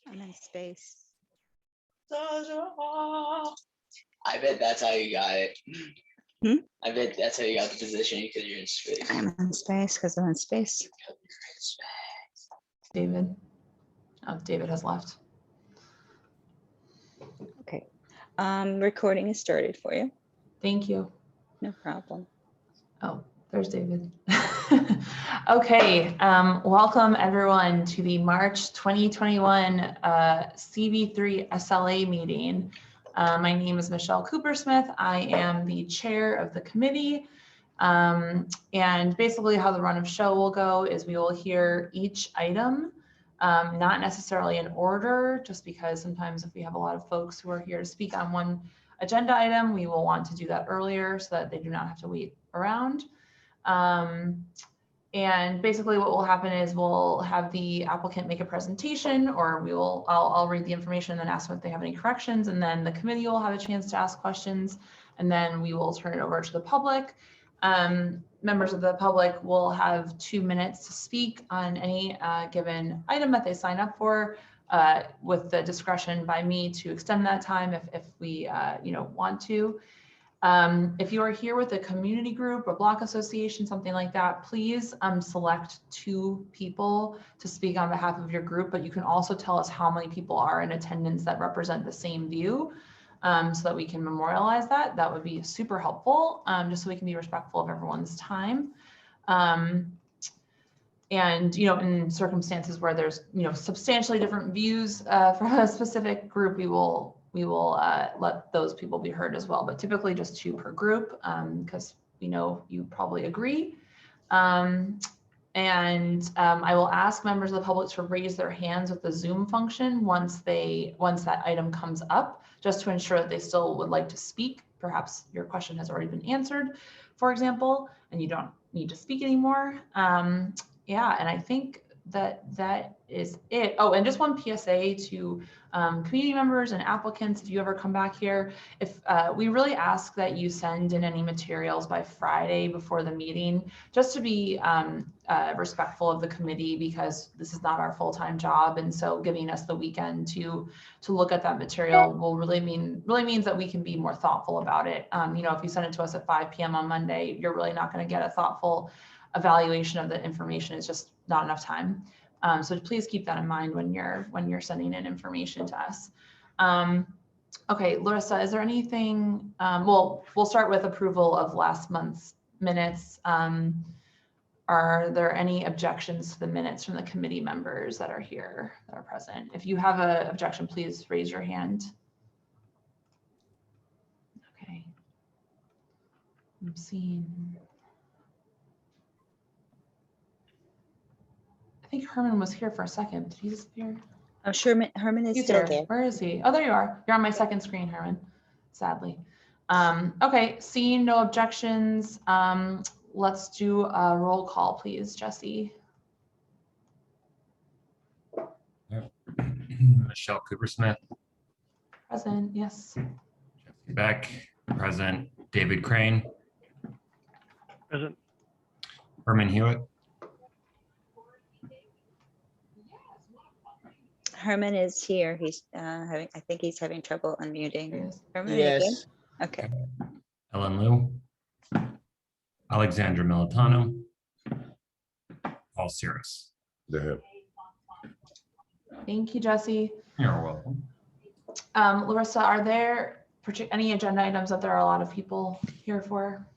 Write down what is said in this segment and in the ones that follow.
I'm in space. I bet that's how you got it. Hmm? I bet that's how you got the position because you're in space. I'm in space because I'm in space. David. Oh, David has left. Okay. Recording is started for you. Thank you. No problem. Oh, there's David. Okay, welcome everyone to the March 2021 CV3 SLA meeting. My name is Michelle Cooper-Smith. I am the chair of the committee. And basically how the run of show will go is we will hear each item, not necessarily in order, just because sometimes if we have a lot of folks who are here to speak on one agenda item, we will want to do that earlier so that they do not have to wait around. And basically what will happen is we'll have the applicant make a presentation, or I'll read the information and then ask them if they have any corrections, and then the committee will have a chance to ask questions, and then we will turn it over to the public. Members of the public will have 2 minutes to speak on any given item that they sign up for, with the discretion by me to extend that time if we want to. If you are here with a community group or block association, something like that, please select 2 people to speak on behalf of your group, but you can also tell us how many people are in attendance that represent the same view, so that we can memorialize that. That would be super helpful, just so we can be respectful of everyone's time. And, in circumstances where there's, substantially different views from a specific group, we will let those people be heard as well, but typically just 2 per group, because we know you probably agree. I will ask members of the public to raise their hands with the Zoom function once that item comes up, just to ensure that they still would like to speak. Perhaps your question has already been answered, for example, and you don't need to speak anymore. Yeah, and I think that is it. Oh, and just one PSA to community members and applicants, if you ever come back here, if we really ask that you send in any materials by Friday before the meeting, just to be respectful of the committee, because this is not our full-time job, and so giving us the weekend to look at that material will really means that we can be more thoughtful about it. If you send it to us at 5 p.m. on Monday, you're really not going to get a thoughtful evaluation of the information. It's just not enough time. So please keep that in mind when you're sending in information to us. Okay, Larissa, is there anything? We'll start with approval of last month's minutes. Are there any objections to the minutes from the committee members that are here, that are present? If you have an objection, please raise your hand. Okay. I'm seeing. I think Herman was here for a second. Did he disappear? I'm sure Herman is He's still here. there. Where is he? Oh, there you are. You're on my second screen, Herman, sadly. Okay, seeing no objections, let's do a roll call, please, Jesse. Yep. Michelle Cooper-Smith. Present, yes. Jesse Beck, present. David Crane. Present. Herman Hewitt. Herman is here. He's I think he's having trouble unmuting. Herman, Yes. are you good? Okay. Ellen Liu. Alexandra Militano. Paul Cirrus. Thank you, Jesse. You're welcome. Larissa, are there any agenda items that there are a lot of people here for?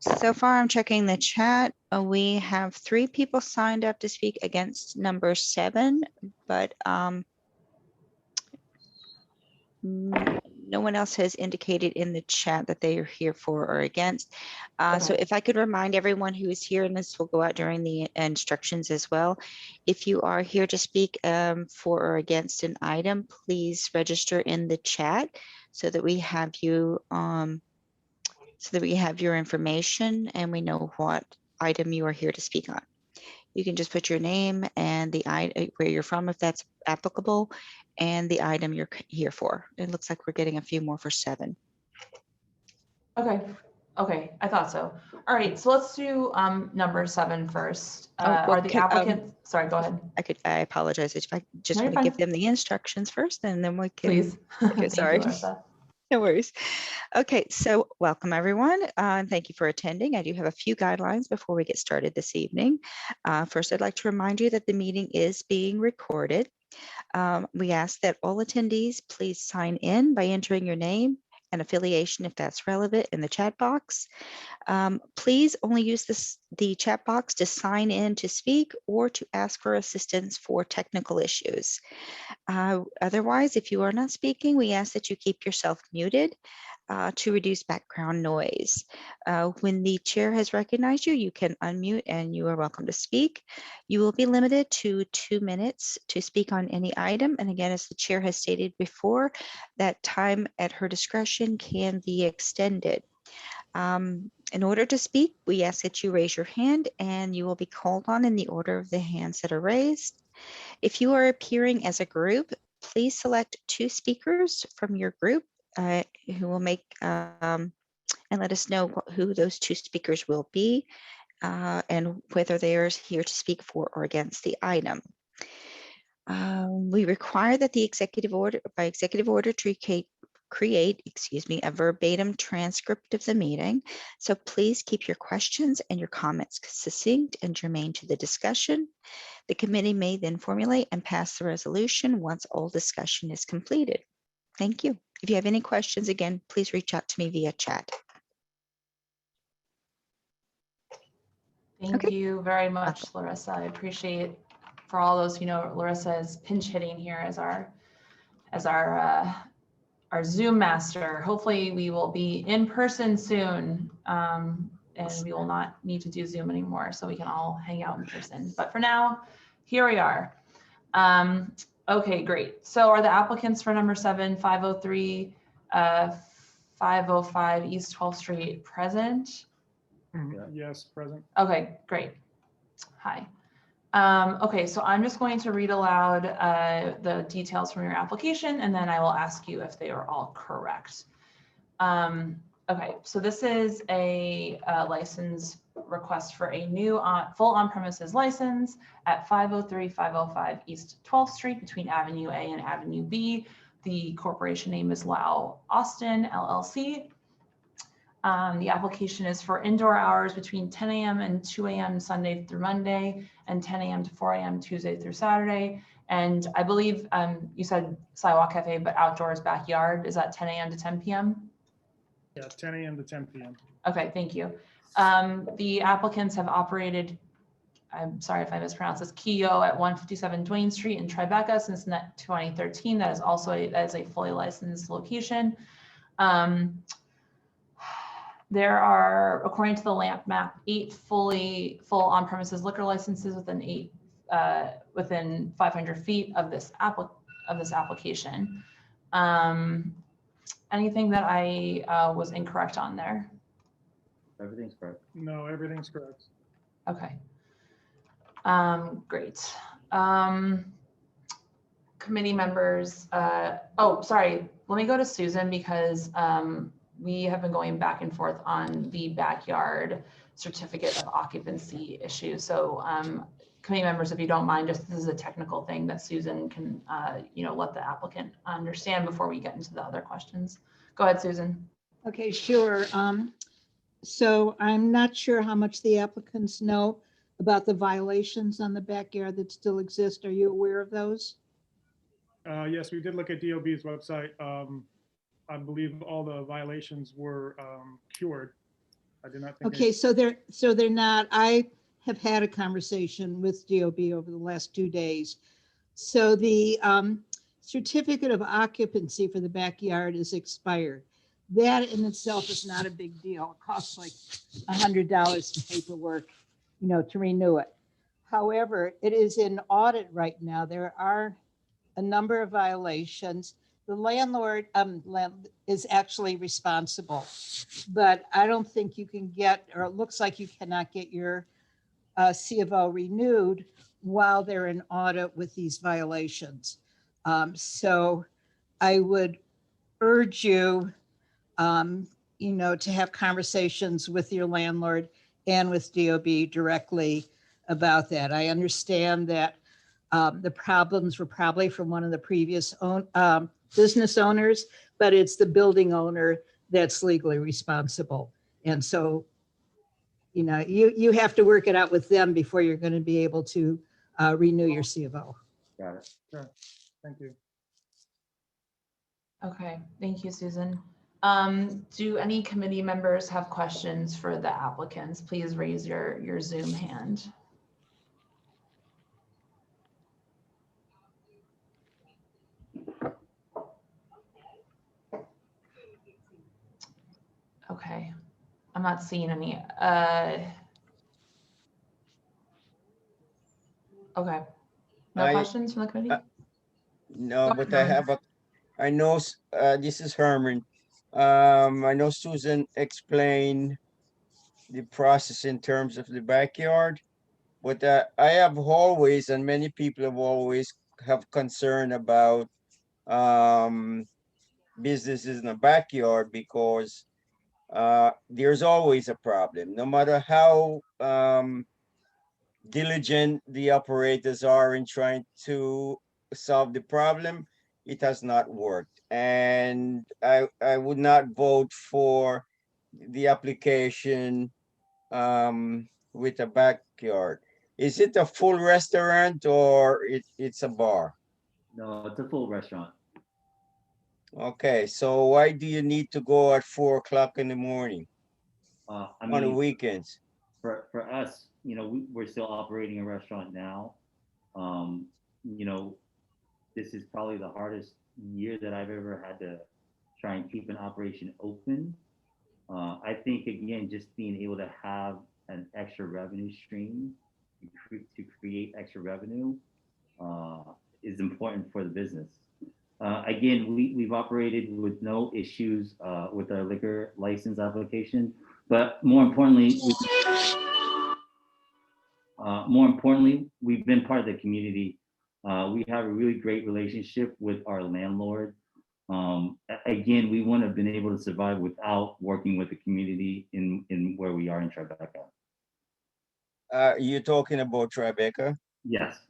So far I'm checking the chat. We have 3 people signed up to speak against number 7, but no one else has indicated in the chat that they are here for or against. So if I could remind everyone who is here, and this will go out during the instructions as well, if you are here to speak for or against an item, please register in the chat so that we have you your information and we know what item you are here to speak on. You can just put your name and the item, where you're from, if that's applicable, and the item you're here for. It looks like we're getting a few more for 7. Okay. Okay, I thought so. All right, so let's do number 7 first. well, Are the applicants, sorry, go ahead, I apologize if I just No, you're want to give fine. them the instructions first and then we can. Please. Okay, Thank sorry. you, Larissa. No worries. Okay, so welcome everyone. And thank you for attending. I do have a few guidelines before we get started this evening. First, I'd like to remind you that the meeting is being recorded. We ask that all attendees please sign in by entering your name and affiliation if that's relevant in the chat box. Please only use the chat box to sign in to speak or to ask for assistance for technical issues. Otherwise, if you are not speaking, we ask that you keep yourself muted to reduce background noise. When the chair has recognized you, you can unmute and you are welcome to speak. You will be limited to 2 minutes to speak on any item. And again, as the chair has stated before, that time at her discretion can be extended. In order to speak, we ask that you raise your hand and you will be called on in the order of the hands that are raised. If you are appearing as a group, please select 2 speakers from your group who will make and let us know who those 2 speakers will be and whether they are here to speak for or against the item. We require that the executive order to create, a verbatim transcript of the meeting. So please keep your questions and your comments succinct and germane to the discussion. The committee may then formulate and pass the resolution once all discussion is completed. Thank you. If you have any questions, again, please reach out to me via chat. Thank you very much, Larissa. I appreciate for all those, Larissa is pinch hitting here as our Zoom master. Hopefully we will be in person soon and we will not need to do Zoom anymore so we can all hang out in person. But for now, here we are. Okay, great. So are the applicants for number 7, 503, 505 East 12th Street present? Yes, present. Okay, great. Hi. Okay, so I'm just going to read aloud the details from your application and then I will ask you if they are all correct. Okay, so this is a license request for a new full on-premises license at 503 505 East 12th Street between Avenue A and Avenue B. The corporation name is Lao Austin LLC. The application is for indoor hours between 10 a.m. and 2 a.m. Sunday through Monday and 10 a.m. to 4 a.m. Tuesday through Saturday. And I believe you said sidewalk cafe, but outdoors backyard. Is that 10 a.m. to 10 p.m.? Yeah, 10 a.m. to 10 p.m. Okay, thank you. The applicants have operated, I'm sorry if I mispronounce this, Kiyo at 157 Duane Street in Tribeca since 2013. That is also a fully licensed location. There are, according to the LAMP map, 8 full on-premises liquor licenses within 500 feet of this application. Anything that I was incorrect on there? Everything's correct. No, everything's correct. Okay. Great. Committee members. Oh, sorry. Let me go to Susan because we have been going back and forth on the backyard certificate of occupancy issue. So committee members, if you don't mind, just this is a technical thing that Susan can, let the applicant understand before we get into the other questions. Go ahead, Susan. Okay, sure. So I'm not sure how much the applicants know about the violations on the backyard that still exist. Are you aware of those? Yes, we did look at DOB's website. I believe all the violations were cured. I did not think. Okay, so they're not. I have had a conversation with DOB over the last 2 days. So the certificate of occupancy for the backyard is expired. That in itself is not a big deal. It costs like $100 in paperwork, to renew it. However, it is in audit right now. There are a number of violations. The landlord is actually responsible, but I don't think you can get, or it looks like you cannot get your C of O renewed while they're in audit with these violations. So I would urge you you know, to have conversations with your landlord and with DOB directly about that. I understand that the problems were probably from one of the previous business owners, but it's the building owner that's legally responsible. And so, you know, you have to work it out with them before you're going to be able to renew your C of O. Got it. Sure. Thank you. Okay, thank you, Susan. Do any committee members have questions for the applicants? Please raise your Zoom hand. Okay, I'm not seeing any. Okay, no questions from the committee? No, Go but ahead, I Herman. have I know, this is Herman. I know Susan explained the process in terms of the backyard, but I have always, and many people have always have concern about businesses in the backyard because there's always a problem, no matter how diligent the operators are in trying to solve the problem, it has not worked. And I would not vote for the application with a backyard. Is it a full restaurant or it's a bar? No, it's a full restaurant. Okay, so why do you need to go at 4 o'clock in the morning I on the mean, weekends? for us, you know, we're still operating a restaurant now. You know, this is probably the hardest year that I've ever had to try and keep an operation open. I think, again, just being able to have an extra revenue stream to create extra revenue is important for the business. Again, we've operated with no issues with our liquor license application, but more importantly, we've been part of the community. We have a really great relationship with our landlord. Again, we wouldn't have been able to survive without working with the community in where we are in Tribeca. You're talking about Tribeca? Yes.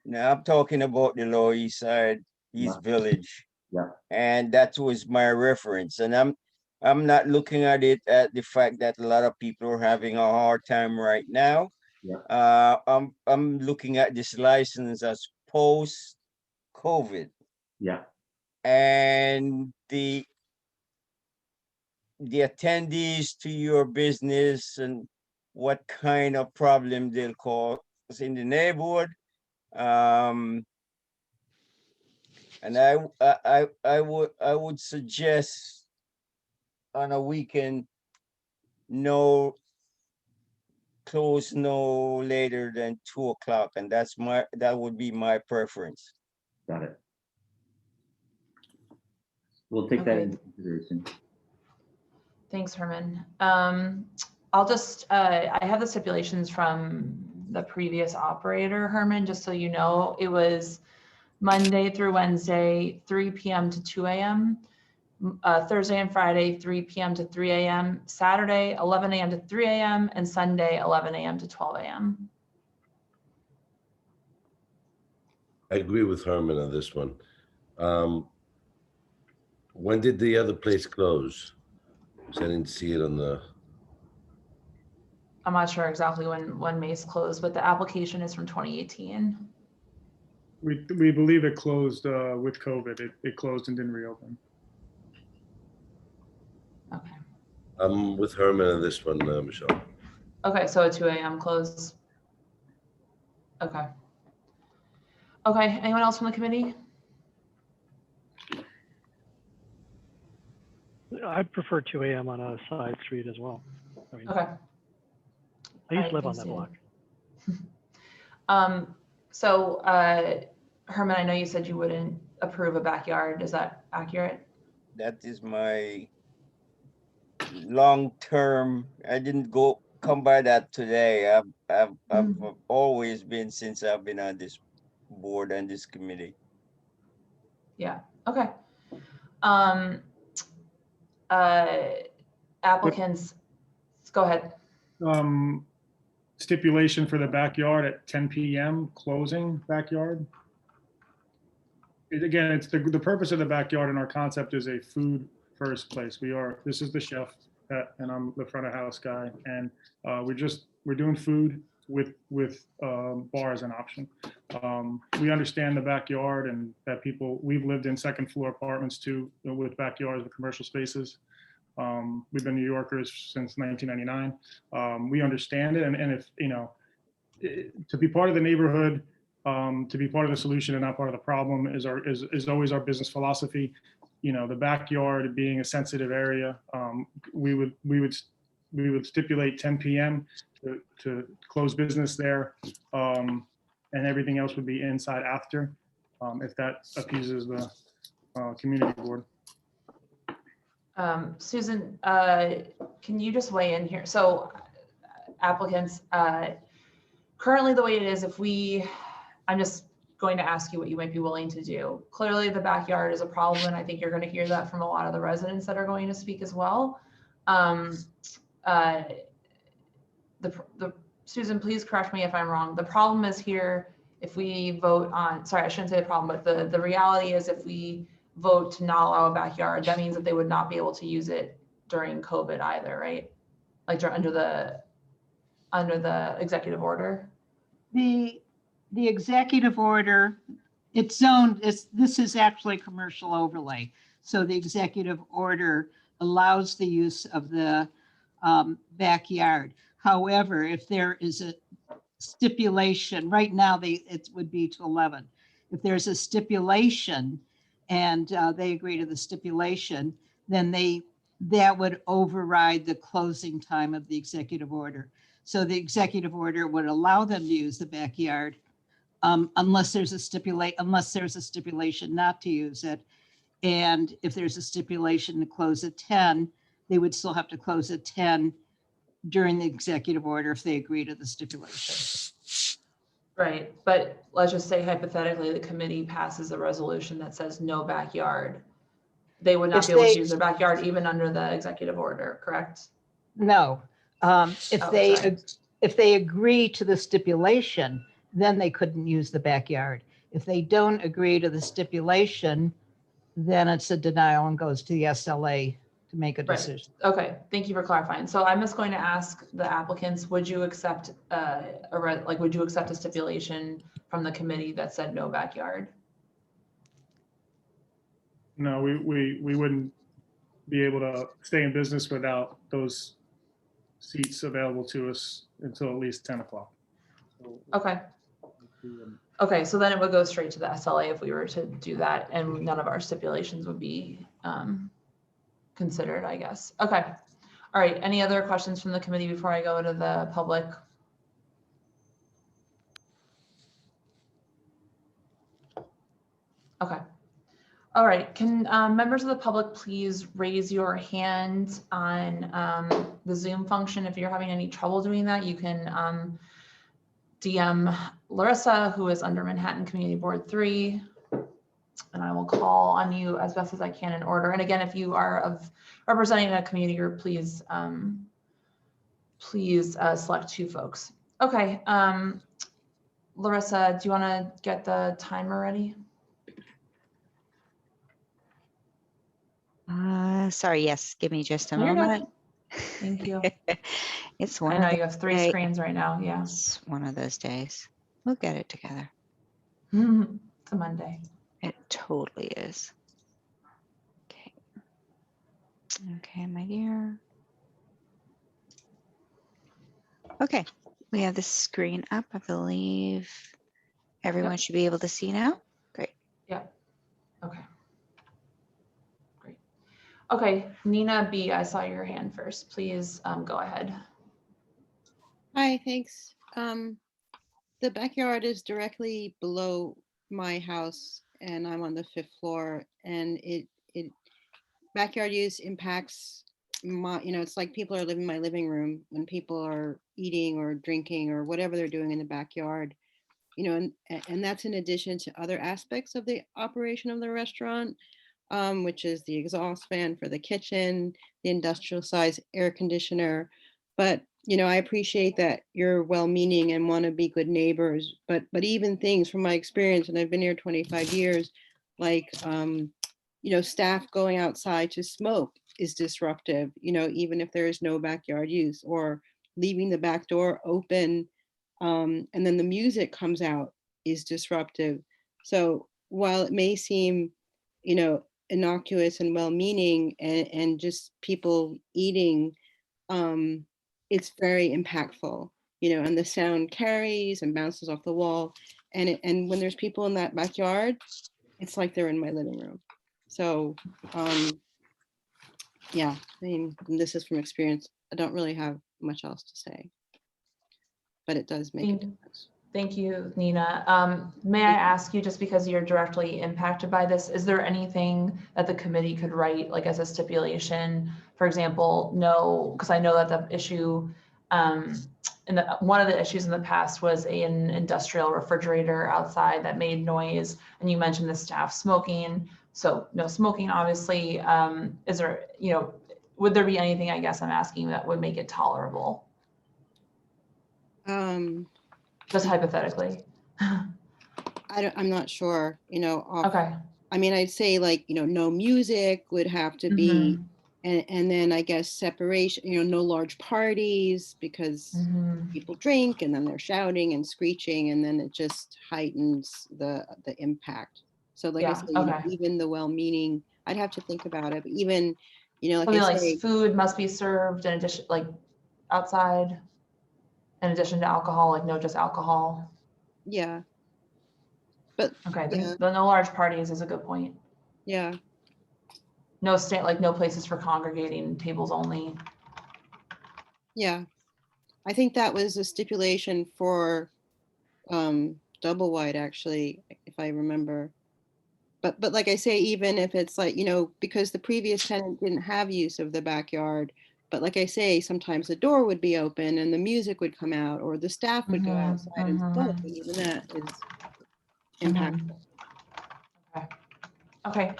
Now I'm talking about the Lower East Side, East Village. Yeah. And that was my reference. And I'm not looking at it at the fact that a lot of people are having a hard time right now. Yeah. I'm looking at this license as post-COVID. Yeah. And the attendees to your business and what kind of problem they'll cause in the neighborhood. And I would suggest on a weekend, close no later than 2 o'clock, and that would be my preference. Got it. We'll take that into consideration. Thanks, Herman. I'll just, I have the stipulations from the previous operator, Herman, just so you know. It was Monday through Wednesday, 3 p.m. to 2 a.m., Thursday and Friday, 3 p.m. to 3 a.m., Saturday, 11 a.m. to 3 a.m., and Sunday, 11 a.m. to 12 a.m. I agree with Herman on this one. When did the other place close? I didn't see it on the. I'm not sure exactly when Mace closed, but the application is from 2018. We believe it closed with COVID. It closed and didn't reopen. Okay. I'm with Herman on this one, Michelle. Okay, so a 2 a.m. close. Okay. Okay, anyone else from the committee? I prefer 2 a.m. on a side street as well. I mean, Okay. I used to live on that block. So Herman, I know you said you wouldn't approve a backyard. Is that accurate? That is my long-term. I didn't come by that today. I've always been, since I've been on this board and this committee. Yeah. Okay. applicants, go ahead. Stipulation for the backyard at 10 p.m. closing backyard. Again, it's the purpose of the backyard and our concept is a food first place. This is the chef and I'm the front of house guy. And we're doing food with bar as an option. We understand the backyard and that we've lived in second floor apartments too with backyards with commercial spaces. We've been New Yorkers since 1999. We understand it. And if, to be part of the neighborhood, to be part of the solution and not part of the problem is always our business philosophy. The backyard being a sensitive area, we would stipulate 10 p.m. to close business there, and everything else would be inside after, if that appeases the community board. Susan, can you just weigh in here? So applicants, currently the way it is, I'm just going to ask you what you might be willing to do. Clearly the backyard is a problem, and I think you're going to hear that from a lot of the residents that are going to speak as well. Susan, please correct me if I'm wrong. The problem is here, if we vote on, sorry, I shouldn't say the problem, but the reality is if we vote to not allow a backyard, that means that they would not be able to use it during COVID either, right? Like under the executive order. The executive order, it's zoned, this is actually commercial overlay. So the executive order allows the use of the backyard. However, if there is a stipulation, right now it would be to 11. If there's a stipulation and they agree to the stipulation, then that would override the closing time of the executive order. So the executive order would allow them to use the backyard unless there's a stipulation not to use it. And if there's a stipulation to close at 10, they would still have to close at 10 during the executive order if they agree to the stipulation. Right, but let's just say hypothetically, the committee passes a resolution that says no backyard. They would not be able to use their backyard even under the executive order, correct? No, if they agree to the stipulation, then they couldn't use the backyard. If they don't agree to the stipulation, then it's a denial and goes to the SLA to make a decision. Right. Okay, thank you for clarifying. So I'm just going to ask the applicants, would you accept would you accept a stipulation from the committee that said no backyard? No, we wouldn't be able to stay in business without those seats available to us until at least 10 o'clock. So, okay. Okay, so then it would go straight to the SLA if we were to do that, and none of our stipulations would be considered, I guess. Okay. All right. Any other questions from the committee before I go to the public? Okay. All right. Can members of the public please raise your hand on the Zoom function? If you're having any trouble doing that, you can DM Larissa, who is under Manhattan Community Board 3, and I will call on you as best as I can in order. And again, if you are representing a community group, please select 2 folks. Okay, Larissa, do you want to get the timer ready? Sorry, yes, give me just a You're moment. good. Thank you. It's one I of know the you have 3 days. screens right now. Yeah. It's one of those days. We'll get it together. It's a Monday. It totally is. Okay. Okay, my dear. Okay, we have the screen up. I believe everyone should be able to see now. Great. Yeah. Okay. Great. Okay, Nina B, I saw your hand first. Please go ahead. Hi, thanks. The backyard is directly below my house and I'm on the 5th floor, and it backyard use impacts my, it's like people are living in my living room when people are eating or drinking or whatever they're doing in the backyard, and that's in addition to other aspects of the operation of the restaurant. which is the exhaust fan for the kitchen, the industrial size air conditioner. But, you know, I appreciate that you're well-meaning and want to be good neighbors, but even things from my experience, and I've been here 25 years, like, you know, staff going outside to smoke is disruptive, you know, even if there is no backyard use, or leaving the back door open, and then the music comes out is disruptive. So while it may seem, you know, innocuous and well-meaning and just people eating, it's very impactful, you know, and the sound carries and bounces off the wall. And when there's people in that backyard, it's like they're in my living room. So, yeah, I mean, this is from experience. I don't really have much else to say, but it does make a difference. Thank you, Nina. May I ask you, just because you're directly impacted by this, is there anything that the committee could write, like as a stipulation? For example, no, because I know that the issue, one of the issues in the past was an industrial refrigerator outside that made noise, and you mentioned the staff smoking. So no smoking, obviously. Is there, you know, would there be anything, I guess I'm asking, that would make it tolerable? Just hypothetically. I'm not sure, you know. Okay. I mean, I'd say, like, you know, no music would have to be, and then I guess separation, you know, no large parties, because people drink and then they're shouting and screeching, and then it just heightens the impact. So like I said, you know, even the well-meaning, I'd have to think about it, but even, you know, like I say, like food must be served in addition, like outside, in addition to alcohol, like no just alcohol. Yeah. But okay, the no large parties is a good point. Yeah. No like no places for congregating, tables only. Yeah. I think that was a stipulation for double wide, actually, if I remember. But like I say, even if it's like, you know, because the previous tenant didn't have use of the backyard, but like I say, sometimes the door would be open and the music would come out, or the staff would go outside and smoke, and even that is impactful. Okay. Okay.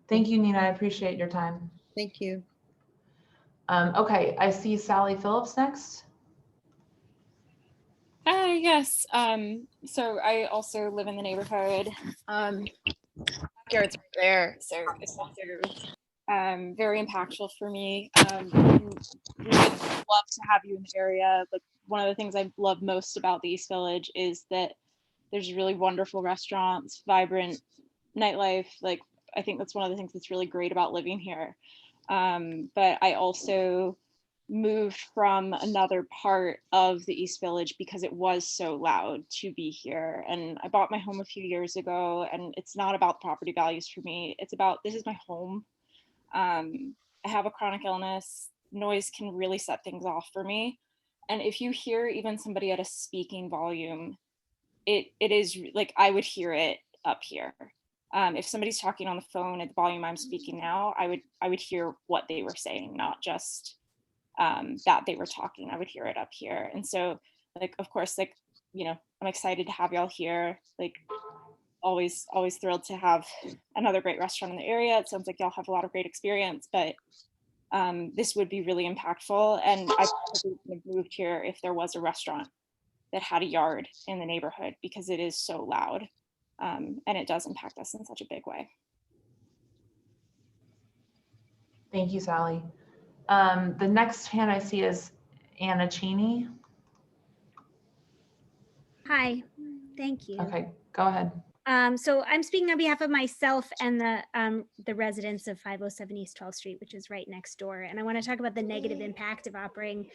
Thank you, Nina. I appreciate your time. Thank you. Okay, I see Sally Phillips next. Hi, yes. So I also live in the neighborhood. Backyard's right there, so it's also very impactful for me. I'd love to have you in the area. Like, one of the things I love most about the East Village is that there's really wonderful restaurants, vibrant nightlife. Like, I think that's one of the things that's really great about living here. But I also moved from another part of the East Village because it was so loud to be here. And I bought my home a few years ago, and it's not about property values for me. It's about, this is my home. I have a chronic illness. Noise can really set things off for me. And if you hear even somebody at a speaking volume, it is like, I would hear it up here. If somebody's talking on the phone at the volume I'm speaking now, I would hear what they were saying, not just that they were talking. I would hear it up here. And so, like, of course, like, you know, I'm excited to have y'all here. Like, always thrilled to have another great restaurant in the area. It sounds like y'all have a lot of great experience, but this would be really impactful. And I probably would have moved here if there was a restaurant that had a yard in the neighborhood, because it is so loud. And it does impact us in such a big way. Thank you, Sally. The next hand I see is Anna Cheney. Hi, thank you. Okay, go ahead. So I'm speaking on behalf of myself and the residents of 507 East 12th Street, which is right next door. And I want to talk about the negative impact of operating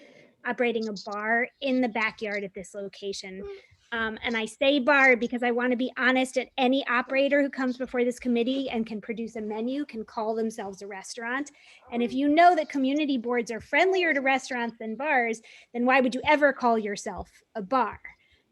a bar in the backyard at this location. And I say bar because I want to be honest, at any operator who comes before this committee and can produce a menu can call themselves a restaurant. And if you know that community boards are friendlier to restaurants than bars, then why would you ever call yourself a bar?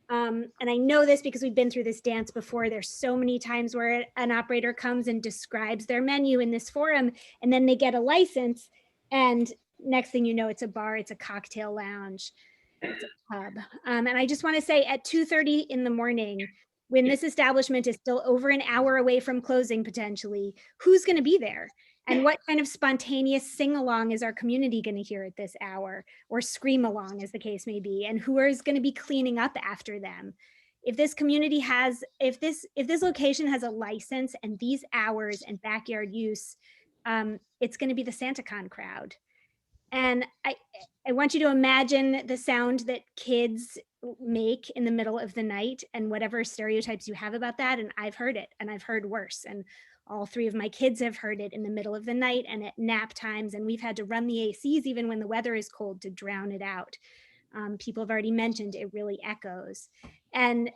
And I know this because we've been through this dance before. There's so many times where an operator comes and describes their menu in this forum, and then they get a license, and next thing you know, it's a bar, it's a cocktail lounge, it's a pub. And I just want to say, at 2:30 in the morning, when this establishment is still over an hour away from closing potentially, who's going to be there? And what kind of spontaneous sing-along is our community going to hear at this hour, or scream along as the case may be? And who is going to be cleaning up after them? If this community has, if this location has a license and these hours and backyard use, it's going to be the SantaCon crowd. And I want you to imagine the sound that kids make in the middle of the night and whatever stereotypes you have about that. And I've heard it, and I've heard worse. And all three of my kids have heard it in the middle of the night and at nap times. And we've had to run the ACs even when the weather is cold to drown it out. People have already mentioned it really echoes. And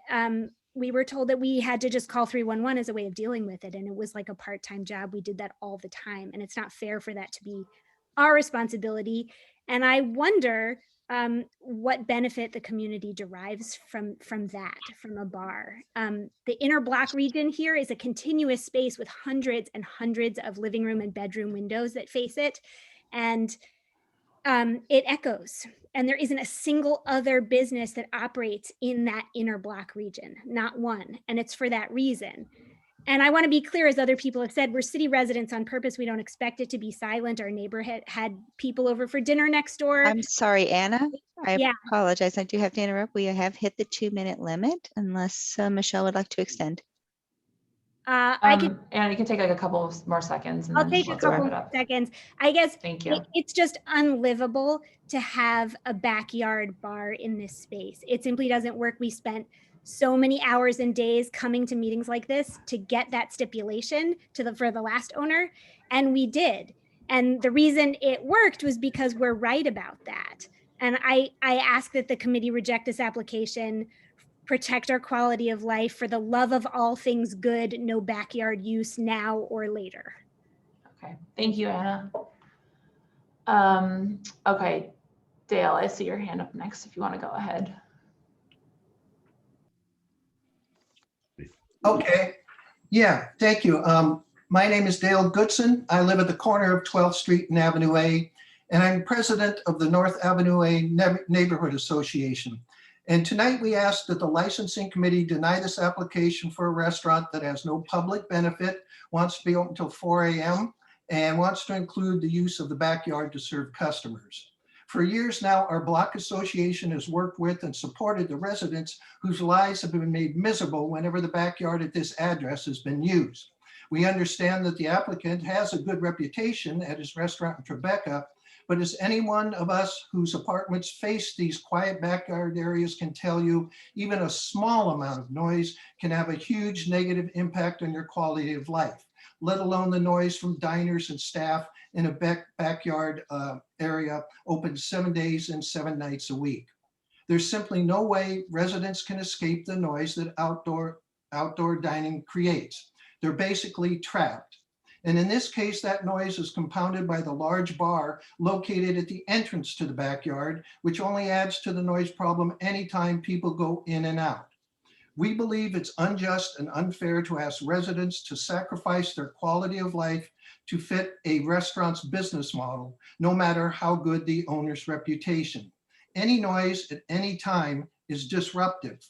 we were told that we had to just call 311 as a way of dealing with it. And it was like a part-time job. We did that all the time. And it's not fair for that to be our responsibility. And I wonder what benefit the community derives from that, from a bar. The inner block region here is a continuous space with hundreds and hundreds of living room and bedroom windows that face it. And it echoes. And there isn't a single other business that operates in that inner block region, not one. And it's for that reason. And I want to be clear, as other people have said, we're city residents on purpose. We don't expect it to be silent. Our neighbor had people over for dinner next door. I'm sorry, Anna. I apologize. I do have to interrupt. We have hit the 2-minute limit unless Michelle would like to extend. I can. And you can take like a couple of more seconds. And I'll then take a let's couple wrap it of up. seconds. I guess Thank you. It's just unlivable to have a backyard bar in this space. It simply doesn't work. We spent so many hours and days coming to meetings like this to get that stipulation for the last owner, and we did. And the reason it worked was because we're right about that. And I ask that the committee reject this application, protect our quality of life. For the love of all things good, no backyard use now or later. Okay, thank you, Anna. Okay, Dale, I see your hand up next if you want to go ahead. Okay, yeah, thank you. My name is Dale Goodson. I live at the corner of 12th Street and Avenue A, and I'm president of the North Avenue A Neighborhood Association. And tonight we ask that the licensing committee deny this application for a restaurant that has no public benefit, wants to be open until 4 a.m., and wants to include the use of the backyard to serve customers. For years now, our block association has worked with and supported the residents whose lives have been made miserable whenever the backyard at this address has been used. We understand that the applicant has a good reputation at his restaurant in Tribeca, but as any one of us whose apartments face these quiet backyard areas can tell you, even a small amount of noise can have a huge negative impact on your quality of life, let alone the noise from diners and staff in a backyard area open 7 days and 7 nights a week. There's simply no way residents can escape the noise that outdoor dining creates. They're basically trapped. And in this case, that noise is compounded by the large bar located at the entrance to the backyard, which only adds to the noise problem anytime people go in and out. We believe it's unjust and unfair to ask residents to sacrifice their quality of life to fit a restaurant's business model, no matter how good the owner's reputation. Any noise at any time is disruptive.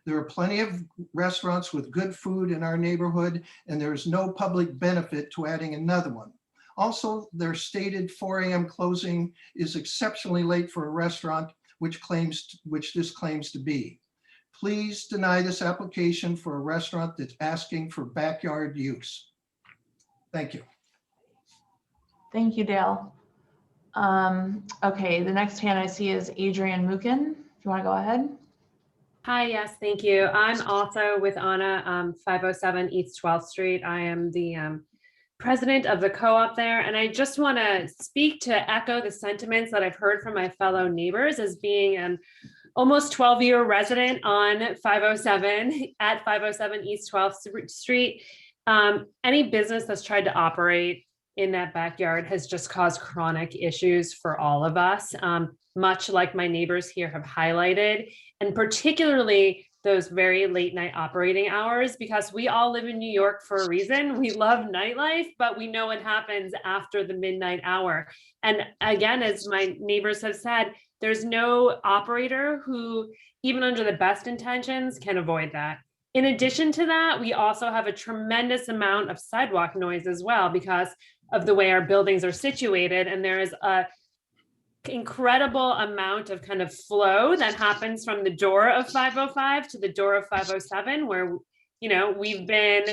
There are plenty of restaurants with good food in our neighborhood, and there is no public benefit to adding another one. Also, their stated 4 a.m. closing is exceptionally late for a restaurant, which this claims to be. Please deny this application for a restaurant that's asking for backyard use. Thank you. Thank you, Dale. Okay, the next hand I see is Adrian Mukin. If you want to go ahead. Hi, yes, thank you. I'm also with Anna, 507 East 12th Street. I am the president of the co-op there, and I just want to speak to echo the sentiments that I've heard from my fellow neighbors as being an almost 12-year resident on 507 at 507 East 12th Street. Any business that's tried to operate in that backyard has just caused chronic issues for all of us, much like my neighbors here have highlighted, and particularly those very late night operating hours, because we all live in New York for a reason. We love nightlife, but we know what happens after the midnight hour. And again, as my neighbors have said, there's no operator who, even under the best intentions, can avoid that. In addition to that, we also have a tremendous amount of sidewalk noise as well because of the way our buildings are situated. And there is a incredible amount of kind of flow that happens from the door of 505 to the door of 507, where, we've been,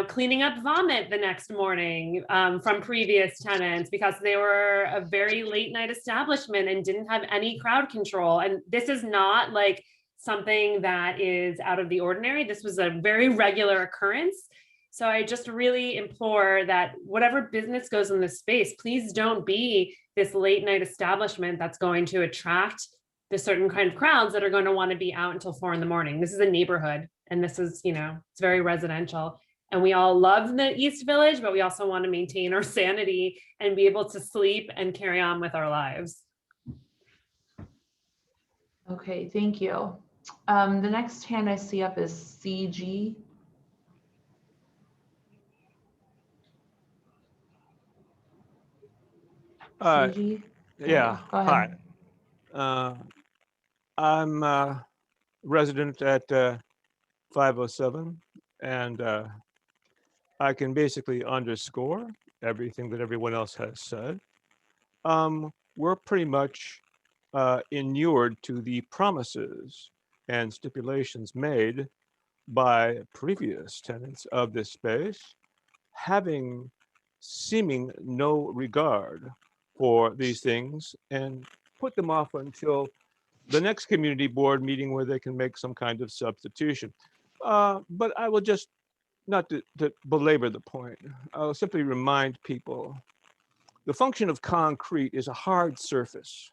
cleaning up vomit the next morning from previous tenants because they were a very late night establishment and didn't have any crowd control. And this is not like something that is out of the ordinary. This was a very regular occurrence. So I just really implore that whatever business goes in this space, please don't be this late night establishment that's going to attract the certain kind of crowds that are going to want to be out until 4 a.m. This is a neighborhood, and this is, it's very residential. And we all love the East Village, but we also want to maintain our sanity and be able to sleep and carry on with our lives. Okay, thank you. The next hand I see up is CG. CG? Yeah, Go ahead. hi. I'm a resident at 507, and I can basically underscore everything that everyone else has said. We're pretty much inured to the promises and stipulations made by previous tenants of this space, having seeming no regard for these things and put them off until the next community board meeting where they can make some kind of substitution. But I will just, not to belabor the point, I'll simply remind people the function of concrete is a hard surface.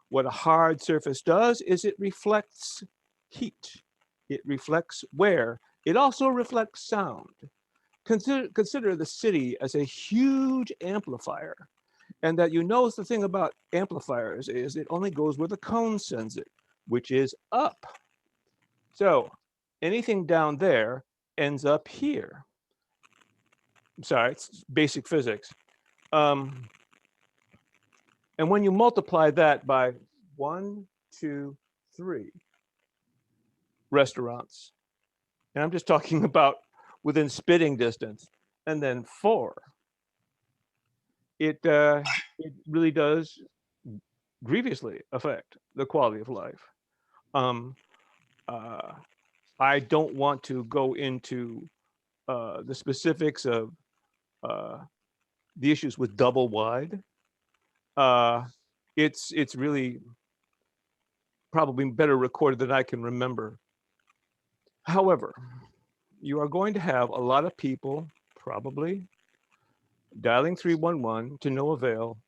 What a hard surface does is it reflects heat. It reflects wear. It also reflects sound. Consider the city as a huge amplifier, and that the thing about amplifiers is it only goes where the cone sends it, which is up. So anything down there ends up here. I'm sorry, it's basic physics. And when you multiply that by 1, 2, 3 restaurants, and I'm just talking about within spitting distance, and then 4, it really does grievously affect the quality of life. I don't want to go into the specifics of the issues with double wide. It's really probably better recorded than I can remember. However, you are going to have a lot of people probably dialing 311 to no avail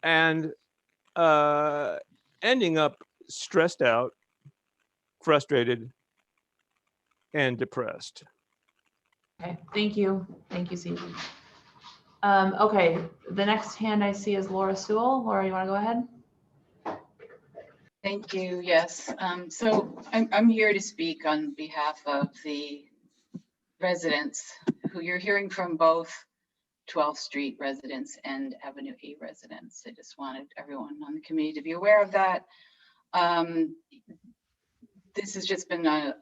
and ending up stressed out, frustrated, and depressed. Okay, thank you. Thank you, CG. Okay, the next hand I see is Laura Sewell. Laura, you want to go ahead? Thank you. Yes. So I'm here to speak on behalf of the residents who you're hearing from, both 12th Street residents and Avenue A residents. I just wanted everyone on the committee to be aware of that. This has just been a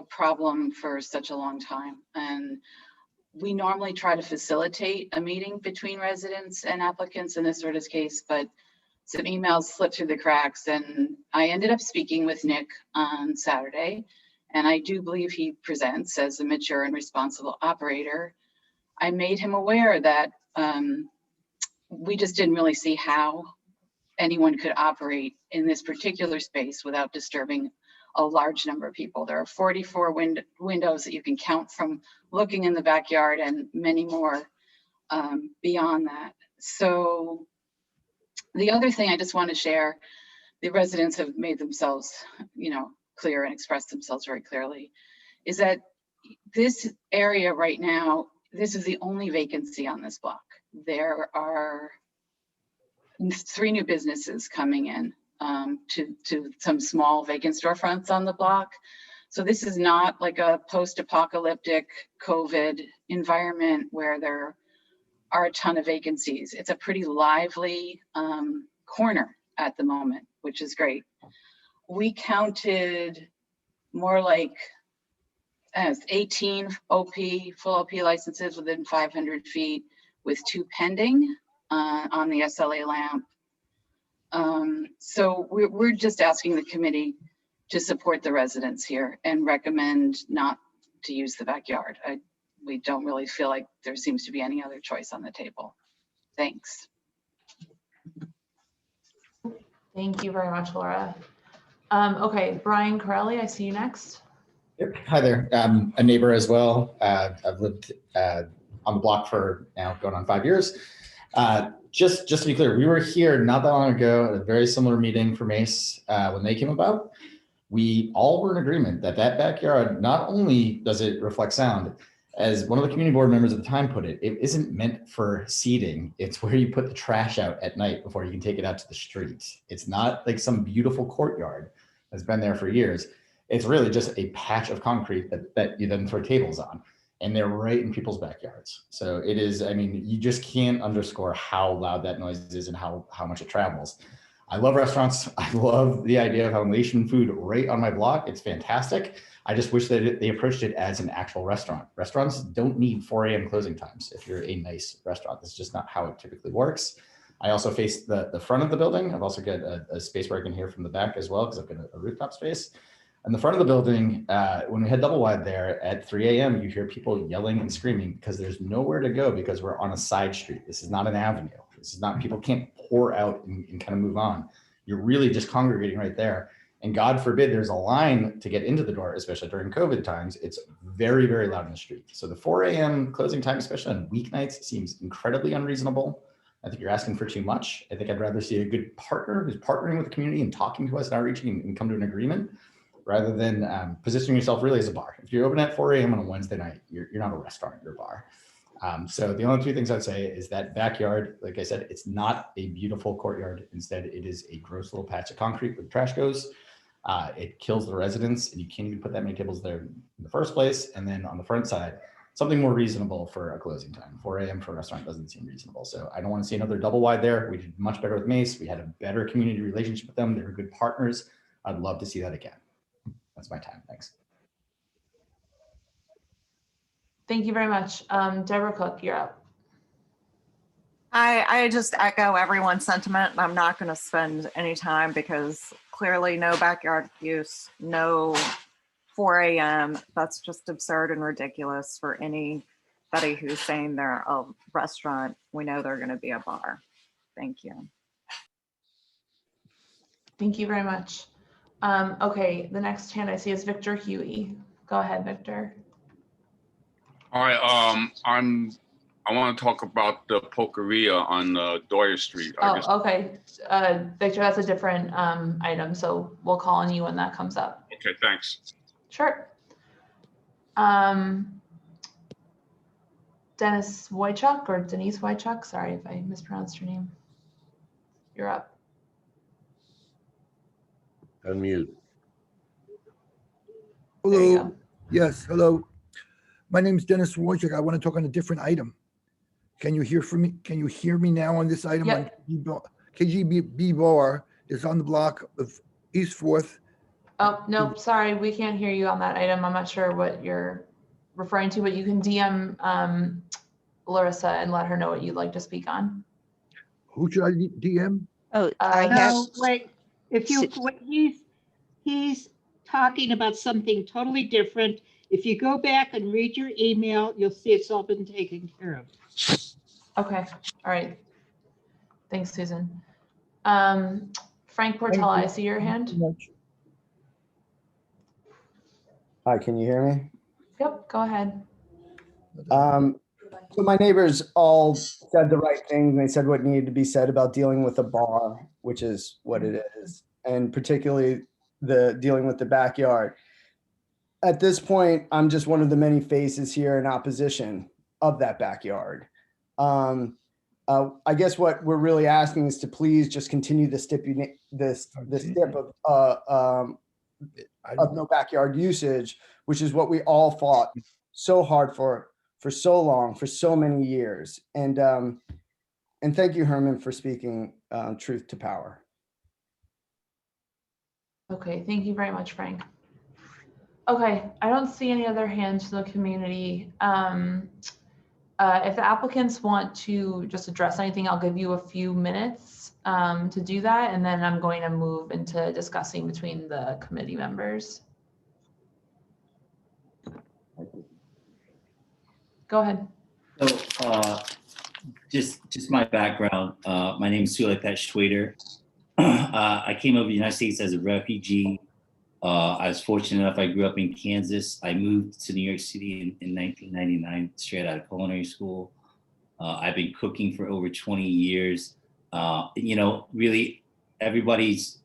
problem for such a long time, and we normally try to facilitate a meeting between residents and applicants in this sort of case, but some emails slipped through the cracks, and I ended up speaking with Nick on Saturday, and I do believe he presents as a mature and responsible operator. I made him aware that we just didn't really see how anyone could operate in this particular space without disturbing a large number of people. There are 44 windows that you can count from looking in the backyard, and many more beyond that. So the other thing I just want to share, the residents have made themselves, clear and expressed themselves very clearly, is that this area right now, this is the only vacancy on this block. There are 3 new businesses coming in to some small vacant storefronts on the block. So this is not like a post-apocalyptic COVID environment where there are a ton of vacancies. It's a pretty lively corner at the moment, which is great. We counted more like it's 18 full OP licenses within 500 feet with 2 pending on the SLA lamp. So we're just asking the committee to support the residents here and recommend not to use the backyard. We don't really feel like there seems to be any other choice on the table. Thanks. Thank you very much, Laura. Okay, Brian Corelli, I see you next. Yep. Hi there. I'm a neighbor as well. I've lived on the block for now going on 5 years. Just to be clear, we were here not that long ago at a very similar meeting for Mace when they came about. We all were in agreement that that backyard, not only does it reflect sound, as one of the community board members at the time put it, it isn't meant for seating. It's where you put the trash out at night before you can take it out to the streets. It's not like some beautiful courtyard that's been there for years. It's really just a patch of concrete that you then throw tables on, and they're right in people's backyards. So it is, I mean, you just can't underscore how loud that noise is and how much it travels. I love restaurants. I love the idea of having Asian food right on my block. It's fantastic. I just wish that they approached it as an actual restaurant. Restaurants don't need 4 a.m. closing times if you're a nice restaurant. That's just not how it typically works. I also face the front of the building. I've also got a space where I can hear from the back as well because I've got a rooftop space. And the front of the building, when we had double wide there at 3 a.m., you hear people yelling and screaming because there's nowhere to go because we're on a side street. This is not an avenue. This is not, people can't pour out and kind of move on. You're really just congregating right there. And God forbid there's a line to get into the door, especially during COVID times. It's very, very loud in the street. So the 4 a.m. closing time, especially on weeknights, seems incredibly unreasonable. I think you're asking for too much. I think I'd rather see a good partner who's partnering with the community and talking to us and outreaching and come to an agreement, rather than positioning yourself really as a bar. If you're open at 4 a.m. on a Wednesday night, you're not a restaurant, you're a bar. So the only two things I'd say is that backyard, like I said, it's not a beautiful courtyard. Instead, it is a gross little patch of concrete where the trash goes. It kills the residents, and you can't even put that many tables there in the first place. And then on the front side, something more reasonable for a closing time. 4 a.m. for a restaurant doesn't seem reasonable. So I don't want to see another double wide there. We did much better with Mace. We had a better community relationship with them. They were good partners. I'd love to see that again. That's my time. Thanks. Thank you very much. Deborah Cook, you're up. I just echo everyone's sentiment. I'm not going to spend any time because clearly no backyard use, no 4 a.m. That's just absurd and ridiculous for anybody who's saying they're a restaurant. We know they're going to be a bar. Thank you. Thank you very much. Okay, the next hand I see is Victor Huey. Go ahead, Victor. Hi, I want to talk about the Pulqueria on Doyers Street. Okay. Victor, that's a different item, so we'll call on you when that comes up. Okay, thanks. Sure. Dennis Wojcik or Denise Wojcik, sorry if I mispronounced your name. You're up. Unmute. Hello. Yes, hello. My name is Dennis Wojcik. I want to talk on a different item. Can you hear from me? Can you hear me now on this item? Yep. KGB Bar is on the block of East 4th. Oh, no, sorry, we can't hear you on that item. I'm not sure what you're referring to, but you can DM Larissa and let her know what you'd like to speak on. Who should I DM? Oh, I have. No, wait, if you, he's talking about something totally different. If you go back and read your email, you'll see it's all been taken care of. Okay, all right. Thanks, Susan. Frank Portella, I see your hand. Hi, can you hear me? Yep, go ahead. So my neighbors all said the right things. They said what needed to be said about dealing with a bar, which is what it is, and particularly the dealing with the backyard. At this point, I'm just one of the many faces here in opposition of that backyard. I guess what we're really asking is to please just continue the step of no backyard usage, which is what we all fought so hard for so long, for so many years. And thank you, Herman, for speaking truth to power. Okay, thank you very much, Frank. Okay, I don't see any other hands from the community. If the applicants want to just address anything, I'll give you a few minutes to do that, and then I'm going to move into discussing between the committee members. Go ahead. So, just my background. My name is Sulekat Schwader. I came over to the United States as a refugee. I was fortunate enough, I grew up in Kansas. I moved to New York City in 1999, straight out of culinary school. I've been cooking for over 20 years. Really everybody's,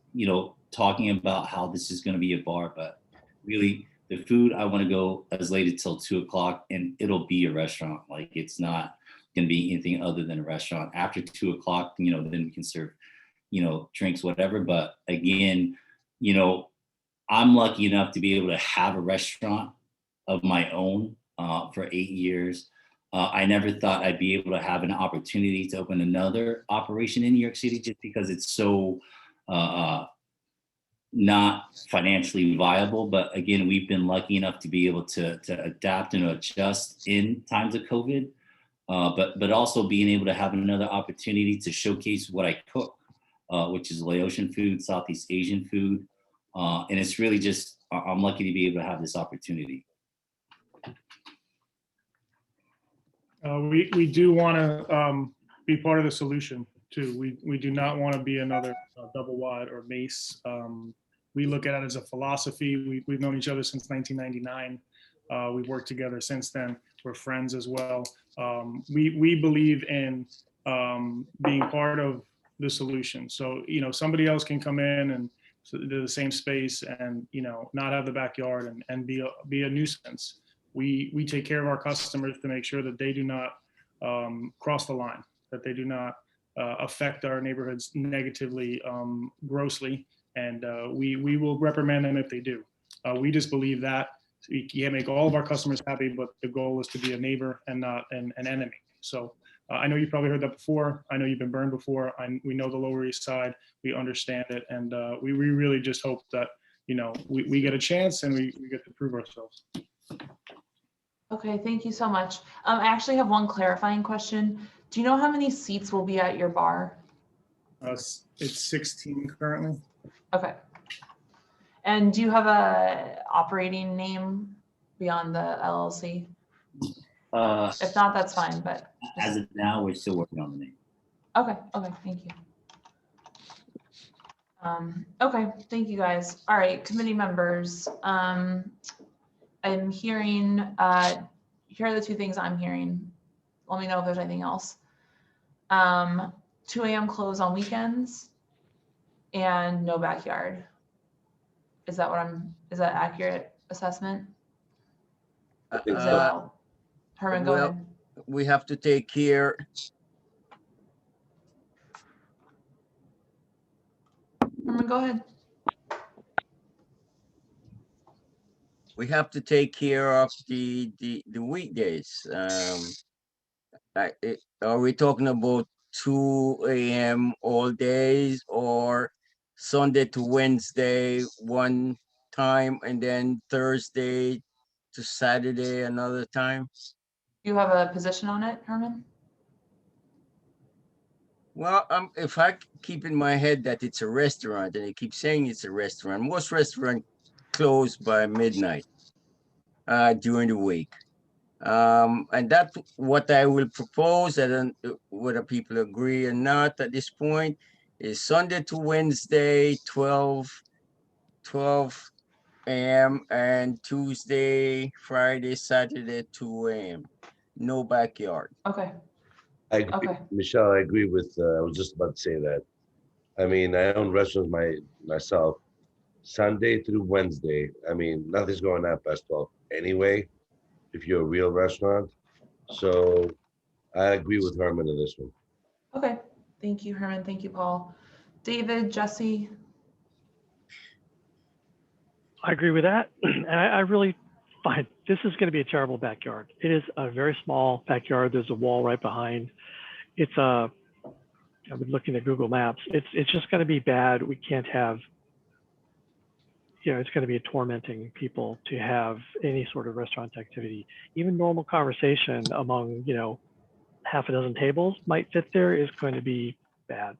talking about how this is going to be a bar, but really the food, I want to go as late until 2:00 and it'll be a restaurant. Like it's not going to be anything other than a restaurant. After 2:00, then we can serve, drinks, whatever. But again, I'm lucky enough to be able to have a restaurant of my own for 8 years. I never thought I'd be able to have an opportunity to open another operation in New York City just because it's so not financially viable. But again, we've been lucky enough to be able to adapt and adjust in times of COVID, but also being able to have another opportunity to showcase what I cook, which is Laotian food, Southeast Asian food. And it's really just, I'm lucky to be able to have this opportunity. We do want to be part of the solution too. We do not want to be another Double Wide or Mace. We look at it as a philosophy. We've known each other since 1999. We've worked together since then. We're friends as well. We believe in being part of the solution. So, somebody else can come in and do the same space and, not have the backyard and be a nuisance. We take care of our customers to make sure that they do not cross the line, that they do not affect our neighborhoods negatively, grossly, and we will reprimand them if they do. We just believe that we can't make all of our customers happy, but the goal is to be a neighbor and not an enemy. So I know you've probably heard that before. I know you've been burned before. We know the Lower East Side. We understand it, and we really just hope that we get a chance and we get to prove ourselves. Okay, thank you so much. I actually have one clarifying question. Do you know how many seats will be at your bar? It's 16 currently. Okay. And do you have a operating name beyond the LLC? If not, that's fine, but. As of now, we're still working on the name. Okay, thank you. Okay, thank you guys. All right, committee members. I'm hearing, here are the two things I'm hearing. Let me know if there's anything else. 2 a.m. close on weekends and no backyard. Is that accurate assessment? Herman, go ahead. We have to take care. Herman, go ahead. We have to take care of the weekdays. Are we talking about 2 a.m. all days, or Sunday to Wednesday one time and then Thursday to Saturday another time? You have a position on it, Herman? Well, if I keep in my head that it's a restaurant and I keep saying it's a restaurant, most restaurants close by midnight during the week. And that's what I will propose. I don't know whether people agree or not at this point, is Sunday to Wednesday, 12 a.m. and Tuesday, Friday, Saturday, 2 a.m. No backyard. Okay. I agree. Michelle, I agree with, I was just about to say that. I mean, I own restaurants myself. Sunday through Wednesday, I mean, nothing's going on past 12 anyway, if you're a real restaurant. So I agree with Herman on this one. Okay. Thank you, Herman. Thank you, Paul. David, Jesse. I agree with that. And I really find this is going to be a terrible backyard. It is a very small backyard. There's a wall right behind. It's I've been looking at Google Maps. It's just going to be bad. We can't have, it's going to be tormenting people to have any sort of restaurant activity. Even normal conversation among, half a dozen tables might fit there is going to be bad.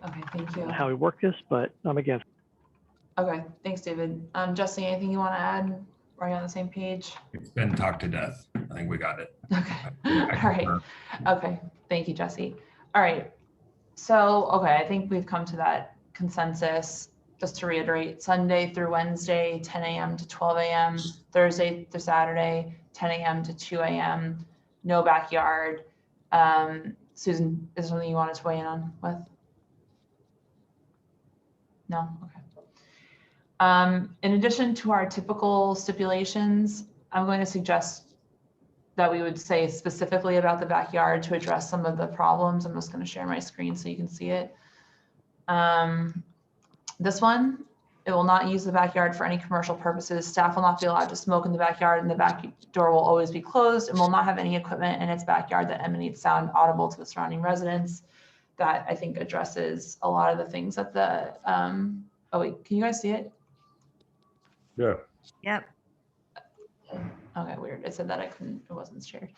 Okay, thank you. How we work this, but I'm against. Okay, thanks, David. Jesse, anything you want to add? Are you on the same page? It's been talked to death. I think we got it. Okay. All right. Okay. Thank you, Jesse. All right. So, okay, I think we've come to that consensus. Just to reiterate, Sunday through Wednesday, 10 a.m. to 12 a.m., Thursday to Saturday, 10 a.m. to 2 a.m., no backyard. Susan, is there something you wanted to weigh in on with? No? Okay. In addition to our typical stipulations, I'm going to suggest that we would say specifically about the backyard to address some of the problems. I'm just going to share my screen so you can see it. This one, it will not use the backyard for any commercial purposes. Staff will not be allowed to smoke in the backyard, and the back door will always be closed, and will not have any equipment in its backyard that emanates sound audible to the surrounding residents. That, I think, addresses a lot of the things that the, oh wait, can you guys see it? Yeah. Yep. Okay, weird. It said that it wasn't shared.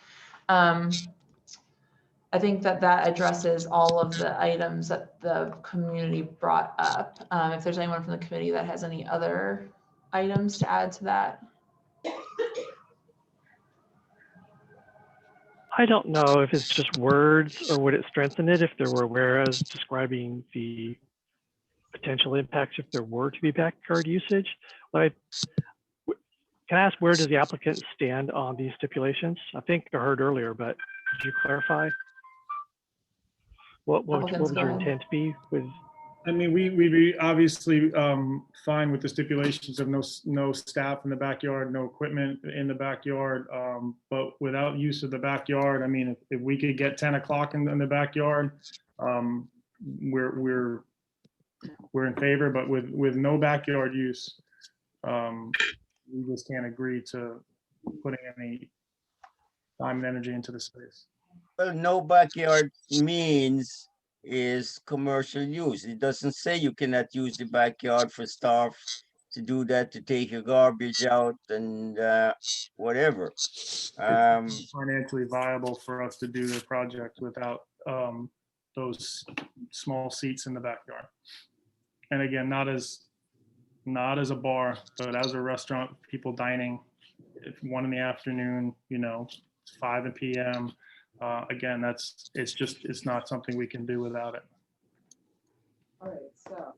I think that addresses all of the items that the community brought up. If there's anyone from the committee that has any other items to add to that. I don't know if it's just words or would it strengthen it if there were whereas describing the potential impacts if there were to be backyard usage. Can I ask, where does the applicant stand on these stipulations? I think I heard earlier, but could you clarify? What would your intent be with? I mean, we'd be obviously fine with the stipulations of no staff in the backyard, no equipment in the backyard, but without use of the backyard, I mean, if we could get 10 o'clock in the backyard, we're in favor, but with no backyard use, we just can't agree to putting any time and energy into the space. Well, no backyard means is commercial use. It doesn't say you cannot use the backyard for staff to do that, to take your garbage out and whatever. It's financially viable for us to do the project without those small seats in the backyard. And again, not as a bar, but as a restaurant, people dining at 1 in the afternoon, 5 p.m. Again, it's not something we can do without it. All right, so.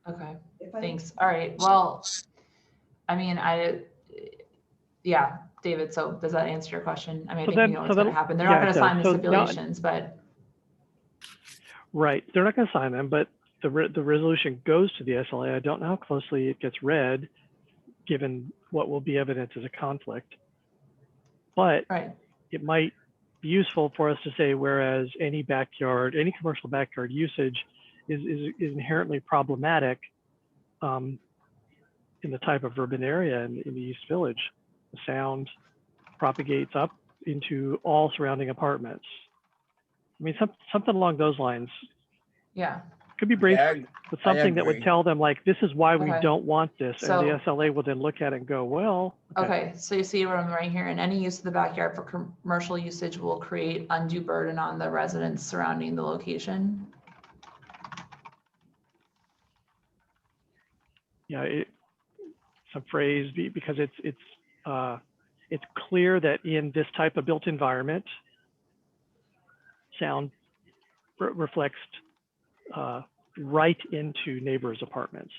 Okay, thanks. All right, well, I mean, yeah, David, so does that answer your question? I mean, I think we know what's going to happen. They're not going to sign the stipulations, but. Right, they're not going to sign them, but the resolution goes to the SLA. I don't know how closely it gets read, given what will be evidence as a conflict. But it might be useful for us to say, whereas any commercial backyard usage is inherently problematic in the type of urban area in the East Village. The sound propagates up into all surrounding apartments. I mean, something along those lines. Yeah. Could be brief, but something that would tell them, like, this is why we don't want this. So, and the SLA will then look at it and go, well. Okay, so you see what I'm right here, and any use of the backyard for commercial usage will create undue burden on the residents surrounding the location. Yeah, it's a phrase because it's clear that in this type of built environment, sound reflects right into neighbors' apartments.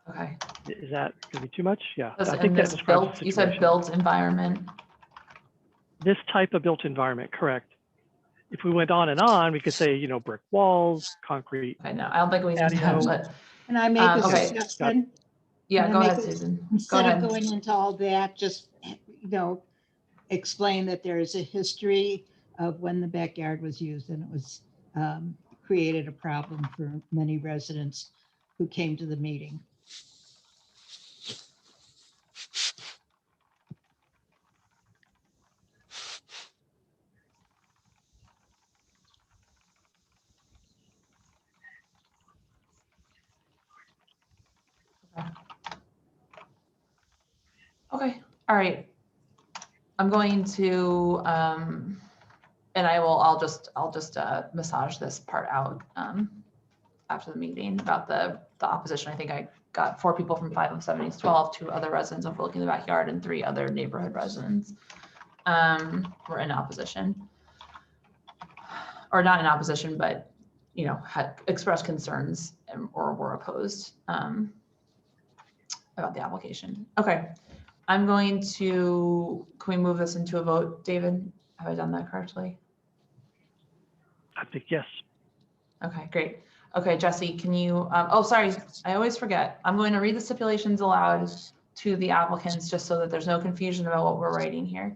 Okay. Is that going to be too much? Yeah. I think that's built. You said built environment. This type of built environment, correct. If we went on and on, we could say, brick walls, concrete. I know. I don't think we need to, but. Can I make a suggestion? Yeah, go ahead, Susan. Instead of going into all that, just, explain that there is a history of when the backyard was used, and it was created a problem for many residents who came to the meeting. All right. I'm going to, and I'll just massage this part out after the meeting about the opposition. I think I got 4 people from 507 East 12, 2 other residents overlooking the backyard, and 3 other neighborhood residents were in opposition, or not in opposition, but had expressed concerns or were opposed about the application. Okay, I'm going to, can we move this into a vote, David? Have I done that correctly? I think yes. Okay, great. Okay, Jesse, can you, oh, sorry, I always forget. I'm going to read the stipulations aloud to the applicants just so that there's no confusion about what we're writing here.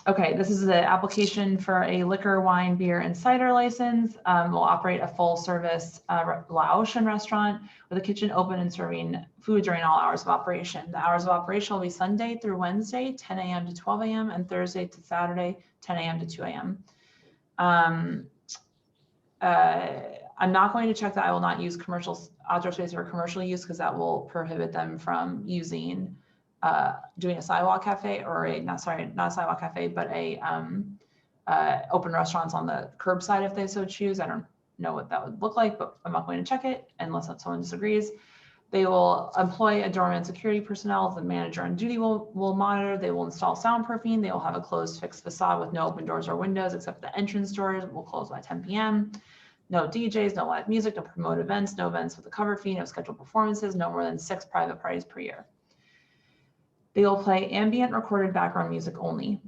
Okay, this is the application for a liquor, wine, beer, and cider license. We'll operate a full service Laotian restaurant with a kitchen open and serving food during all hours of operation. The hours of operation will be Sunday through Wednesday, 10 a.m. to 12 a.m. and Thursday to Saturday, 10 a.m. to 2 a.m. I'm not going to check that I will not use commercial outdoor space for commercial use because that will prohibit them from using doing a sidewalk cafe or not a sidewalk cafe, but a open restaurants on the curbside if they so choose. I don't know what that would look like, but I'm not going to check it unless someone disagrees. They will employ a doorman security personnel. The manager on duty will monitor. They will install soundproofing. They will have a closed fixed facade with no open doors or windows except the entrance doors will close by 10 p.m. No DJs, no live music, no promote events, no events with a cover fee, no scheduled performances, no more than 6 private parties per year. They will play ambient recorded background music only.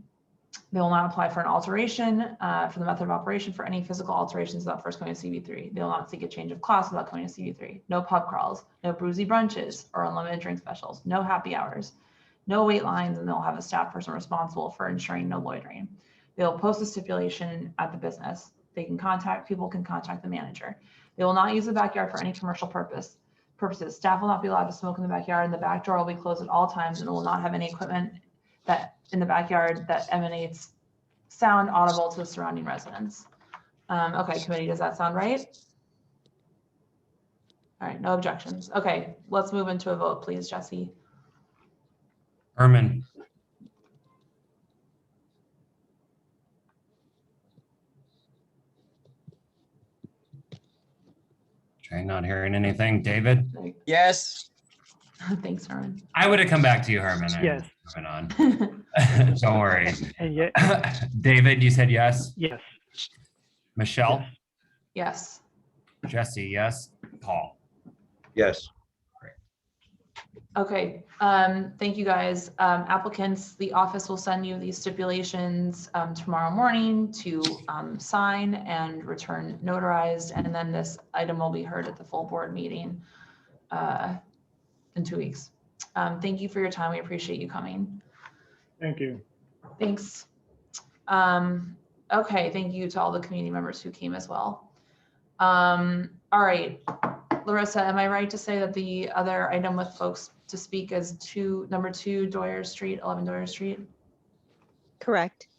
They will not apply for an alteration for the method of operation for any physical alterations without first going to CV3. They will not seek a change of class without going to CV3. No pub crawls, no bruisey brunches or unlimited drink specials, no happy hours, no wait lines, and they'll have a staff person responsible for ensuring no loitering. They'll post a stipulation at the business. People can contact the manager. They will not use the backyard for any commercial purposes. Staff will not be allowed to smoke in the backyard, and the back door will be closed at all times, and will not have any equipment that in the backyard that emanates sound audible to the surrounding residents. Okay, committee, does that sound right? All right, no objections. Okay, let's move into a vote, please, Jesse. Herman. Okay, not hearing anything. David? Yes. Thanks, Herman. I would have come back to you, Herman. Yes. Moving on. Don't worry. And yet, David, you said yes? yes. Michelle? Yes. Jesse, yes. Paul? Yes. Okay, thank you guys. Applicants, the office will send you these stipulations tomorrow morning to sign and return notarized, and then this item will be heard at the full board meeting in 2 weeks. Thank you for your time. We appreciate you coming. Thank you. Thanks. Okay, thank you to all the community members who came as well. All right, Larissa, am I right to say that the other item with folks to speak is number 2 Doyers Street, 11 Doyers Street? Correct.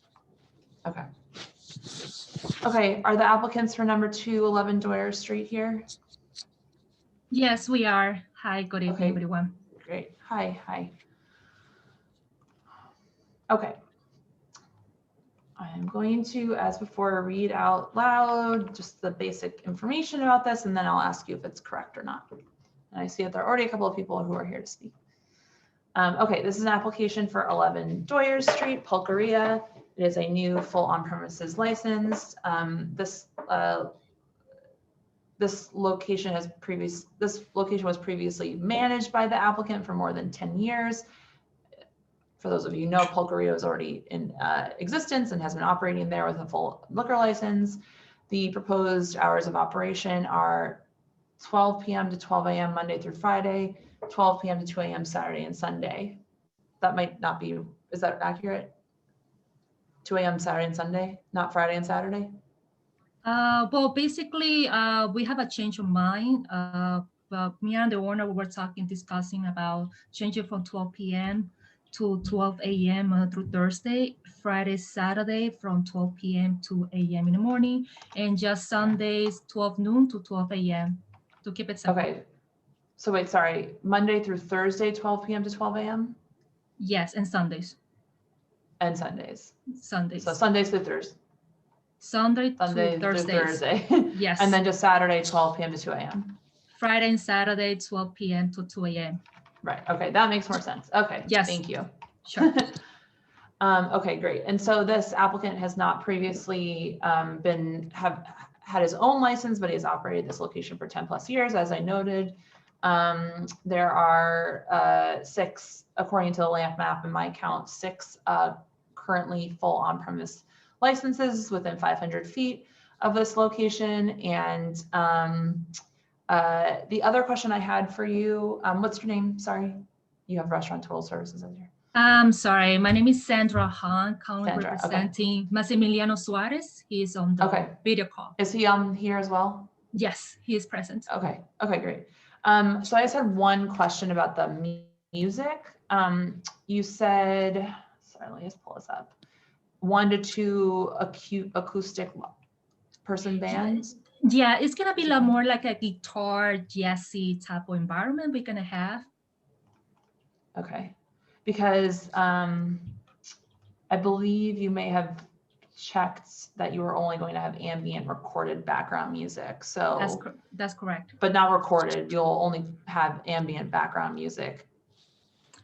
Okay. Okay, are the applicants for number 2 11 Doyers Street here? Yes, we are. Hi, good evening, everyone. Great. Hi. Okay. I'm going to, as before, read out loud just the basic information about this, and then I'll ask you if it's correct or not. And I see that there are already a couple of people who are here to speak. Okay, this is an application for 11 Doyers Street, Pulqueria. It is a new full on-premises license. This location was previously managed by the applicant for more than 10 years. For those of you who know, Pulqueria is already in existence and has been operating there with a full liquor license. The proposed hours of operation are 12 p.m. to 12 a.m. Monday through Friday, 12 p.m. to 2 a.m. Saturday and Sunday. That might not be, is that accurate? 2 a.m. Saturday and Sunday, not Friday and Saturday? Well, basically, we have a change of mind. Well, me and the owner were discussing about changing from 12 p.m. to 12 a.m. Through Thursday, Friday, Saturday from 12 p.m. to 8 a.m. in the morning, and just Sundays 12 noon to 12 a.m. to keep it simple. Okay. So wait, sorry, Monday through Thursday, 12 p.m. to 12 a.m.? Yes, and Sundays. And Sundays. Sundays. So Sundays through Thursday. Sunday Sunday to through Thursdays. Thursday. Yes. And then just Saturday, 12 p.m. to 2 a.m. Friday and Saturday, 12 p.m. to 2 a.m. Right. Okay, that makes more sense. Okay. Yes. Thank you. Sure. Okay, great. And so this applicant has not previously had his own license, but he has operated this location for 10 plus years, as I noted. There are 6, according to the lamp map in my count, 6 currently full on-premise licenses within 500 feet of this location. And the other question I had for you, what's your name? Sorry, you have Restaurant Total Services in here. Sorry, my name is Sandra Han, currently Sandra, representing Massimiliano Suarez. He is on the video call. Is he on here as well? Yes, he is present. Okay, okay, great. So I just had one question about the music. You said, sorry, let me just pull this up. 1 to 2 acoustic person bands. Yeah, it's gonna be more like a guitar jazzy type of environment we're gonna have. Okay, because I believe you may have checked that you were only going to have ambient recorded background music. So that's correct. But not recorded. You'll only have ambient background music,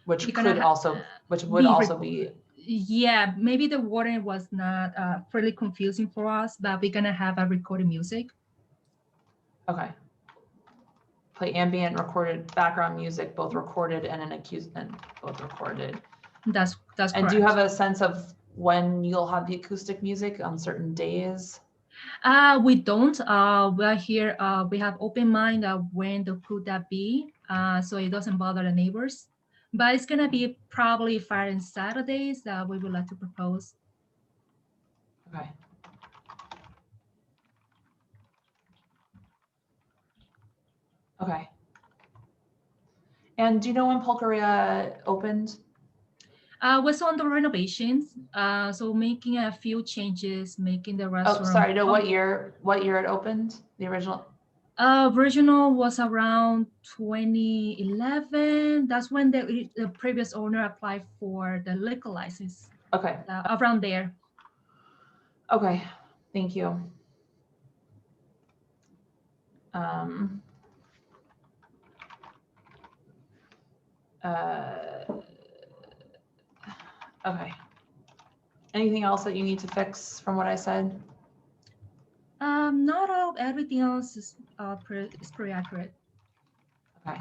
which would also be. Yeah, maybe the wording was not really confusing for us, but we're gonna have a recorded music. Okay. Play ambient recorded background music, both recorded and both recorded. That's correct. And do you have a sense of when you'll have the acoustic music on certain days? We don't. We're here. We have open mind of when to put that be, so it doesn't bother the neighbors. But it's gonna be probably Friday and Saturdays that we would like to propose. Okay. Okay. And do you know when Pulqueria opened? Was on the renovations, so making a few changes, making the restaurant. Oh, sorry. No, what year it opened? The original. Original was around 2011. That's when the previous owner applied for the liquor license. Okay. Around there. Okay. Thank you. Okay. Anything else that you need to fix from what I said? Not all. Everything else is pretty accurate. Okay.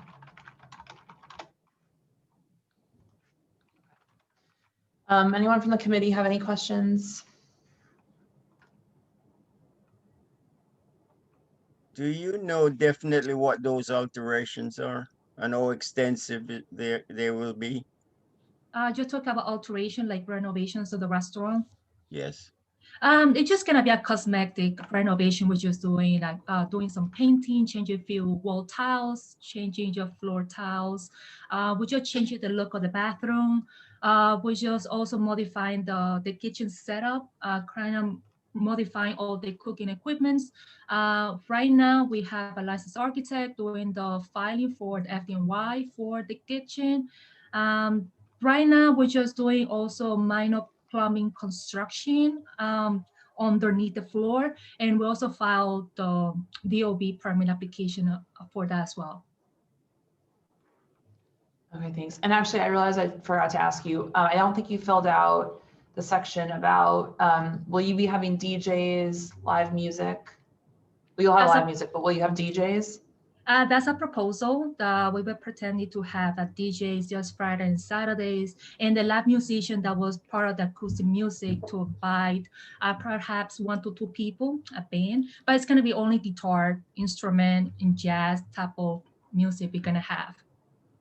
Anyone from the committee have any questions? Do you know definitely what those alterations are and how extensive they will be? You talk about alteration, like renovations of the restaurant. Yes. It's just gonna be a cosmetic renovation. We're just doing like doing some painting, changing a few wall tiles, changing your floor tiles. We just changing the look of the bathroom. We just also modifying the kitchen setup, kind of modifying all the cooking equipments. Right now we have a licensed architect doing the filing for the FDNY for the kitchen. Right now we're just doing also minor plumbing construction underneath the floor, and we also filed the DOB permit application for that as well. Okay, thanks. And actually, I realized I forgot to ask you, I don't think you filled out the section about, will you be having DJs, live music? Well, you'll have live music, but will you have DJs? That's a proposal that we were pretending to have a DJs just Friday and Saturdays, and the live musician that was part of the acoustic music to invite perhaps 1 to 2 people, a band, but it's gonna be only guitar, instrument, and jazz type of music we're gonna have.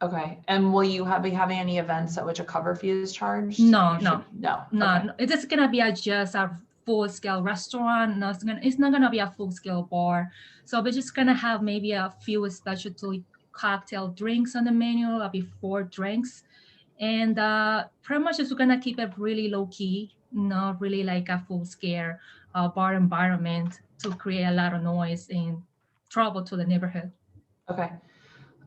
Okay, and will you be having any events at which a cover fee is charged? No. Okay. It's just gonna be just a full-scale restaurant. It's not gonna be a full-scale bar. So we're just gonna have maybe a few specialty cocktail drinks on the menu, maybe 4 drinks, and pretty much just gonna keep it really low-key, not really like a full-scale bar environment to create a lot of noise and trouble to the neighborhood. Okay.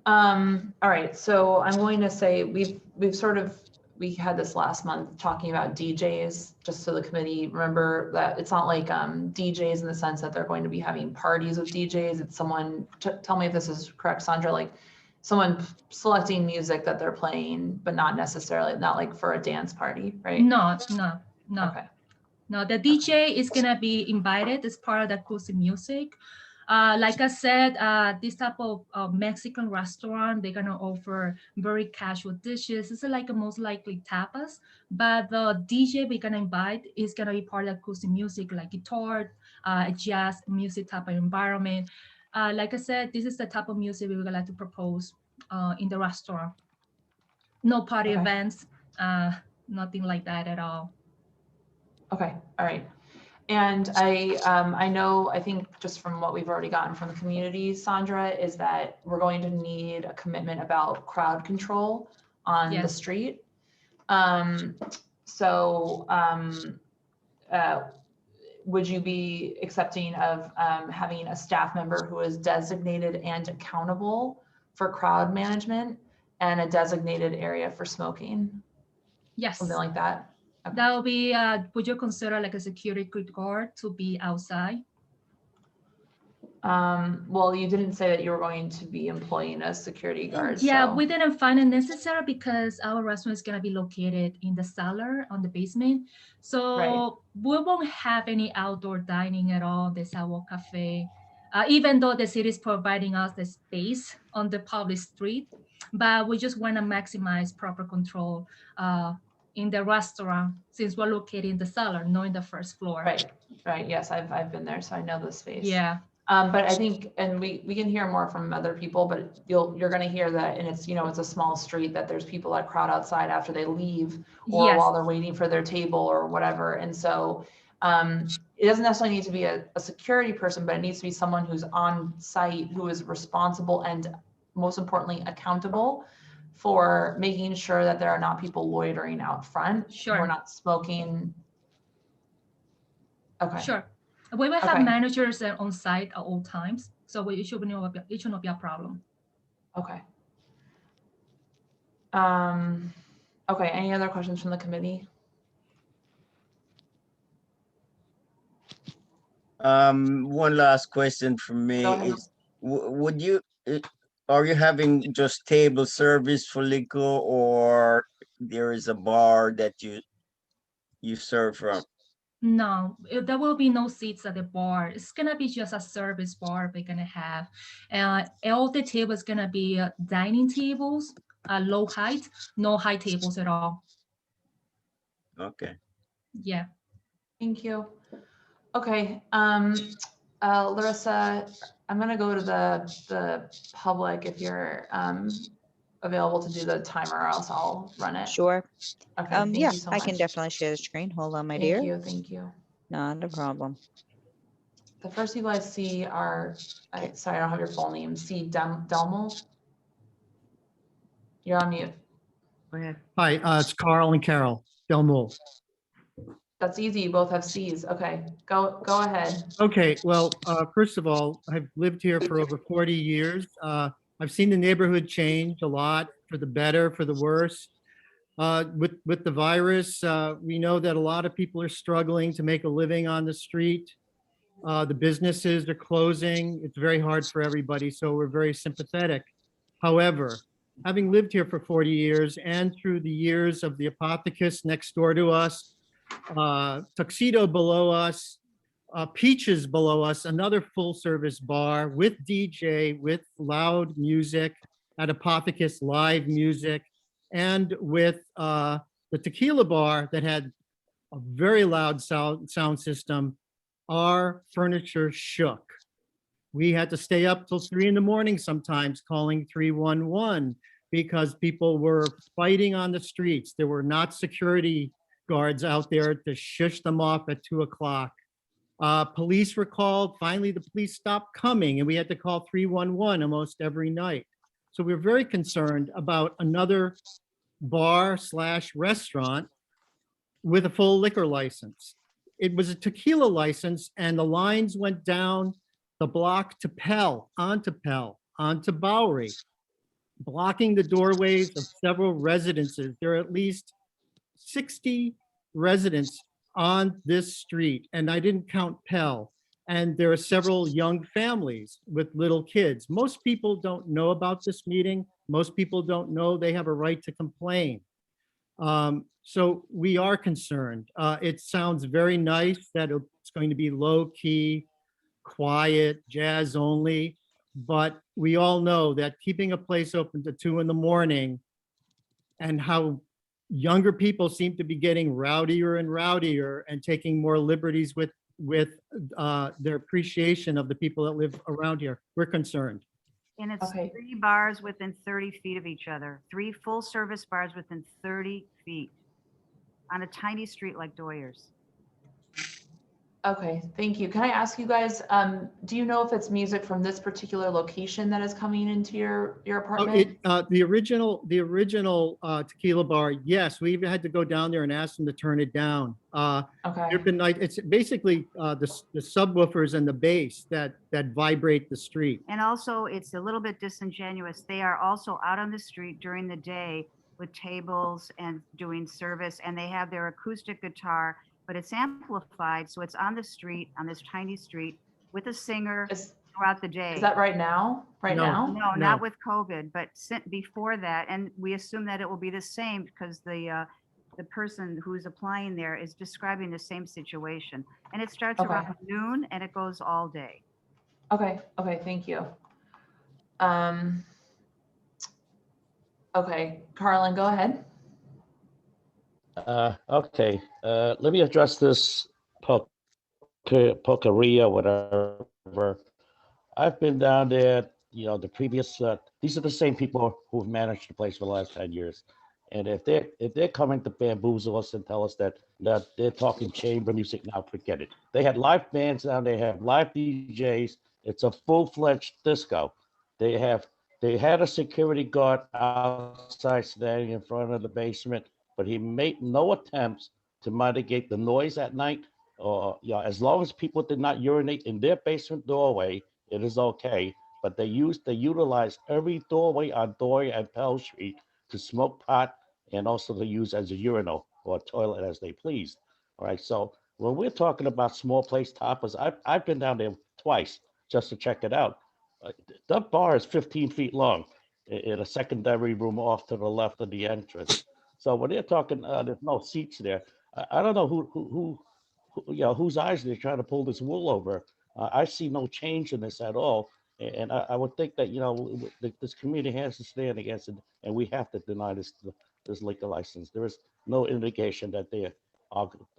All right. So I'm going to say we've sort of we had this last month talking about DJs, just so the committee remember that it's not like DJs in the sense that they're going to be having parties with DJs. It's someone, tell me if this is correct, Sandra, like someone selecting music that they're playing, but not necessarily, not like for a dance party, right? No. Okay. No, the DJ is gonna be invited as part of the acoustic music. Like I said, this type of Mexican restaurant, they're gonna offer very casual dishes. It's like a most likely tapas, but the DJ we're gonna invite is gonna be part of acoustic music, like guitar, jazz music type of environment. Like I said, this is the type of music we would like to propose in the restaurant. No party events, nothing like that at all. Okay, all right. And I know, I think just from what we've already gotten from the community, Sandra, is that we're going to need a commitment about crowd control on the street. Would you be accepting of having a staff member who is designated and accountable for crowd management and a designated area for smoking? Yes. Something like that? Okay. That will be, would you consider like a security guard to be outside? Well, you didn't say that you were going to be employing a security guard. Yeah, so. we didn't find it necessary because our restaurant is going to be located in the cellar on the basement. So we won't have any outdoor dining at all, the sidewalk cafe, even though the city is providing us the space on the public street, but we just want to maximize proper control in the restaurant since we're located in the cellar, not in the first floor. Right. Yes, I've been there, so I know the space. Yeah. But I think, and we can hear more from other people, but you're going to hear that, and it's, it's a small street, that there's people that crowd outside after they leave or while they're waiting for their table or whatever. And so it doesn't necessarily need to be a security person, but it needs to be someone who's on site, who is responsible and most importantly, accountable for making sure that there are not people loitering out front. Sure. We're not smoking. Okay. Sure. We will have managers on site at all times, so it should not be a problem. Okay. Okay, any other questions from the committee? One last question from me is, would you, are you having just table service for liquor, or there is a bar that you serve from? No, there will be no seats at the bar. It's gonna be just a service bar we're gonna have. All the tables gonna be dining tables, low height, no high tables at all. Okay. Yeah. Thank you. Okay, Larissa, I'm gonna go to the public if you're available to do the timer, or else I'll run it. Sure. Okay, thank Yeah, you so I can much. definitely share the screen. Hold on, my dear. Thank you. Not a problem. The first people I see are, sorry, I don't have your full name. C. Delmo. You're on mute. Hi, it's Carl and Carol Delmul. That's easy. You both have C's. Okay, go ahead. Okay, well, first of all, I've lived here for over 40 years. I've seen the neighborhood change a lot, for the better, for the worse. With the virus, we know that a lot of people are struggling to make a living on the street. The businesses are closing. It's very hard for everybody, so we're very sympathetic. However, having lived here for 40 years and through the years of the Apothecus next door to us, Tuxedo below us, Peaches below us, another full service bar with DJ, with loud music, at Apothecus live music, and with the tequila bar that had a very loud sound system, our furniture shook. We had to stay up till 3 in the morning sometimes calling 311 because people were fighting on the streets. There were not security guards out there to shush them off at 2 o'clock. Police were called. Finally, the police stopped coming and we had to call 311 almost every night. So we're very concerned about another bar/restaurant with a full liquor license. It was a tequila license and the lines went down the block to Pell, onto Bowery, blocking the doorways of several residences. There are at least 60 residents on this street, and I didn't count Pell. And there are several young families with little kids. Most people don't know about this meeting. Most people don't know they have a right to complain. So we are concerned. It sounds very nice that it's going to be low key, quiet, jazz only, but we all know that keeping a place open to 2 in.the morning and how younger people seem to be getting rowdier and rowdier and taking more liberties with their appreciation of the people that live around here. We're concerned. And it's 3 bars within 30 feet of each other, 3 full-service bars within 30 feet on a tiny street like Doyers. Okay, thank you. Can I ask you guys, do you know if it's music from this particular location that is coming into your apartment? The original tequila bar, yes, we even had to go down there and ask them to turn it down. Okay. There've been like, it's basically the subwoofers and the bass that vibrate the street. And also, it's a little bit disingenuous. They are also out on the street during the day with tables and doing service, and they have their acoustic guitar, but it's amplified, so it's on the street, on this tiny street, with a singer throughout the day. Is that right now? No, Now? not with COVID, but before that, and we assume that it will be the same because the person who's applying there is describing the same situation. And it starts Okay. around noon and it goes all day. Okay, thank you. Okay, Carlin, go ahead. Okay, let me address this Pulqueria, whatever. I've been down there, the previous, these are the same people who've managed the place for the last 10 years. And if they're coming to bamboozle us and tell us that they're talking chamber music, now forget it. They had live bands down, they have live DJs. It's a full-fledged disco. They had a security guard outside standing in front of the basement, but he made no attempts to mitigate the noise at night. Or as long as people did not urinate in their basement doorway, it is okay. But they utilized every doorway on Doyer and Pell Street to smoke pot and also to use as a urinal or a toilet as they pleased. All right. So when we're talking about small place toppers, I've been down there twice just to check it out. The bar is 15 feet long in a secondary room off to the left of the entrance. So when they're talking, there's no seats there. I don't know who whose eyes they're trying to pull this wool over. I see no change in this at all. And I would think that, this community has to stand against it, and we have to deny this liquor license. There is no indication that they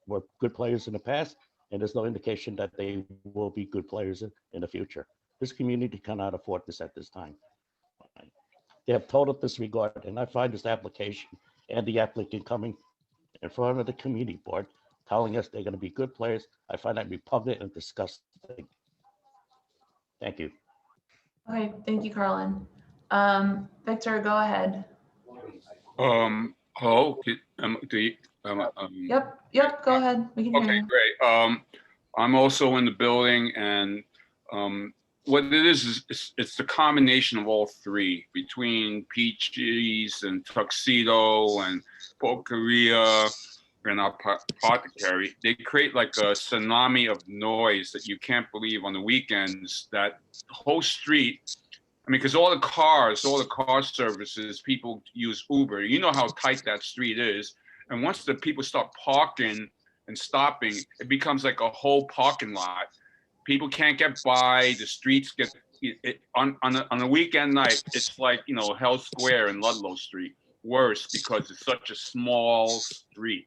were good players in the past, and there's no indication that they will be good players in the future. This community cannot afford this at this time. They have total disregard, and I find this application and the applicant coming in front of the community board telling us they're going to be good players. I find that repugnant and disgusting. Thank you. Okay, thank you, Carlin. Victor, go ahead. Hello. Yep, go ahead. We can hear Okay, you. great. I'm also in the building, and what it is it's the combination of all three between Peaches and Tuxedo and Pulqueria and our Apothecary. They create like a tsunami of noise that you can't believe on the weekends. That whole street, I mean, because all the car services, people use Uber. You know how tight that street is. And once the people start parking and stopping, it becomes like a whole parking lot. People can't get by. The streets get on a weekend night. It's like Hell Square and Ludlow Street. Worse because it's such a small street.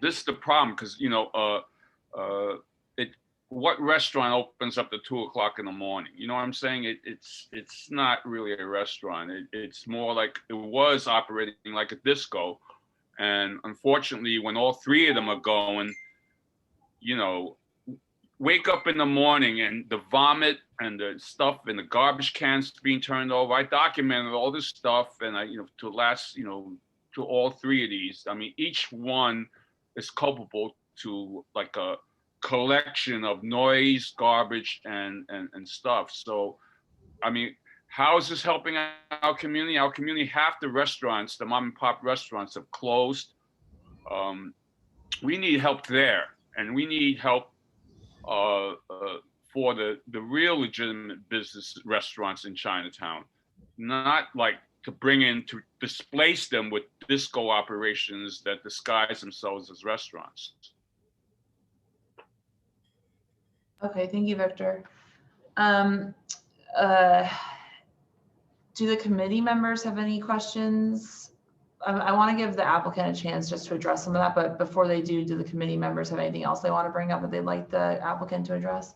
This is the problem because what restaurant opens up at 2 o'clock in the morning? You know what I'm saying? It's not really a restaurant. It's more like it was operating like a disco, and unfortunately, when all three of them are going, wake up in the morning and the vomit and the stuff and the garbage cans being turned over. I documented all this stuff, and to all three of these. I mean, each one is culpable to like a collection of noise, garbage, and stuff. So, I mean, How is this helping our community? Our community, half the restaurants, the mom and pop restaurants have closed. We need help there, and we need help for the real legitimate business restaurants in Chinatown, not like to bring in to displace them with disco operations that disguise themselves as restaurants. Okay, thank you, Victor. Do the committee members have any questions? I want to give the applicant a chance just to address some of that, but before they do the committee members have anything else they want to bring up that they'd like the applicant to address?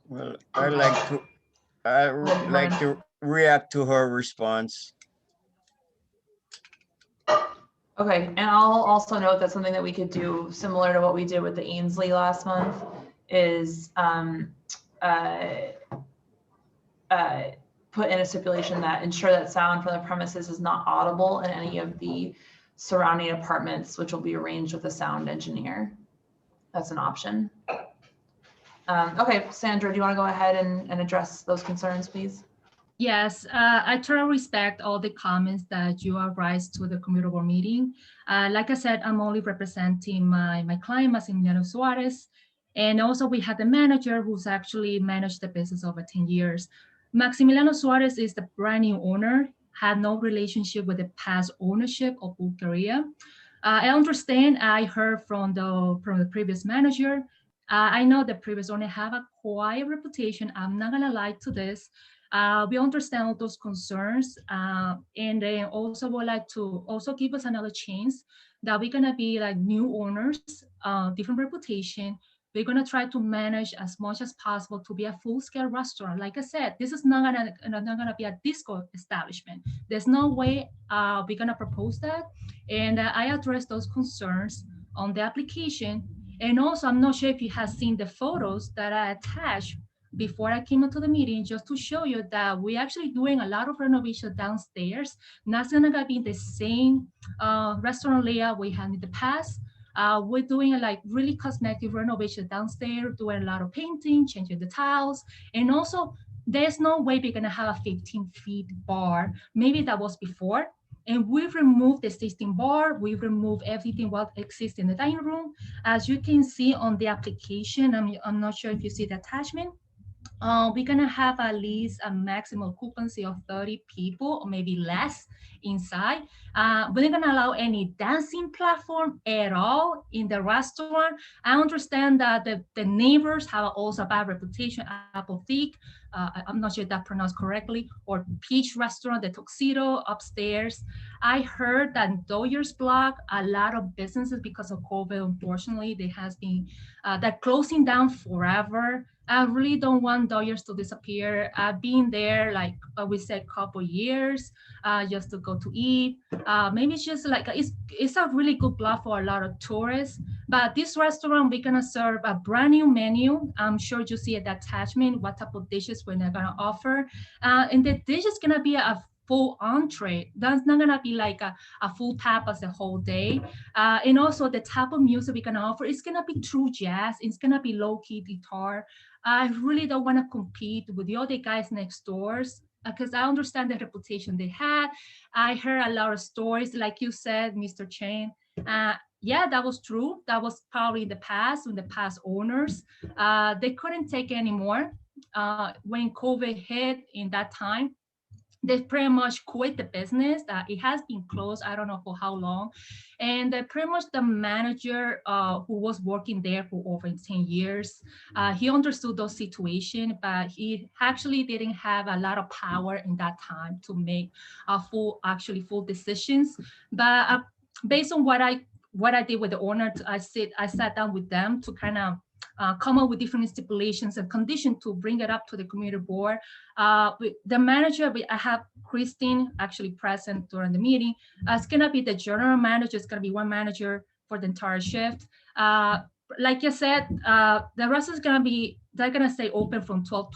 Well, I like to react to her response. Okay, and I'll also note that something that we could do similar to what we did with the Ainsley last month is put in a stipulation that ensure that sound from the premises is not audible in any of the surrounding apartments, which will be arranged with a sound engineer. That's an option. Okay, Sandra, do you want to go ahead and address those concerns, please? Yes, I totally respect all the comments that you have raised to the committee board meeting. Like I said, I'm only representing my client, Maximiliano Suarez. And also we had the manager who's actually managed the business over 10 years. Maximiliano Suarez is the brand new owner, had no relationship with the past ownership of Pulqueria. I understand, I heard from the previous manager. I know the previous owner have a quiet reputation. I'm not gonna lie to this. We understand all those concerns, and then also would like to also give us another chance that we're gonna be like new owners, different reputation. We're gonna try to manage as much as possible to be a full-scale restaurant. Like I said, this is not gonna be a disco establishment. There's no way we're gonna propose that, and I address those concerns on the application. And also, I'm not sure if you have seen the photos that I attached before I came into the meeting, just to show you that we're actually doing a lot of renovation downstairs. Not gonna be the same restaurant layout we had in the past. We're doing a like really cosmetic renovation downstairs, doing a lot of painting, changing the tiles. And also, there's no way we're gonna have a 15-feet bar. Maybe that was before. And we've removed the existing bar. We've removed everything what exists in the dining room. As you can see on the application, I'm not sure if you see the attachment. We're gonna have at least a maximum occupancy of 30 people or maybe less inside. We're not gonna allow any dancing platform at all in the restaurant. I understand that the neighbors have also a bad reputation, Apple Thick, I'm not sure if that pronounced correctly, or Peach Restaurant, the Tuxedo upstairs. I heard that Doyers block a lot of businesses because of COVID. Unfortunately, there has been that closing down forever. I really don't want Doyers to disappear. I've been there, like we said, couple years just to go to eat. Maybe it's just like, it's a really good block for a lot of tourists. But this restaurant, we're gonna serve a brand new menu. I'm sure you see the attachment, what type of dishes we're gonna offer. And the dish is gonna be a full entree. That's not gonna be like a full tapas the whole day. And also the type of music we're gonna offer, it's gonna be true jazz. It's gonna be low-key guitar. I really don't wanna compete with the other guys next doors because I understand the reputation they had. I heard a lot of stories, like you said, Mr. Chen. Yeah, that was true. That was probably in the past, when the past owners, they couldn't take anymore. When COVID hit in that time, they pretty much quit the business. It has been closed, I don't know for how long. And pretty much the manager who was working there for over 10 years, he understood those situations, but he actually didn't have a lot of power in that time to make full decisions. But based on what I did with the owner, I sat down with them to kind of come up with different stipulations and conditions to bring it up to the community board. The manager, I have Christine actually present during the meeting. It's gonna be the general manager. It's gonna be one manager for the entire shift. Like I said, the rest is they're gonna stay open from 12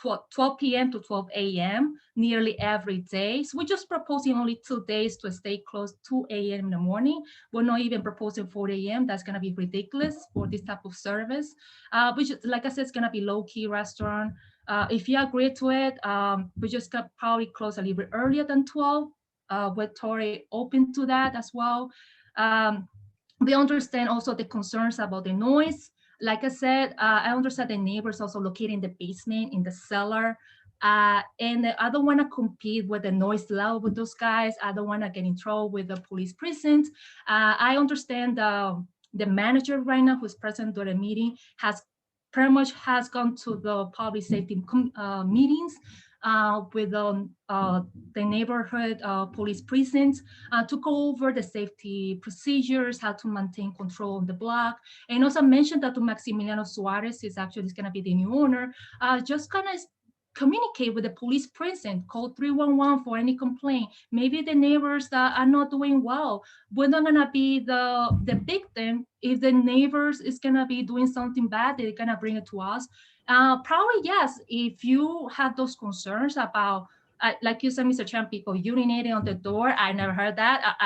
12 p.m. to 12 a.m. nearly every day. So we're just proposing only 2 days to stay closed 2 a.m. in the morning. We're not even proposing 4 a.m. That's gonna be ridiculous for this type of service. Which, like I said, it's gonna be low-key restaurant. If you agree to it, we just got probably close a little bit earlier than 12. With Tori open to that as well. We understand also the concerns about the noise. Like I said, I understand the neighbors also located in the basement, in the cellar. And I don't want to compete with the noise level with those guys. I don't want to get in trouble with the police precinct. I understand the manager right now who's present during the meeting pretty much has gone to the public safety meetings with the neighborhood police precincts to go over the safety procedures, how to maintain control on the block. And also mentioned that to Maximiliano Suarez is actually going to be the new owner, just kind of communicate with the police precinct, call 311 for any complaint. Maybe the neighbors that are not doing well. We're not gonna be the victim. If the neighbors is gonna be doing something bad, they're gonna bring it to us. Probably yes, if you have those concerns about, like you said, Mr. Chan, people urinating on the door, I never heard that.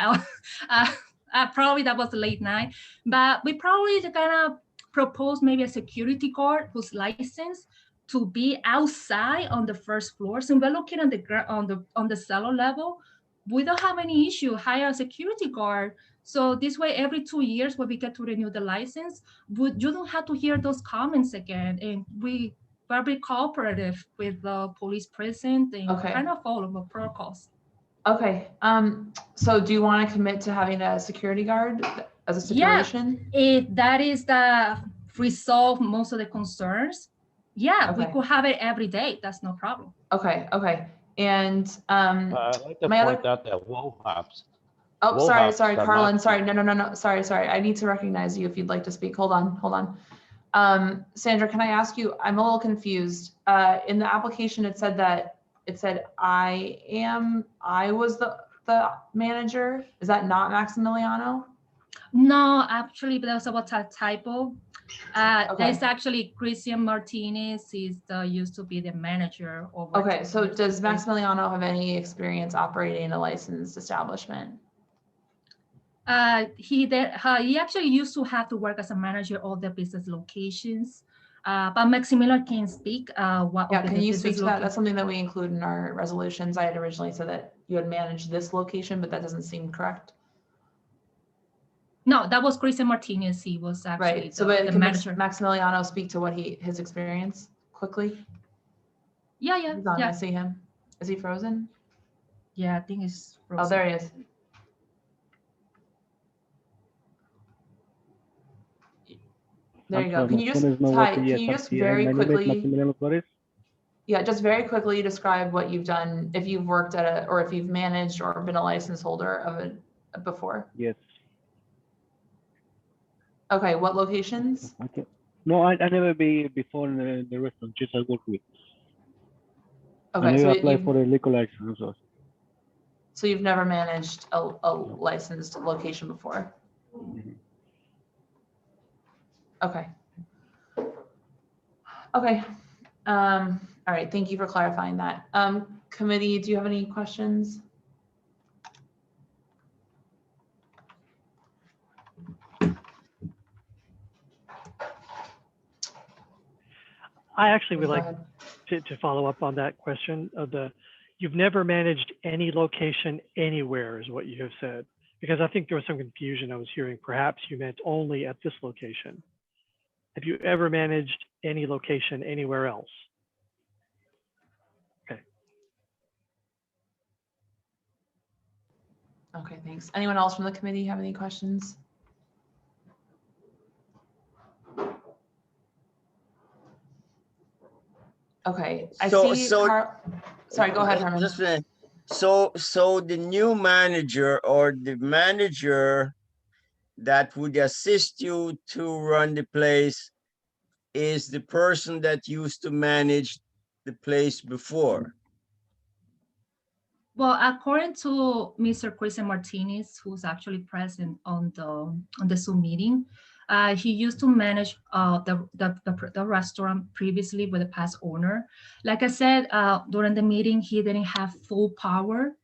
Probably that was late night, but we probably gonna propose maybe a security guard who's licensed to be outside on the first floor. So we're looking on the cellar level. We don't have any issue, hire a security guard. So this way, every 2 years when we get to renew the license, you don't have to hear those comments again. And we very cooperative with the police precinct and kind of follow the protocols. Okay, so do you want to commit to having a security guard as a stipulation? Yeah, if that is the resolve most of the concerns, yeah, we could have it every day. That's no problem. Okay. And I'd like to point out that WOHOPs. Oh, sorry, Carlin. Sorry, no. Sorry. I need to recognize you if you'd like to speak. Hold on. Sandra, can I ask you? I'm a little confused. In the application, it said I was the manager. Is that not Maximiliano? No, actually, that was about a typo. There's actually Christian Martinez. He's used to be the manager. Okay, so does Maximiliano have any experience operating a licensed establishment? He actually used to have to work as a manager of the business locations. But Maximiliano can speak. Can you speak to that? That's something that we include in our resolutions. I had originally said that you had managed this location, but that doesn't seem correct. No, that was Christian Martinez. He was actually the manager. Maximiliano speak to what his experience quickly? Yeah. He's on. I see him. Is he frozen? Yeah, I think he's frozen. Oh, there he is. There you go. Can you just very quickly? Yeah, just very quickly describe what you've done, if you've worked at or if you've managed or been a license holder of it before. Yes. Okay, what locations? Okay. No, I never be before in the restaurant, just I work with. Okay, I never so apply for a liquor license. Also. So you've never managed a licensed location before? Mm-hmm. Okay. All right, thank you for clarifying that. Committee, do you have any questions? I actually would like to follow up on that question of you've never managed any location anywhere is what you have said, because I think there was some confusion I was hearing. Perhaps you meant only at this location. Have you ever managed any location anywhere else? Okay. Okay, thanks. Anyone else from the committee have any questions? Okay, sorry, go ahead, Herman. So the new manager or the manager that would assist you to run the place is the person that used to manage the place before. Well, according to Mr. Christian Martinez, who's actually present on the Zoom meeting, He used to manage the restaurant previously with the past owner. Like I said, during the meeting, he didn't have full power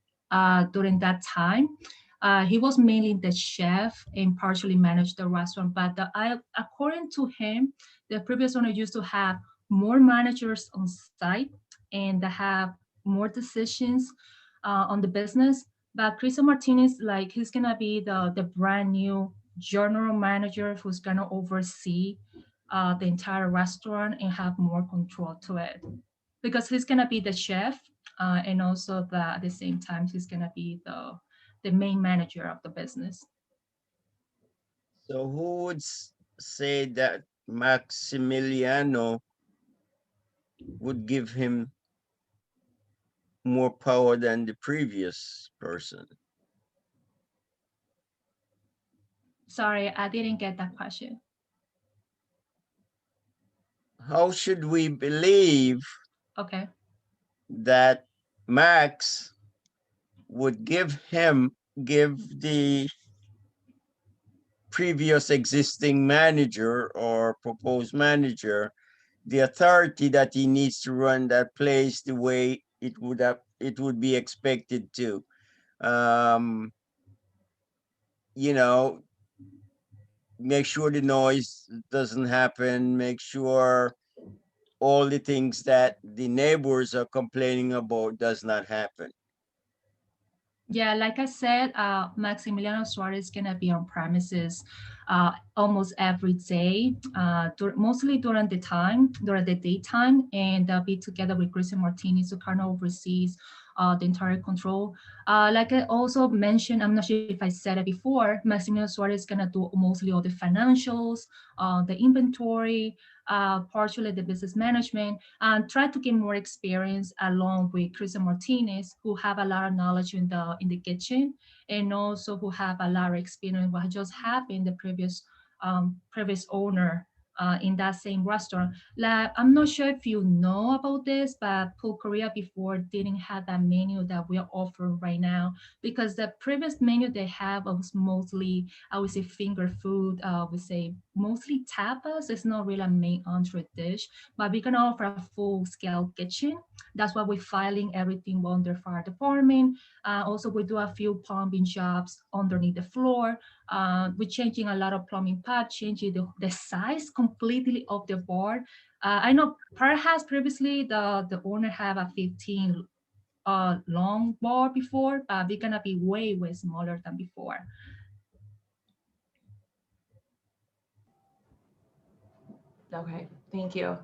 during that time. He was mainly the chef and partially managed the restaurant, but according to him, the previous owner used to have more managers on site and have more decisions on the business. But Cristian Martinez, like he's gonna be the brand new general manager who's gonna oversee the entire restaurant and have more control to it, because he's gonna be the chef and also at the same time he's gonna be the main manager of the business. So who would say that Maximiliano would give him more power than the previous person? Sorry, I didn't get that question. How should we believe Okay. that Max would give the previous existing manager or proposed manager the authority that he needs to run that place the way it would be expected to? You know, make sure the noise doesn't happen, make sure all the things that the neighbors are complaining about does not happen. Yeah, like I said, Maximiliano Suarez is gonna be on premises almost every day, mostly during the daytime, and be together with Cristian Martinez who kind of oversees the entire control. Like I also mentioned, I'm not sure if I said it before, Maximiliano Suarez is gonna do mostly all the financials, the inventory, partially the business management, and try to get more experience along with Cristian Martinez, who have a lot of knowledge in the kitchen, and also who have a lot of experience what just happened the previous owner in that same restaurant. Like, I'm not sure if you know about this, but Pulqueria before didn't have that menu that we're offering right now, because the previous menu they have was mostly, I would say, finger food. We say mostly tapas. It's not really a main entree dish, but we're gonna offer a full-scale kitchen. That's why we're filing everything under fire department. Also, we do a few plumbing jobs underneath the floor. We're changing a lot of plumbing parts, changing the size completely of the bar. I know perhaps previously the owner have a 15 long bar before, but we're gonna be way smaller than before. Okay, thank you.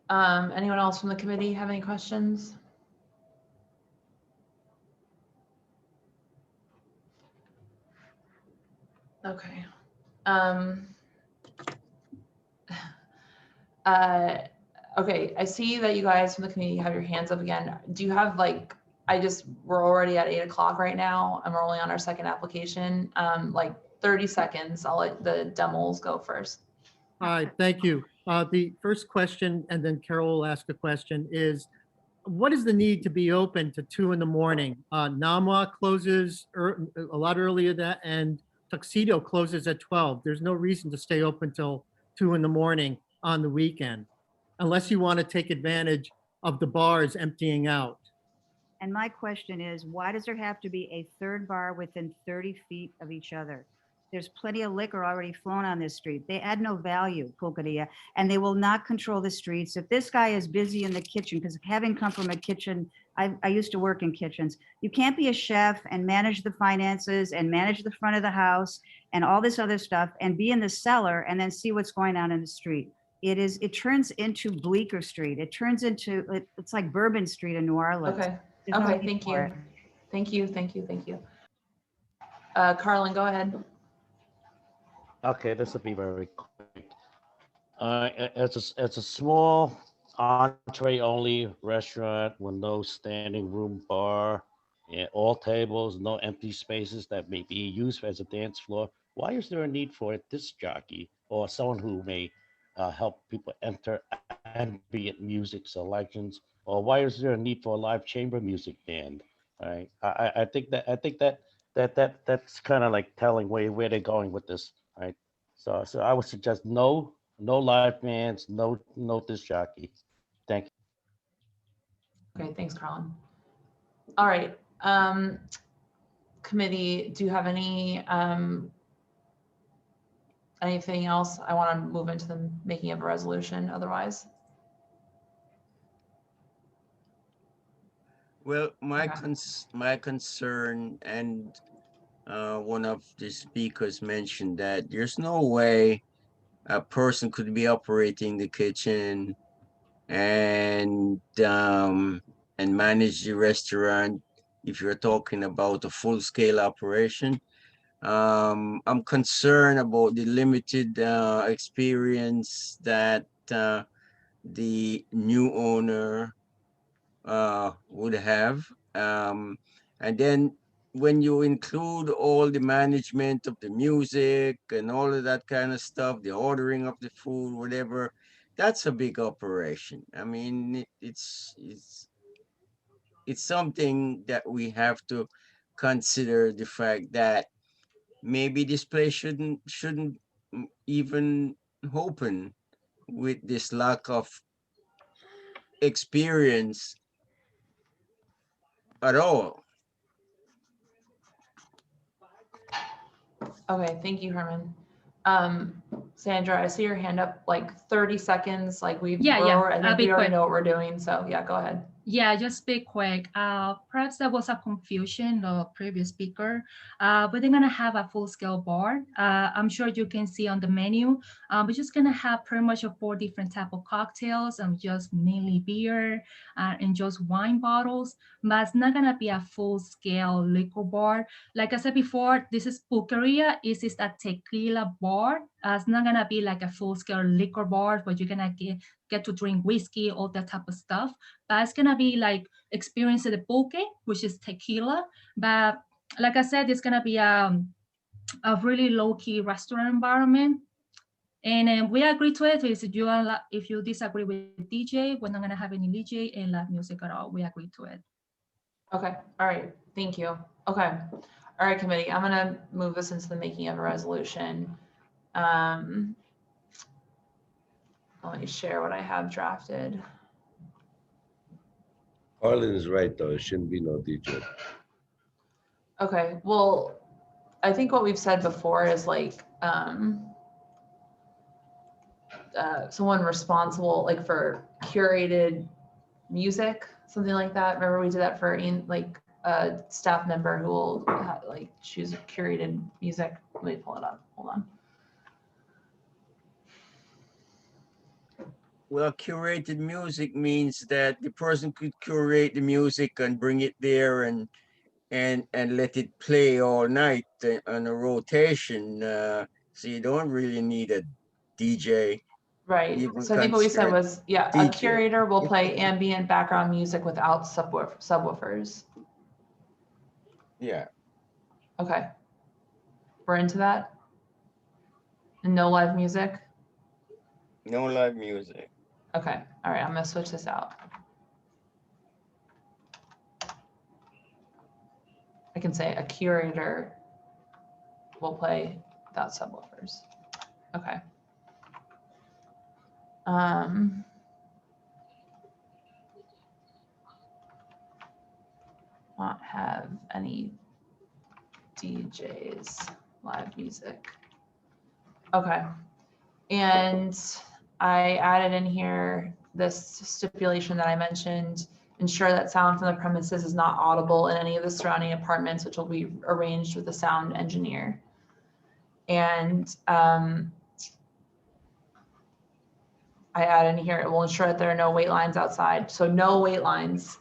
Anyone else from the committee have any questions? Okay. Okay, I see that you guys from the committee have your hands up again. Do you have like, we're already at 8 o'clock right now and we're only on our second application. Like 30 seconds, I'll let the demos go first. All right, thank you. The first question, and then Carol will ask a question, is what is the need to be open to 2 in the morning? Nama closes a lot earlier than that, and Tuxedo closes at 12. There's no reason to stay open till 2 in the morning on the weekend, unless you want to take advantage of the bars emptying out. And my question is, why does there have to be a third bar within 30 feet of each other? There's plenty of liquor already flowing on this street. They add no value, Pulqueria, and they will not control the streets. If this guy is busy in the kitchen, because having come from a kitchen, I used to work in kitchens. You can't be a chef and manage the finances and manage the front of the house and all this other stuff and be in the cellar and then see what's going on in the street. It turns into Bleecker Street. It turns into, it's like Bourbon Street in New Orleans. Okay, There's no okay, need thank for you. it. Thank you, thank you, thank you. Carlin, go ahead. Okay, this will be very quick. It's a small entree only restaurant with no standing room bar, and all tables, no empty spaces that may be used as a dance floor. Why is there a need for a disc jockey or someone who may help people enter ambient music selections? Or why is there a need for a live chamber music band? Right? I think that's kind of like telling where they're going with this. Right? So I would suggest no live bands, no disc jockey. Thank you. Okay, thanks, Carlin. All right, committee, do you have any anything else? I want to move into the making of a resolution otherwise. Well, my concern, and one of the speakers mentioned that there's no way a person could be operating the kitchen and manage the restaurant if you're talking about a full-scale operation. I'm concerned about the limited experience that the new owner would have. And then when you include all the management of the music and all of that kind of stuff, the ordering of the food, whatever, that's a big operation. I mean, it's something that we have to consider, the fact that maybe this place shouldn't even open with this lack of experience at all. Okay, thank you, Herman. Sandra, I see your hand up, like 30 seconds, like I think we already know what we're doing, so yeah, go ahead. Yeah, just be quick. Perhaps there was a confusion of previous speaker, but they're gonna have a full-scale bar. I'm sure you can see on the menu. We're just gonna have pretty much 4 different type of cocktails, just mainly beer and just wine bottles. But it's not gonna be a full-scale liquor bar. Like I said before, this is Pulqueria. This is a tequila bar. It's not gonna be like a full-scale liquor bar where you're gonna get to drink whiskey, all that type of stuff. But it's gonna be like experience the pulque, which is tequila. But like I said, it's gonna be a really low-key restaurant environment. And we agree to it. If you disagree with DJ, we're not gonna have any DJ and live music at all. We agree to it. Okay, all right, thank you. Okay, all right, committee, I'm gonna move this into the making of a resolution. Let me share what I have drafted. Carlin is right, though. It shouldn't be no DJ. Okay, well, I think what we've said before is like someone responsible, like for curated music, something like that. Remember we did that for a staff member who will like choose curated music. Let me pull it up. Hold on. Well, curated music means that the person could curate the music and bring it there and let it play all night on a rotation. So you don't really need a DJ. Right. So I think what we said was, yeah, a curator will play ambient background music without subwoofers. Yeah. Okay. We're into that? And no live music? No live music. Okay. All right. I'm going to switch this out. I can say a curator will play without subwoofers. Okay. Not have any DJs, live music. Okay. And I added in here this stipulation that I mentioned: ensure that sound from the premises is not audible in any of the surrounding apartments, which will be arranged with a sound engineer. And I add in here, it will ensure that there are no wait lines outside. So no wait lines,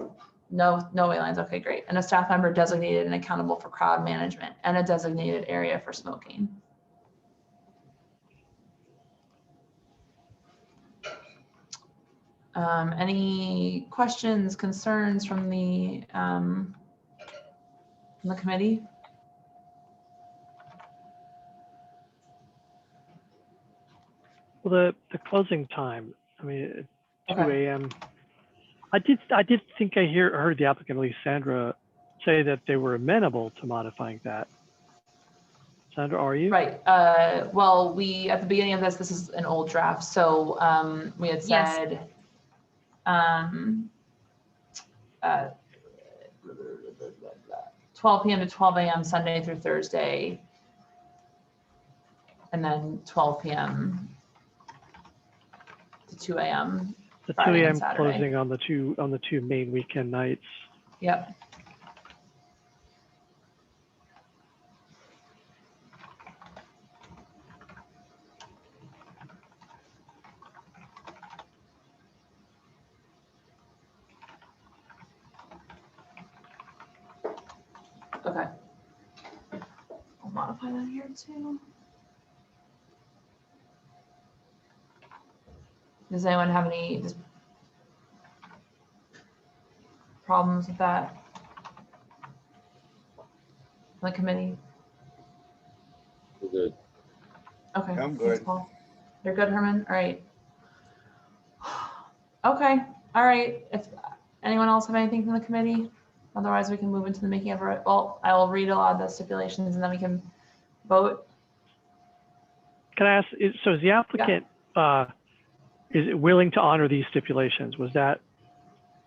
no wait lines. Okay, great. And a staff member designated and accountable for crowd management and a designated area for smoking. Any questions, concerns from the committee? Well, the closing time, I mean, 2 a.m. I did think I heard the applicant, at least Sandra, say that they were amenable to modifying that. Sandra, are you? Right. Well, we, at the beginning of this is an old draft. So we had Yes. said 12 p.m. to 12 a.m. Sunday through Thursday. And then 12 p.m. to 2 a.m. The 2 Friday and a.m. Saturday. closing on the two main weekend nights. Yep. Okay. I'll modify that here too. Does anyone have any problems with that? The committee? Good. Okay. I'm thanks, good. Paul. You're good, Herman? All right. Okay. All right. If anyone else have anything from the committee? Otherwise, we can move into the making of a, well, I will read a lot of the stipulations and then we can vote. Can I ask, so is the applicant, is it willing to honor these stipulations? Was that,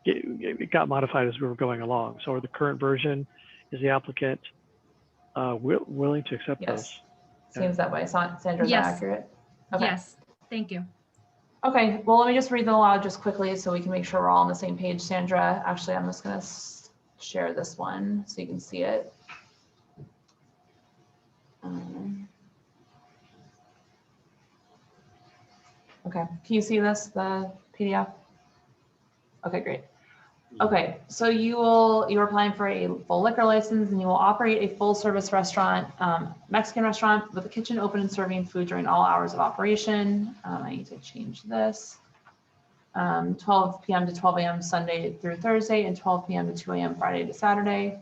it got modified as we were going along. So the current version, is the applicant willing to accept those? Seems that way. Sandra, is that Yes. accurate? Okay. Yes, thank you. Okay, well, let me just read them aloud just quickly so we can make sure we're all on the same page. Sandra, actually, I'm just gonna share this one so you can see it. Okay, can you see this, the PDF? Okay, great. Okay, so you're applying for a full liquor license and you will operate a full service restaurant, Mexican restaurant with a kitchen open and serving food during all hours of operation. I need to change this. 12 p.m. to 12 a.m. Sunday through Thursday and 12 p.m. to 2 a.m. Friday to Saturday.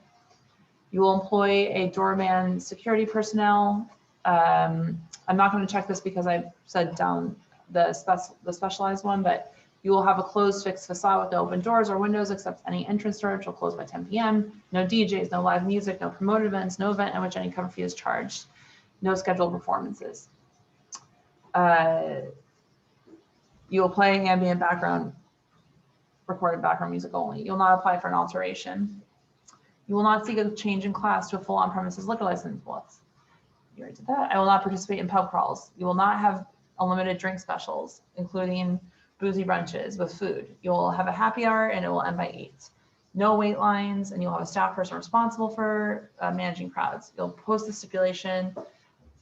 You will employ a doorman security personnel. I'm not going to check this because I said down the specialized one, but you will have a closed fixed facade with no open doors or windows except any entrance door, which will close by 10 p.m. No DJs, no live music, no promoted events, no event in which any cover fee is charged, no scheduled performances. You will play ambient recorded background music only. You'll not apply for an alteration. You will not seek a change in class to a full on-premises liquor license. Well, you already did that. I will not participate in pub crawls. You will not have unlimited drink specials, including boozy brunches with food. You will have a happy hour and it will end by 8. No wait lines, and you'll have a staff person responsible for managing crowds. You'll post the stipulation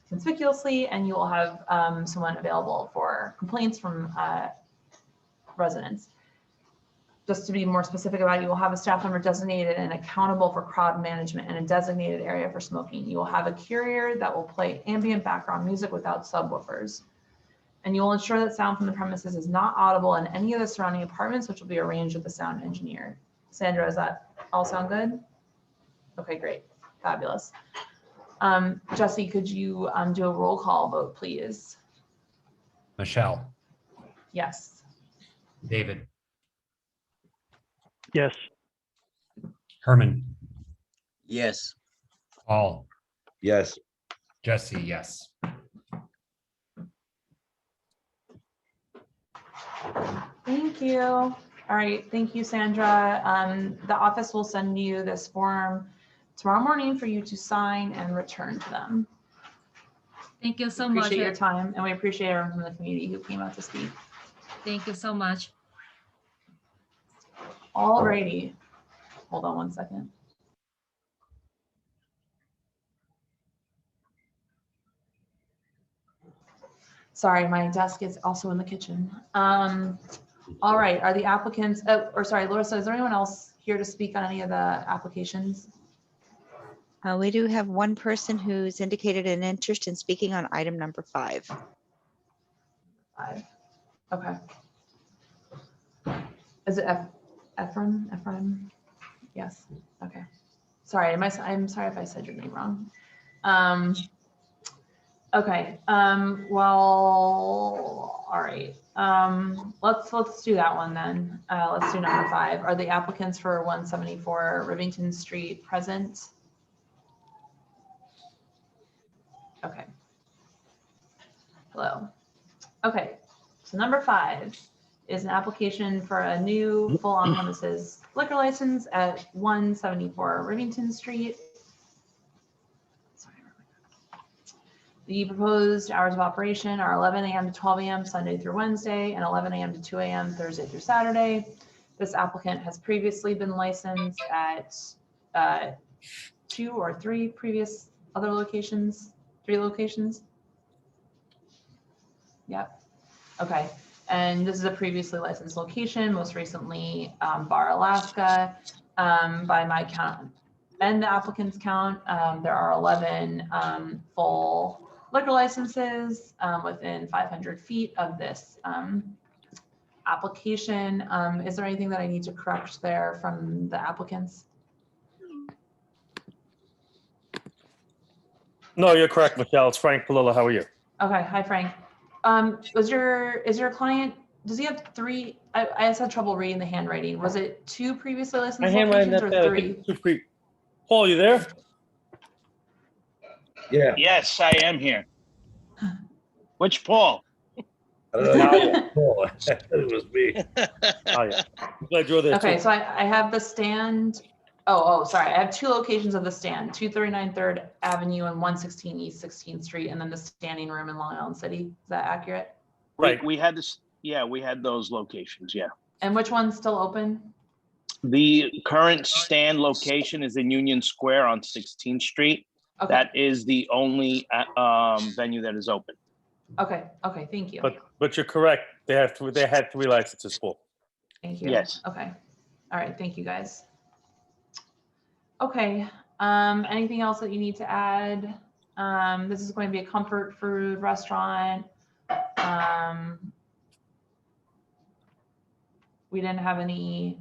conspicuously, and you will have someone available for complaints from residents. Just to be more specific about it, you will have a staff member designated and accountable for crowd management and a designated area for smoking. You will have a courier that will play ambient background music without subwoofers. And you will ensure that sound from the premises is not audible in any of the surrounding apartments, which will be arranged with the sound engineer. Sandra, does that all sound good? Okay, great, fabulous. Jesse, could you do a roll call vote, please? Michelle, Yes. David, Yes. Herman, Yes. Paul, Yes. Jesse, yes. Thank you. All right, thank you, Sandra. The office will send you this form tomorrow morning for you to sign and return to them. Thank you so much. Appreciate your time, and we appreciate everyone from the community who came out to speak. Thank you so much. All righty. Hold on one second. Sorry, my desk is also in the kitchen. All right, are the applicants, or sorry, Larissa, is there anyone else here to speak on any of the applications? We do have one person who's indicated an interest in speaking on item number 5. 5. Okay. Is it Ephraim? Ephraim? Yes. Okay. Sorry, I'm sorry if I said your name wrong. Okay. Well, all right. Let's do that one then. Let's do number 5. Are the applicants for 174 Rivington Street present? Okay. Hello. Okay, so number 5 is an application for a new full on-premises liquor license at 174 Rivington Street. The proposed hours of operation are 11 a.m. to 12 a.m. Sunday through Wednesday and 11 a.m. to 2 a.m. Thursday through Saturday. This applicant has previously been licensed at 2 or 3 previous other locations, 3 locations. Yep. Okay. And this is a previously licensed location, most recently Bar, Alaska. By my count and the applicant's count, there are 11 full liquor licenses within 500 feet of this application. Is there anything that I need to correct there from the applicants? No, you're correct, Michelle. It's Frank Palillo. How are you? Okay, hi Frank. Is your client, does he have 3? I just had trouble reading the handwriting. Was it 2 previously licensed locations or 3? Paul, you there? Yeah. Yes, I am here. Which Paul? I don't know. Paul. I thought it was me. Oh, yeah. I'm glad you're there. Okay, too. so I have the stand. Oh, sorry. I have 2 locations of the stand, 239 3rd Avenue and 116 East 16th Street, and then the standing room in Long Island City. Is that accurate? Right. We had this. Yeah, we had those locations. Yeah. And which one's still open? The current stand location is in Union Square on 16th Street. Okay. That is the only venue that is open. Okay. Okay. Thank you. But you're correct. They had 3 licenses, Paul. Thank you. Yes. Okay. All right. Thank you, guys. Okay. Anything else that you need to add? This is going to be a comfort food restaurant. We didn't have any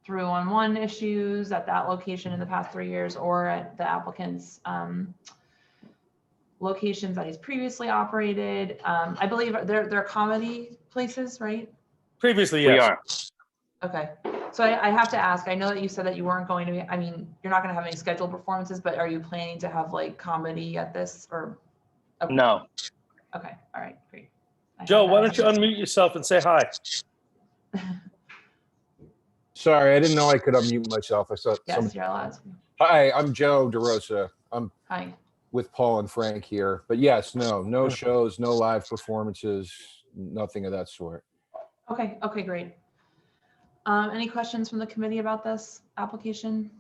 311 issues at that location in the past 3 years or at the applicant's locations that he's previously operated. I believe they're comedy places, right? Previously, yes. We are. Okay. So I have to ask, I know that you said that you weren't going to be, I mean, you're not going to have any scheduled performances, but are you planning to have like comedy at this or? Okay. No. Okay. All right. Great. Joe, why don't you unmute yourself and say hi? Sorry, I didn't know I could unmute myself. I saw Yes, you're allowed to. Hi, I'm Joe DeRosa. I'm Hi. with Paul and Frank here. But yes, no shows, no live performances, nothing of that sort. Okay. Okay, great. Any questions from the committee about this application?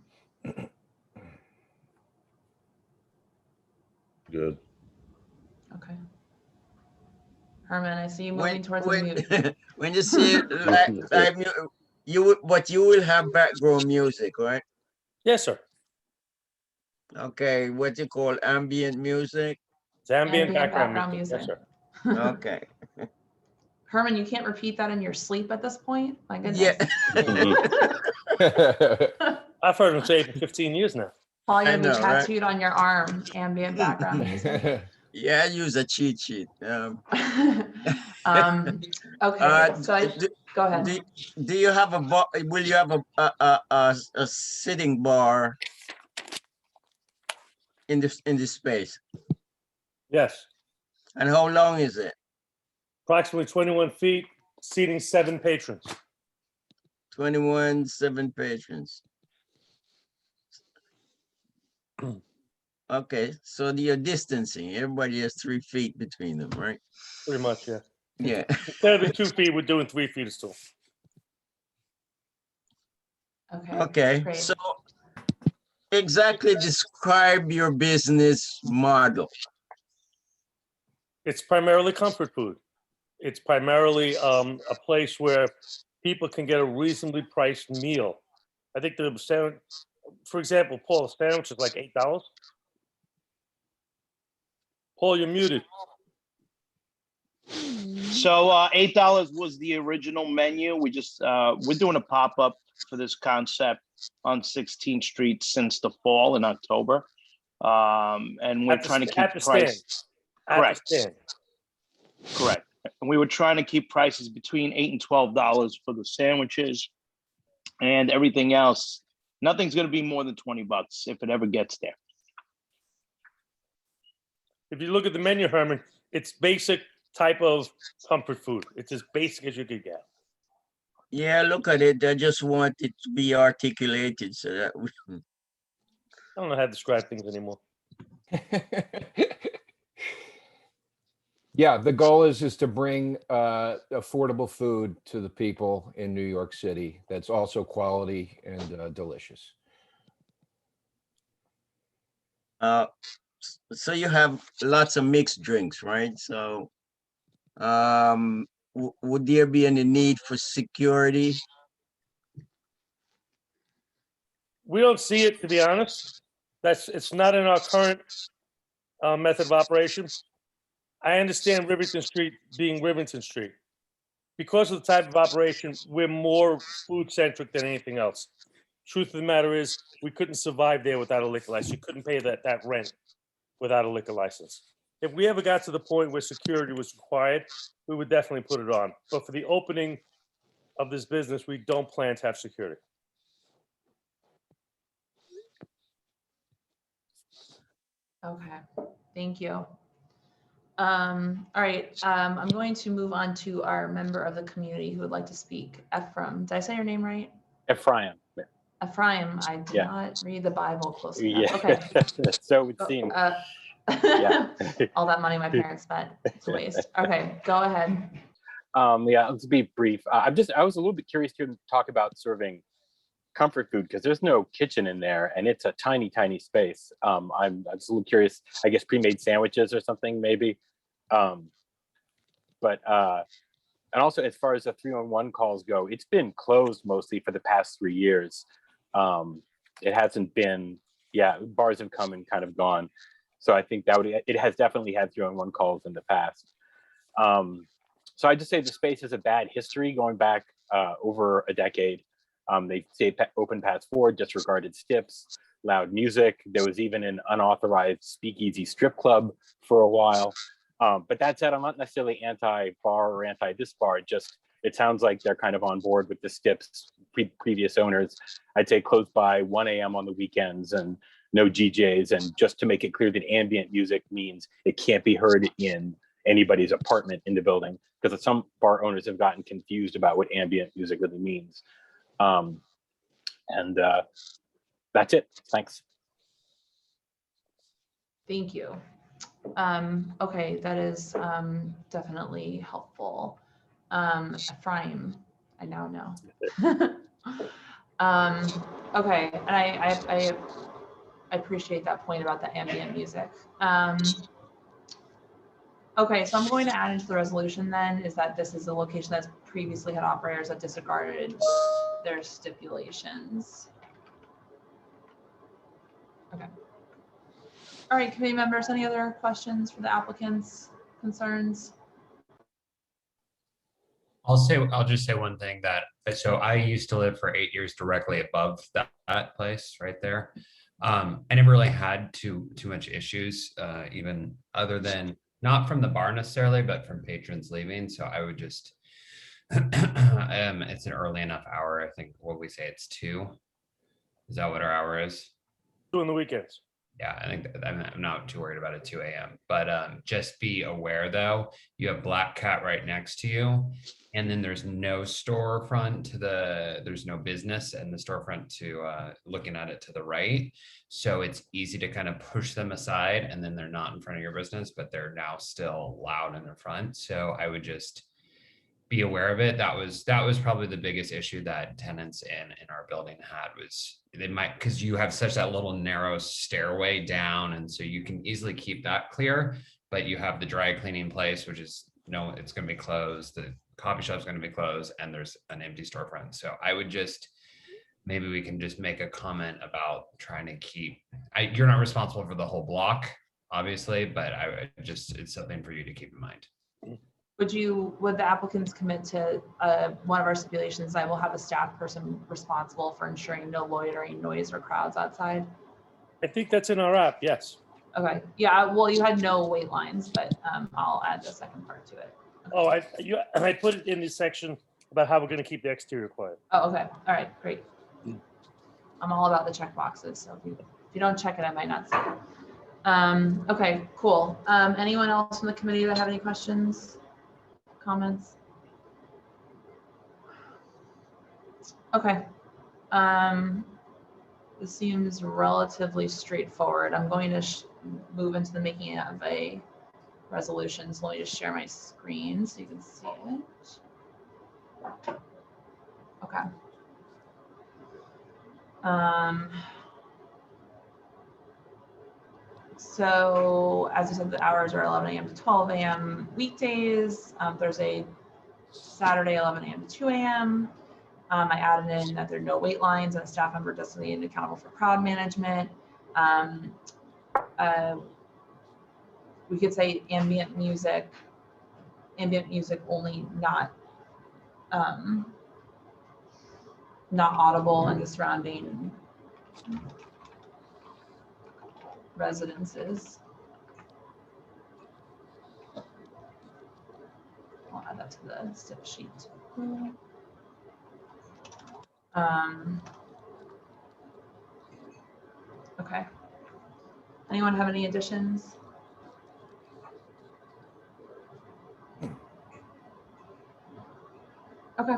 Good. Okay. Herman, I see you moving towards the mute. When you see live but you will have background music, right? Yes, sir. Okay, what you call ambient music? It's ambient background music. Yes, sir. Okay. Herman, you can't repeat that in your sleep at this point? My goodness. Yeah. I've heard him say it for 15 years now. Paul, you're I gonna be know, right? tattooed on your arm, ambient background music. Yeah, I use a cheat sheet. Okay, so go ahead. Do you have a bar? Will you have a sitting bar in this space? Yes. And how long is it? Approximately 21 feet, seating 7 patrons. 7 patrons. Okay, so you're distancing. Everybody has 3 feet between them, right? Pretty much, yeah. Yeah. Instead of 2 feet, we're doing 3 feet or so. Okay, great. so exactly describe your business model. It's primarily comfort food. It's primarily a place where people can get a reasonably priced meal. I think the sandwich, for example, Paul, a sandwich is like $8. Paul, you're muted. So $8 was the original menu. We just we're doing a pop-up for this concept on 16th Street since the fall in October, and we're trying to keep the price. Correct. Correct. And we were trying to keep prices between $8 and $12 for the sandwiches, and everything else. Nothing's going to be more than $20 if it ever gets there. If you look at the menu, Herman, it's basic type of comfort food. It's as basic as you could get. Yeah, look at it. I just want it to be articulated so that we. I don't know how to describe things anymore. Yeah, the goal is to bring affordable food to the people in New York City that's also quality and delicious. So you have lots of mixed drinks, right? So would there be any need for security? We don't see it, to be honest. It's not in our current method of operation. I understand Rivington Street being Rivington Street. Because of the type of operation, we're more food-centric than anything else. Truth of the matter is, we couldn't survive there without a liquor license. You couldn't pay that rent without a liquor license. If we ever got to the point where security was required, we would definitely put it on. But for the opening of this business, we don't plan to have security. Okay, thank you. All right, I'm going to move on to our member of the community who would like to speak. Ephraim, did I say your name right? Ephraim. Ephraim, I did not read the Bible closely enough. Yeah. Okay. So it would seem. Yeah. All that money my parents spent to waste. Okay, go ahead. Yeah, let's be brief. I was a little bit curious to talk about serving comfort food because there's no kitchen in there and it's a tiny space. I'm just a little curious, I guess pre-made sandwiches or something maybe. And also as far as the 311 calls go, it's been closed mostly for the past 3 years. It hasn't been, bars have come and kind of gone. So I think it has definitely had 311 calls in the past. So I just say the space has a bad history going back over a decade. They stayed open past 4, disregarded tips, loud music. There was even an unauthorized speakeasy strip club for a while. But that said, I'm not necessarily anti-bar or anti-this bar. It sounds like they're kind of on board with the STIP's previous owners. I'd say closed by 1 a.m. on the weekends and no DJs. And just to make it clear that ambient music means it can't be heard in anybody's apartment in the building, because some bar owners have gotten confused about what ambient music really means. That's it. Thanks. Thank you. Okay, that is definitely helpful. Ephraim, I now know. Okay, and I appreciate that point about the ambient music. Okay, so I'm going to add into the resolution then is that this is a location that's previously had operators that disregarded their stipulations. Okay. All right, committee members, any other questions for the applicants, concerns? I'll just say one thing so I used to live for 8 years directly above that place right there. I never really had too much issues, even other than not from the bar necessarily, but from patrons leaving. So I would just, it's an early enough hour. I think what we say it's 2. Is that what our hour is? 2 on the weekends. Yeah, I think I'm not too worried about it 2 a.m. But just be aware though, you have Black Cat right next to you, and then there's no storefront there's no business and the storefront to looking at it to the right. So it's easy to kind of push them aside, and then they're not in front of your business, but they're now still loud in the front. So I would just be aware of it. That was probably the biggest issue that tenants in our building had, was they might, because you have such that little narrow stairway down, and so you can easily keep that clear, but you have the dry cleaning place, which is it's going to be closed, the coffee shop's going to be closed, and there's an empty storefront. So I would just, maybe we can just make a comment about trying to keep, you're not responsible for the whole block, obviously, but it's something for you to keep in mind. Would the applicants commit to one of our stipulations? I will have a staff person responsible for ensuring no loitering, noise, or crowds outside. I think that's in our app, yes. Okay, yeah, well, you had no wait lines, but I'll add the second part to it. Okay. Oh, I put it in the section about how we're going to keep the exterior quiet. Oh, okay, all right, great. I'm all about the check boxes, so if you don't check it, I might not see it. Okay, cool. Anyone else from the committee that have any questions, comments? Okay. This seems relatively straightforward. I'm going to move into the making of a resolution. So let me just share my screen so you can see it. Okay. So as I said, the hours are 11 a.m. to 12 a.m. weekdays, Thursday, Saturday, 11 a.m. to 2 a.m. I added in that there are no wait lines and a staff member designated and accountable for crowd management. We could say ambient music only, not audible in the surrounding residences. I'll add that to the step sheet. Okay. Anyone have any additions? Okay.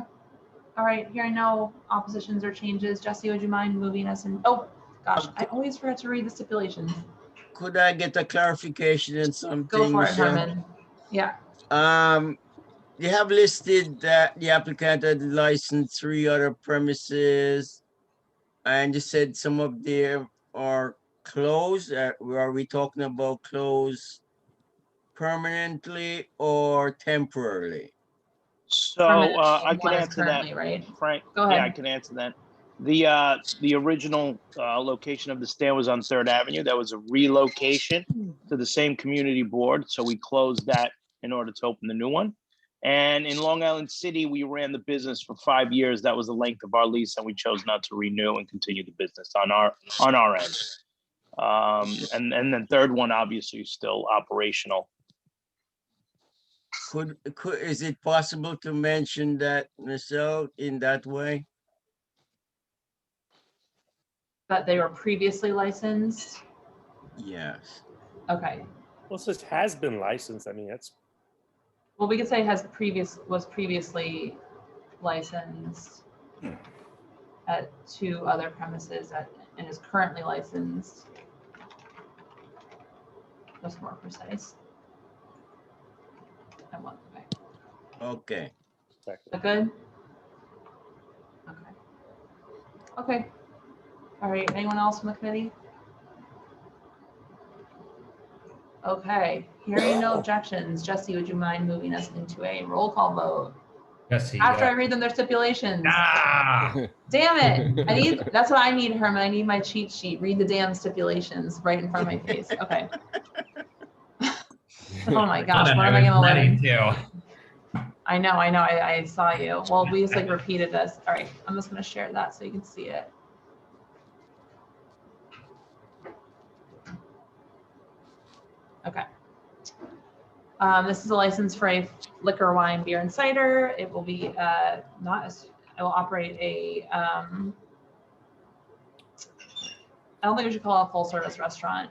All right. Hearing no oppositions or changes, Jesse, would you mind moving us in? Oh, gosh, I always forget to read the stipulations. Could I get a clarification on something, Go for it, Michelle? Herman. Yeah. You have listed that the applicant had licensed 3 other premises, and you said some of them are closed. Are we talking about closed permanently or temporarily? So I can answer that, right? Frank. Go ahead. Yeah, I can answer that. The original location of the stand was on 3rd Avenue. That was a relocation to the same community board. So we closed that in order to open the new one. And in Long Island City, we ran the business for 5 years. That was the length of our lease, and we chose not to renew and continue the business on our end. And then third one, obviously, still operational. Is it possible to mention that, Michelle, in that way? That they were previously licensed? Yes. Okay. Well, it says has been licensed. I mean, that's. Well, we could say was previously licensed at 2 other premises and is currently licensed. That's more precise. Okay. Is that good? Okay. Okay. All right. Anyone else from the committee? Okay. Hearing no objections, Jesse, would you mind moving us into a roll call vote? Jesse. After I read them their stipulations. Ah! Damn it. That's what I need, Herman. I need my cheat sheet. Read the damn stipulations right in front of my face. Okay. Oh my gosh, what am I gonna learn? I know, I saw you. Well, we just like repeated this. All right, I'm just gonna share that so you can see it. Okay. This is a license for a liquor, wine, beer, and cider. It will be it will operate a, I don't think we should call it a full service restaurant.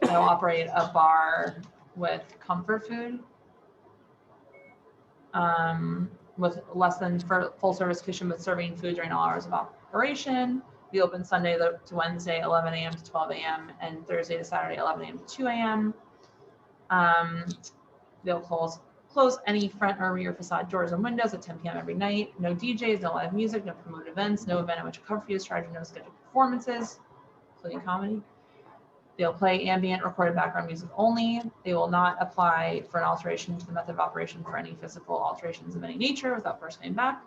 It will operate a bar with comfort food. With less than full service kitchen, but serving food during all hours of operation. Be open Sunday to Wednesday, 11 a.m. to 12 a.m. and Thursday to Saturday, 11 a.m. to 2 a.m. They'll close any front or rear facade doors and windows at 10 p.m. every night. No DJs, no live music, no promoted events, no event at which a cover fee is charged, no scheduled performances, including comedy. They'll play ambient recorded background music only. They will not apply for an alteration to the method of operation for any physical alterations of any nature without first coming back.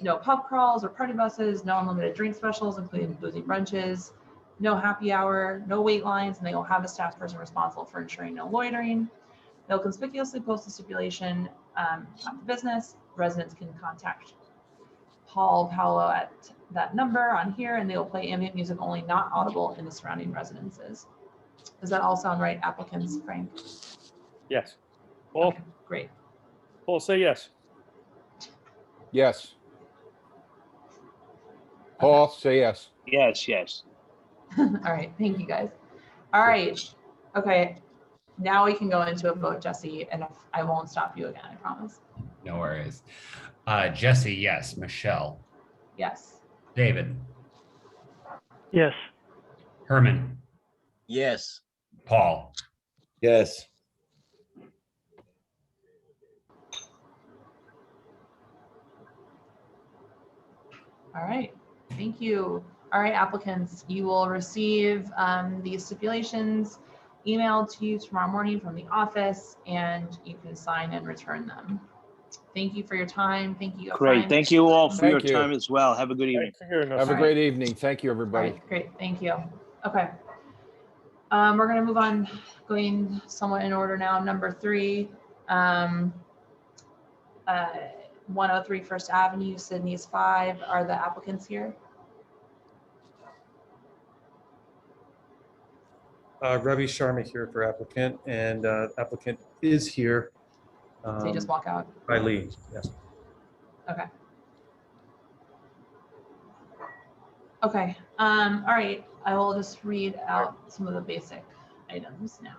No pub crawls or party buses, no unlimited drink specials, including boozy brunches, no happy hour, no wait lines, and they will have a staff person responsible for ensuring no loitering. They'll conspicuously post the stipulation at the business. Residents can contact Paolo at that number on here, and they will play ambient music only, not audible in the surrounding residences. Does that all sound right, applicants, Frank? Yes. Paul? Okay, great. Paul, say yes. Yes. Paul, say yes. Yes, yes. All right, thank you guys. All right, okay. Now we can go into a vote, Jesse, and I won't stop you again, I promise. No worries. Jesse, yes. Michelle, Yes. David, Yes. Herman, Yes. Paul, Yes. All right, thank you. All right, applicants, you will receive these stipulations emailed to you tomorrow morning from the office, and you can sign and return them. Thank you for your time. Thank you. Great. Thank you all for your Thank you. time as well. Have a good evening. Have a great evening. Thank you, All everybody. right, great, thank you. Okay. We're gonna move on, going somewhat in order now. Number 3, 103 First Avenue, Sydney's 5. Are the applicants here? Ravi Sharma here for applicant, and applicant is here. So you just walk out? By Lee, yes. Okay. Okay, all right, I will just read out some of the basic items now.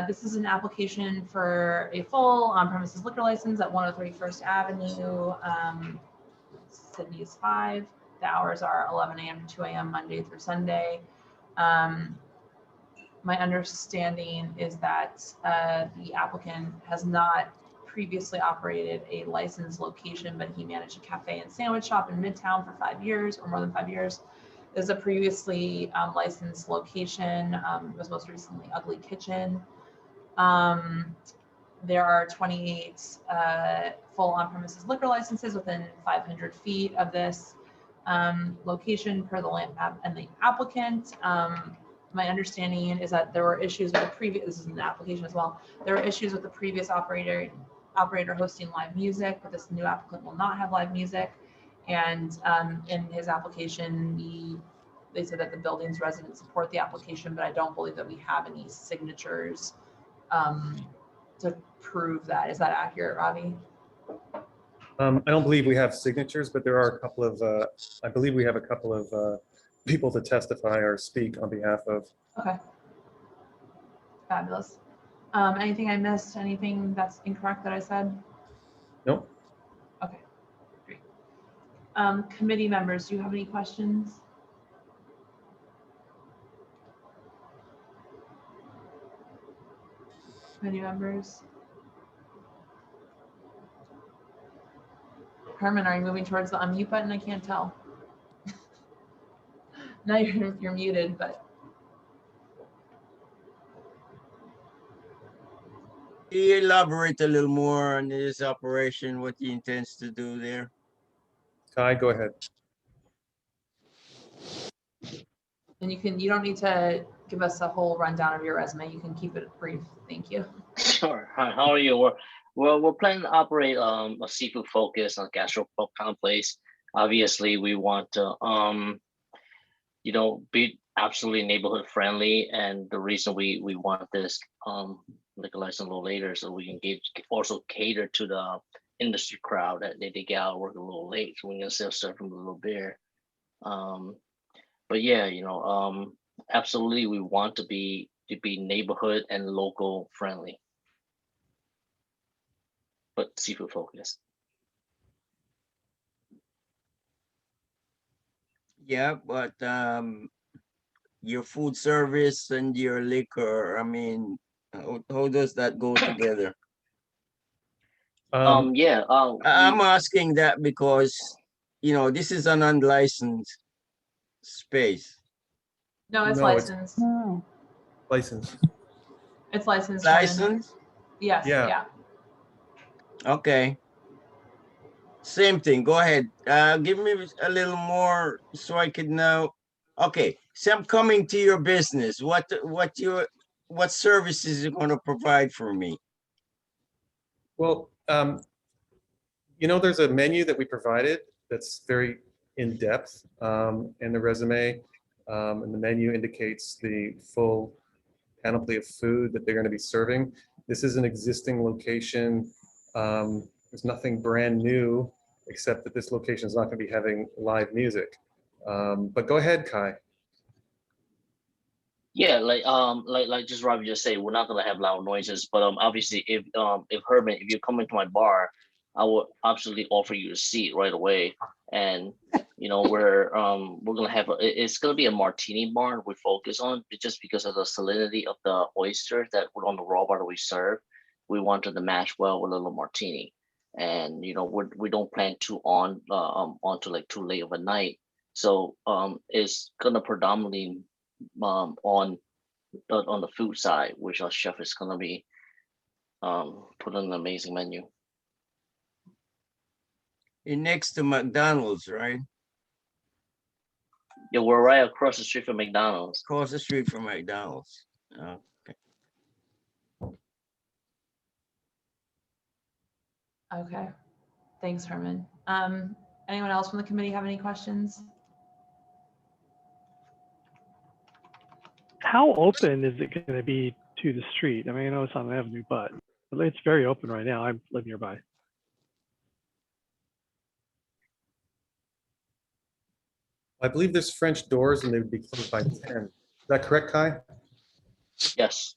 This is an application for a full on-premises liquor license at 103 First Avenue, Sydney's 5. The hours are 11 a.m. to 2 a.m. Monday through Sunday. My understanding is that the applicant has not previously operated a licensed location, but he managed a cafe and sandwich shop in Midtown for 5 years or more than 5 years. There's a previously licensed location. It was most recently Ugly Kitchen. There are 28 full on-premises liquor licenses within 500 feet of this location per the land map and the applicant. My understanding is that there were issues with the previous, this is an application as well, there were issues with the previous operator hosting live music, but this new applicant will not have live music. And in his application, they said that the building's residents support the application, but I don't believe that we have any signatures to prove that. Is that accurate, Ravi? I don't believe we have signatures, but there are a couple of, I believe we have a couple of people to testify or speak on behalf of. Okay. Fabulous. Anything I missed? Anything that's incorrect that I said? Nope. Okay, great. Committee members, do you have any questions? Committee members? Herman, are you moving towards the unmute button? I can't tell. No, you're muted, but. Can you elaborate a little more on this operation, what he intends to do there? Kai, go ahead. And you don't need to give us a whole rundown of your resume. You can keep it brief. Thank you. Sure. Hi, how are you? We're planning to operate a seafood focus on gastropub kind of place. Obviously, we want to be absolutely neighborhood friendly, and the reason we want this liquor license a little later so we can also cater to the industry crowd that they get out of work a little late, so we can still serve them a little beer. But yeah, absolutely, we want to be neighborhood and local friendly, but seafood focused. Yeah, but your food service and your liquor, I mean, how does that go together? I'm asking that because, this is an unlicensed space. No, it's No, it's- licensed. License. It's licensed. License? Yes, Yeah. yeah. Okay. Same thing. Go ahead. Give me a little more so I could know. Okay, so I'm coming to your business. What services you going to provide for me? Well, there's a menu that we provided that's very in-depth in the resume. And the menu indicates the full panoply of food that they're going to be serving. This is an existing location. There's nothing brand new, except that this location is not going to be having live music. But go ahead, Kai. Yeah, like just Robbie just said, we're not gonna have loud noises, but obviously if Herman, if you come into my bar, I will absolutely offer you a seat right away. And we're gonna have it's gonna be a martini bar we focus on, just because of the salinity of the oysters that were on the raw bar that we serve. We wanted to match well with a little martini, and we don't plan to onto like too late of a night, so it's gonna predominantly on the food side, which our chef is gonna be put on an amazing menu. Next to McDonald's, right? Yeah, we're right across the street from McDonald's. Across the street from McDonald's. Okay. Okay. Thanks, Herman. Anyone else from the committee have any questions? How open is it going to be to the street? I mean, I know it's on an avenue, but it's very open right now. I live nearby. I believe there's French doors and they would be closed by 10. Is that correct, Kai? Yes.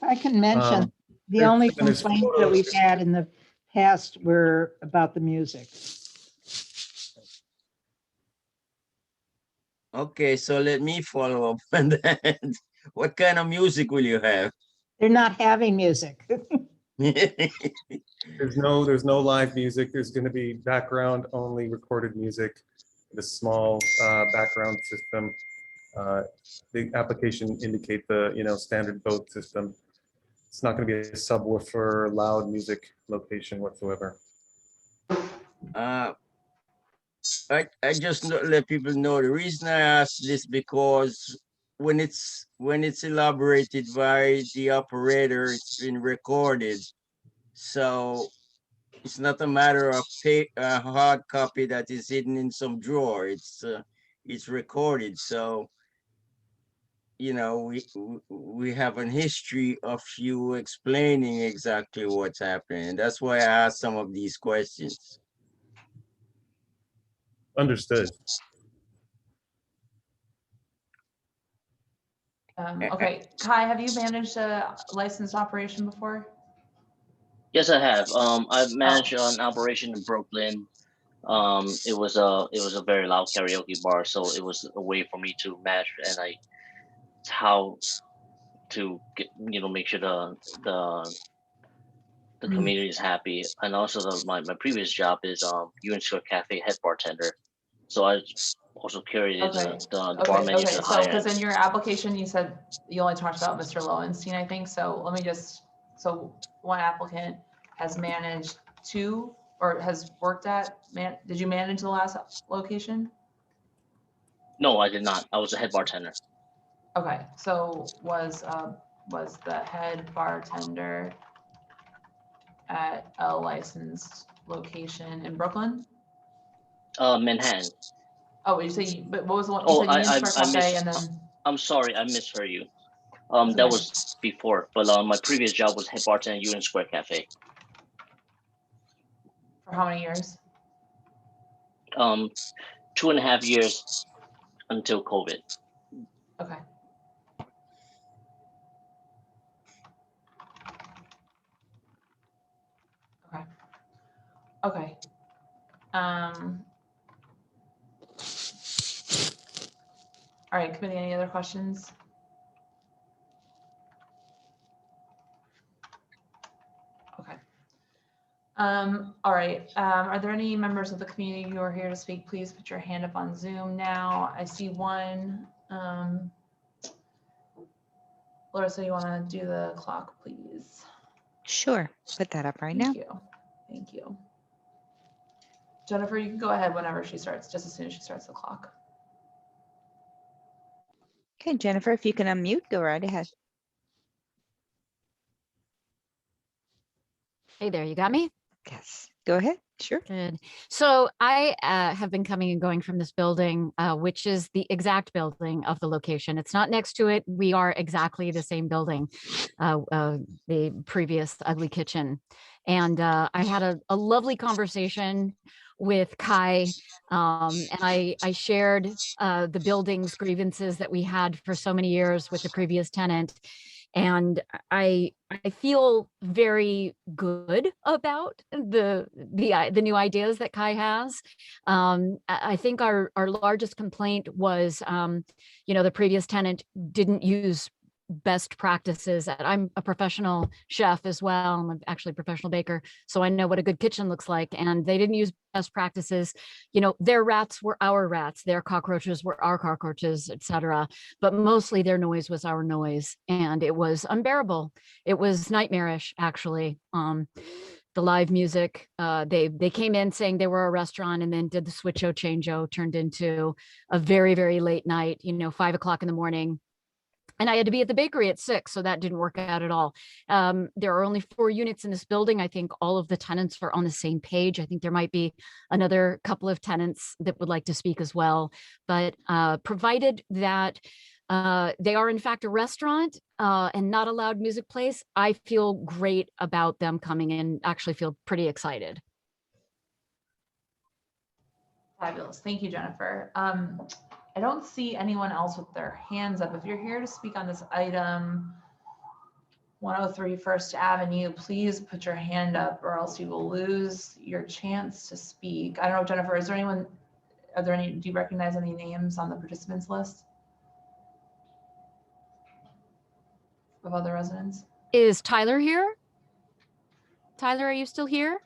I can mention, the only complaints that we've had in the past were about the music. Okay, so let me follow up on that. What kind of music will you have? They're not having music. There's no live music. There's going to be background only recorded music, the small background system. The application indicate the standard boat system. It's not going to be a subwoofer, loud music location whatsoever. I just let people know the reason I ask this, because when it's elaborated by the operator, it's been recorded. So it's not a matter of a hard copy that is hidden in some drawer. It's recorded. So we have a history of you explaining exactly what's happening. That's why I asked some of these questions. Understood. Okay, Kai, have you managed a licensed operation before? Yes, I have. I've managed an operation in Brooklyn. It was a very loud karaoke bar, so it was a way for me to manage and how to get make sure the community is happy. And also my previous job is Union Square Cafe head bartender, so I also carried the bar menu to the So higher because end. in your application you said you only talked about Mr. Lowenstein, I think. So let me just, so one applicant has managed two or has worked at, did you manage the last location? No, I did not. I was a head bartender. Okay, so was the head bartender at a licensed location in Brooklyn? Manhattan. Oh, you say, but what was the one? Oh, you said Union Square Cafe and then. I'm sorry, I misheard you. That was before, but my previous job was head bartender at Union Square Cafe. For how many years? 2.5 years until COVID. Okay. Okay. Okay. All right, committee, any other questions? Okay. All right, are there any members of the community who are here to speak? Please put your hand up on Zoom now. I see one. Larissa, you want to do the clock, please? Sure, put that up right now. Thank you. Thank you. Jennifer, you can go ahead whenever she starts, just as soon as she starts the clock. Okay, Jennifer, if you can unmute, go right ahead. Hey there, you got me? Yes, go ahead. Sure. Good. So I have been coming and going from this building, which is the exact building of the location. It's not next to it. We are exactly the same building, the previous Ugly Kitchen. And I had a lovely conversation with Kai, and I shared the building's grievances that we had for so many years with the previous tenant. And I feel very good about the new ideas that Kai has. I think our largest complaint was, the previous tenant didn't use best practices. I'm a professional chef as well. I'm actually a professional baker, so I know what a good kitchen looks like. And they didn't use best practices. Their rats were our rats, their cockroaches were our cockroaches, etc. But mostly their noise was our noise, and it was unbearable. It was nightmarish, actually. The live music, they came in saying they were a restaurant, and then did the switcho changeo, turned into a very, very late night, 5 o'clock in the morning. And I had to be at the bakery at 6, so that didn't work out at all. There are only 4 units in this building. I think all of the tenants are on the same page. I think there might be another couple of tenants that would like to speak as well. But provided that they are in fact a restaurant and not a loud music place, I feel great about them coming in, actually feel pretty excited. Fabulous. Thank you, Jennifer. I don't see anyone else with their hands up. If you're here to speak on this item, 103 First Avenue, please put your hand up, or else you will lose your chance to speak. I don't know, Jennifer, is there anyone, do you recognize any names on the participants list of other residents? Is Tyler here? Tyler, are you still here?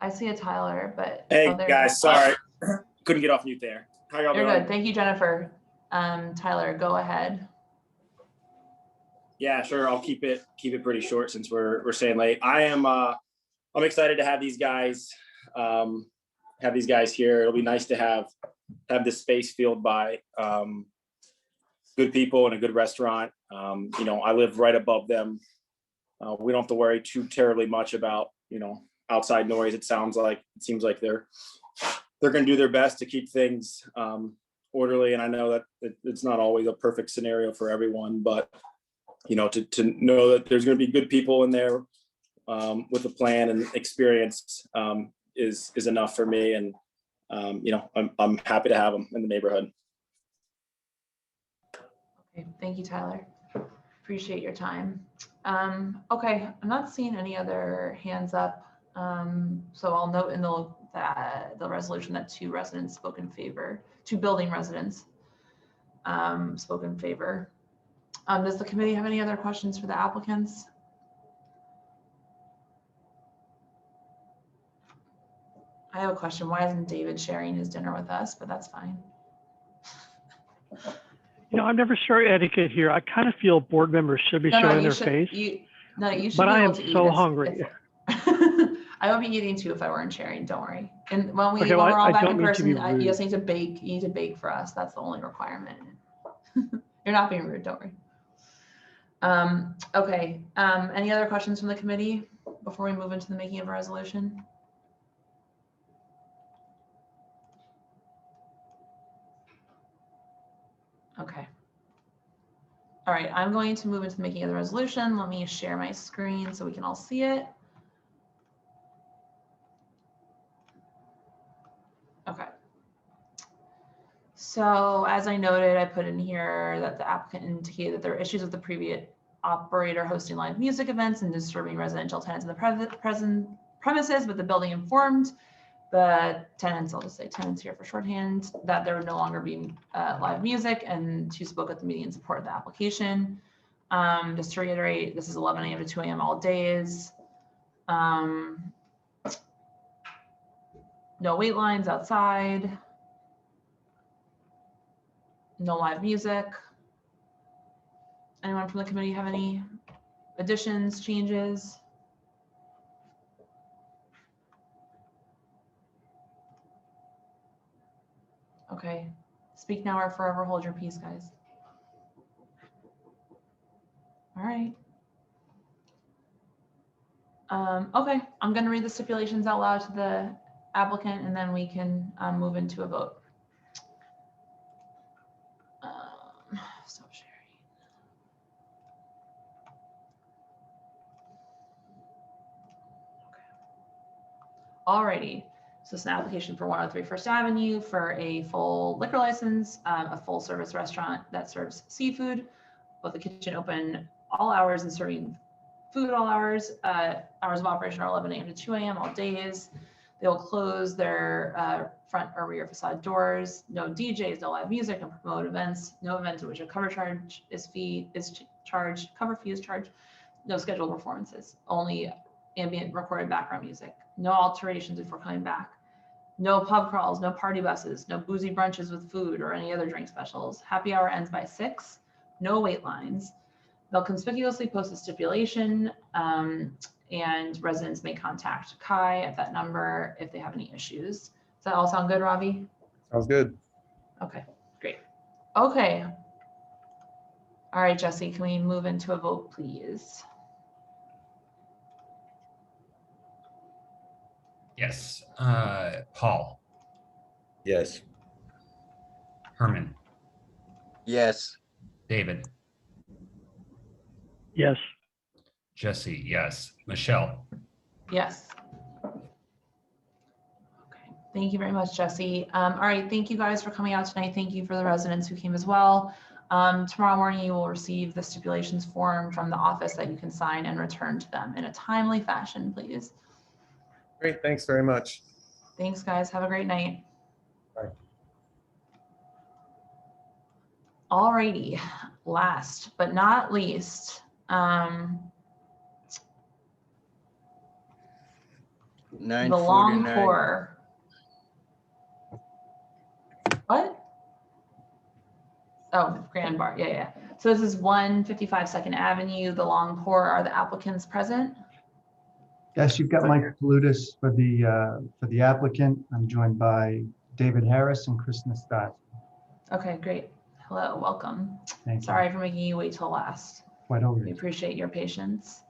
I see a Tyler, but hey there guys, sorry, couldn't get off mute there. How y'all doing? You're good. Thank you, Jennifer. Tyler, go ahead. Yeah, sure. I'll keep it pretty short since we're staying late. I'm excited to have these guys here. It'll be nice to have this space filled by good people and a good restaurant. I live right above them. We don't have to worry too terribly much about outside noise. It seems like they're going to do their best to keep things orderly. And I know that it's not always a perfect scenario for everyone, but to know that there's going to be good people in there with a plan and experience is enough for me. And I'm happy to have them in the neighborhood. Okay, thank you, Tyler. Appreciate your time. Okay, I'm not seeing any other hands up. So I'll note in the resolution that 2 residents spoke in favor, 2 building residents spoke in favor. Does the committee have any other questions for the applicants? I have a question. Why isn't David sharing his dinner with us? But that's fine. I'm never sure etiquette here. I kind of feel board members should be showing their face. But I am so hungry. I would be eating too if I weren't sharing. Don't worry. And when we're I all back don't in mean to person, be you rude. just need to bake. You need to bake for us. That's the only requirement. You're not being rude. Don't worry. Okay. Any other questions from the committee before we move into the making of a resolution? Okay. All right, I'm going to move into the making of the resolution. Let me share my screen so we can all see it. Okay. So as I noted, I put in here that the applicant indicated that there are issues with the previous operator hosting live music events and disturbing residential tenants in the present premises, with the building informed the tenants, I'll just say tenants here for shorthand, that there would no longer be live music, and 2 spoke at the meeting in support of the application. Just to reiterate, this is 11 a.m. to 2 a.m. all days. No wait lines outside. No live music. Anyone from the committee have any additions, changes? Okay, speak now or forever hold your peace, guys. All right. Okay, I'm going to read the stipulations out loud to the applicant, and then we can move into a vote. Stop sharing. Okay. All righty. So it's an application for 103 First Avenue for a full liquor license, a full service restaurant that serves seafood, with the kitchen open all hours and serving food all hours. Hours of operation are 11 a.m. to 2 a.m. all days. They will close their front or rear facade doors. No DJs, no live music, and promote events. No event in which a cover charge is charged. Cover fee is charged. No scheduled performances. Only ambient recorded background music. No alterations before coming back. No pub crawls, no party buses, no boozy brunches with food or any other drink specials. Happy hour ends by 6. No wait lines. They'll conspicuously post a stipulation, and residents may contact Kai at that number if they have any issues. Does that all sound good, Ravi? Sounds good. Okay, great. Okay. All right, Jesse, can we move into a vote, please? Yes. Paul, Yes. Herman, Yes. David, Yes. Jesse, yes. Michelle, Yes. Okay, thank you very much, Jesse. All right, thank you guys for coming out tonight. Thank you for the residents who came as well. Tomorrow morning, you will receive the stipulations form from the office that you can sign and return to them in a timely fashion, please. Great, thanks very much. Thanks, guys. Have a great night. Bye. All righty, last but not least, the long 9:49. pour. What? Oh, Grand Bar. Yeah, yeah. So this is 155 Second Avenue, the long pour. Are the applicants present? Yes, you've got Mike Palutis for the applicant. I'm joined by David Harris and Chris Nestat. Okay, great. Hello, welcome. Thank you. Sorry for making you wait till last. Quite over. We appreciate your patience.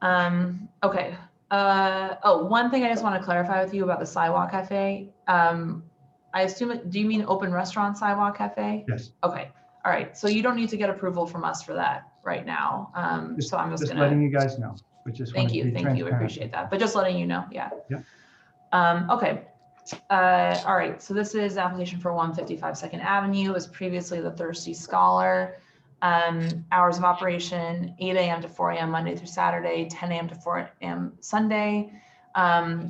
Okay. Oh, one thing I just want to clarify with you about the Sidewalk Cafe. I assume, do you mean open restaurant Sidewalk Cafe? Yes. Okay. All right. So you don't need to get approval from us for that right now. So I'm just gonna letting you guys know. We just thank wanted to you. be Thank you. We transparent. appreciate that. But just letting you know. Yeah. Yeah. Okay. All right. So this is application for 155 Second Avenue. It was previously the Thirsty Scholar. Hours of operation, 8 a.m. to 4 a.m. Monday through Saturday, 10 a.m. to 4 a.m. Sunday.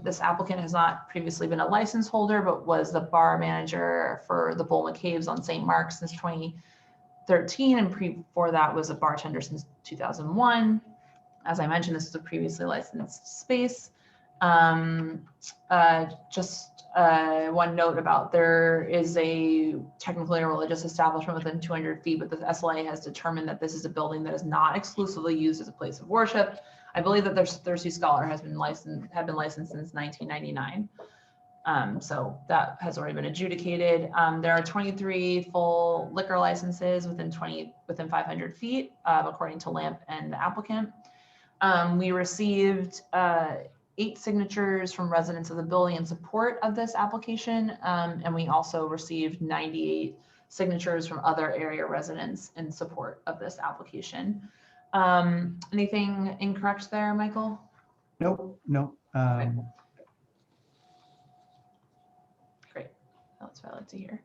This applicant has not previously been a license holder, but was the bar manager for the Bull McCabe's on St. Mark's since 2013, and before that was a bartender since 2001. As I mentioned, this is a previously licensed space. Just one note about there is a technically a religious establishment within 200 feet, but the SLA has determined that this is a building that is not exclusively used as a place of worship. I believe that their Thirsty Scholar have been licensed since 1999. So that has already been adjudicated. There are 23 full liquor licenses within 500 feet, according to LAMP and the applicant. We received 8 signatures from residents of the building in support of this application. And we also received 98 signatures from other area residents in support of this application. Anything incorrect there, Michael? Nope, nope. Great, that's what I like to hear.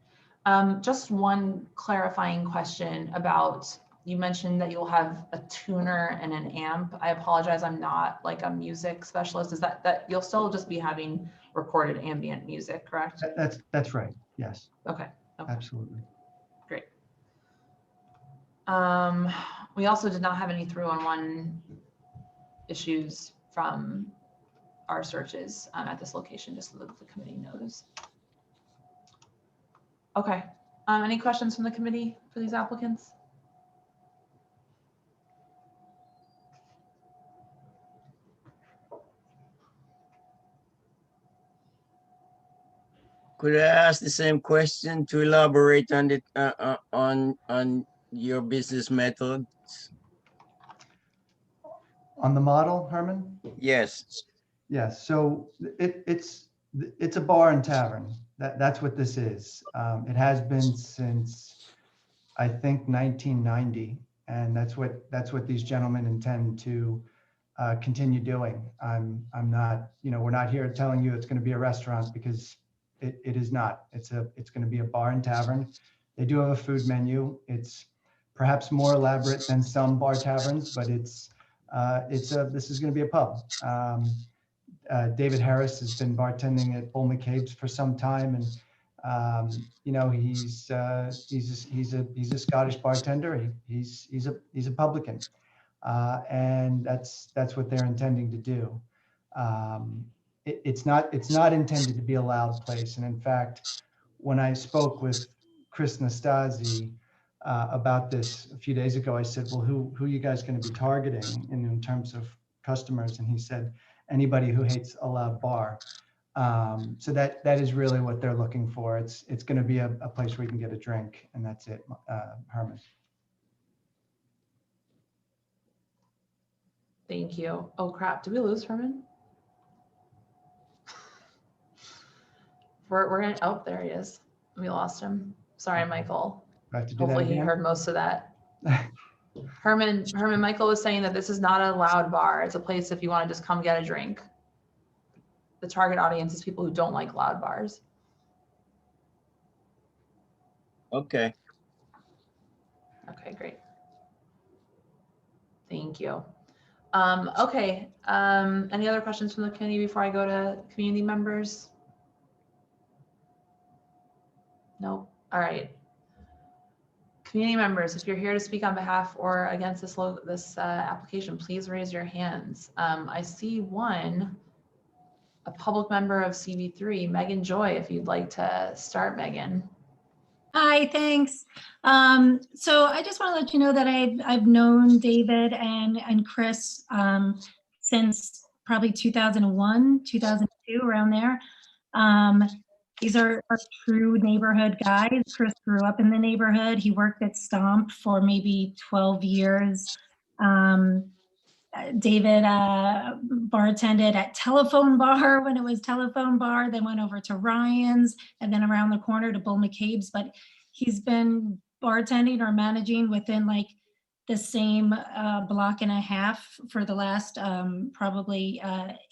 Just one clarifying question about, you mentioned that you'll have a tuner and an amp. I apologize, I'm not like a music specialist. Is that you'll still just be having recorded ambient music, correct? That's right, yes. Okay. Absolutely. Great. We also did not have any 311 issues from our searches at this location, just so that the committee knows. Okay. Any questions from the committee for these applicants? Could I ask the same question to elaborate on the on your business methods? On the model, Herman? Yes. Yes, so it's a bar and tavern. That's what this is. It has been since, I think, 1990, and that's what these gentlemen intend to continue doing. I'm not, we're not here telling you it's going to be a restaurant, because it is not. It's going to be a bar and tavern. They do have a food menu. It's perhaps more elaborate than some bar taverns, but this is going to be a pub. David Harris has been bartending at Bull McCabe's for some time, and he's a Scottish bartender. He's a publican, and that's what they're intending to do. It's not intended to be a loud place, and in fact, when I spoke with Chris Nastasi about this a few days ago, I said, well, who are you guys going to be targeting in terms of customers? And he said, anybody who hates a loud bar. So that is really what they're looking for. It's going to be a place where you can get a drink, and that's it, Herman. Thank you. Oh crap, did we lose Herman? We're gonna, oh, there he is. We lost him. Sorry, Michael. Hopefully he heard most of that. Herman, Michael was saying that this is not a loud bar. It's a place if you want to just come get a drink. The target audience is people who don't like loud bars. Okay. Okay, great. Thank you. Okay, any other questions from the community before I go to community members? Nope. All right. Community members, if you're here to speak on behalf or against this application, please raise your hands. I see one, a public member of CB3, Megan Joy, if you'd like to start, Megan. Hi, thanks. So I just want to let you know that I've known David and Chris since probably 2001, 2002, around there. These are true neighborhood guys. Chris grew up in the neighborhood. He worked at Stomp for maybe 12 years. David bartended at Telephone Bar when it was Telephone Bar, then went over to Ryan's, and then around the corner to Bull McCabe's. But he's been bartending or managing within like the same block and a half for the last probably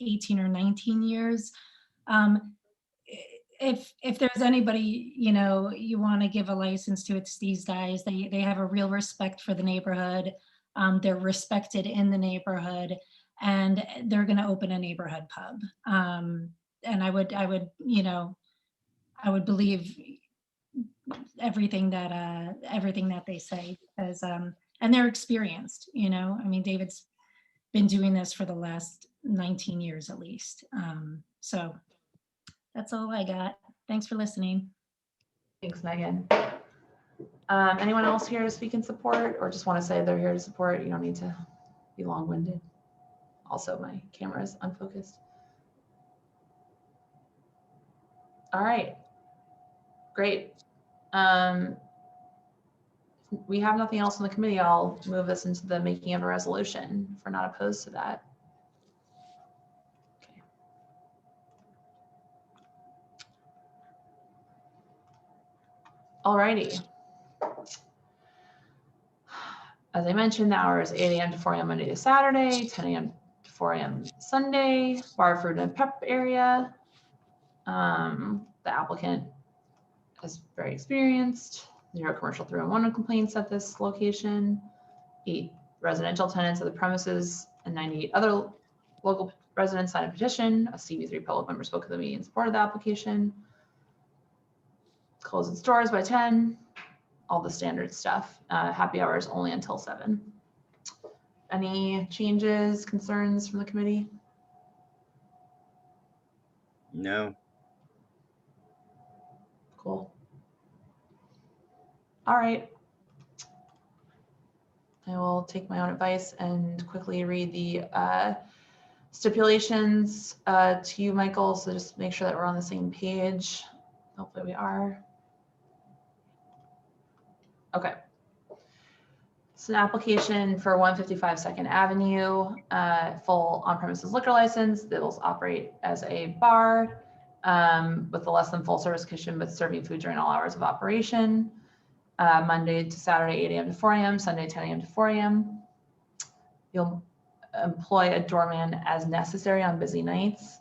18 or 19 years. If there's anybody, you want to give a license to, it's these guys. They have a real respect for the neighborhood. They're respected in the neighborhood, and they're going to open a neighborhood pub. And I would believe everything that they say, because and they're experienced. I mean, David's been doing this for the last 19 years at least. So that's all I got. Thanks for listening. Thanks, Megan. Anyone else here to speak in support, or just want to say they're here to support? You don't need to be long-winded. Also, my camera is unfocused. All right, great. We have nothing else on the committee. I'll move this into the making of a resolution if we're not opposed to that. Okay. All righty. As I mentioned, the hours 8 a.m. to 4 a.m. Monday to Saturday, 10 a.m. to 4 a.m. Sunday, bar, food, and pep area. The applicant is very experienced. 0 commercial 301 complaints at this location. 8 residential tenants of the premises and 98 other local residents signed a petition. A CB3 public member spoke at the meeting in support of the application. Closing stores by 10. All the standard stuff. Happy hours only until 7. Any changes, concerns from the committee? No. Cool. All right. I will take my own advice and quickly read the stipulations to you, Michael. So just make sure that we're on the same page. Hopefully we are. Okay. It's an application for 155 Second Avenue, full on-premises liquor license that will operate as a bar with a less than full service kitchen, but serving food during all hours of operation. Monday to Saturday, 8 a.m. to 4 a.m., Sunday, 10 a.m. to 4 a.m. employ a doorman as necessary on busy nights.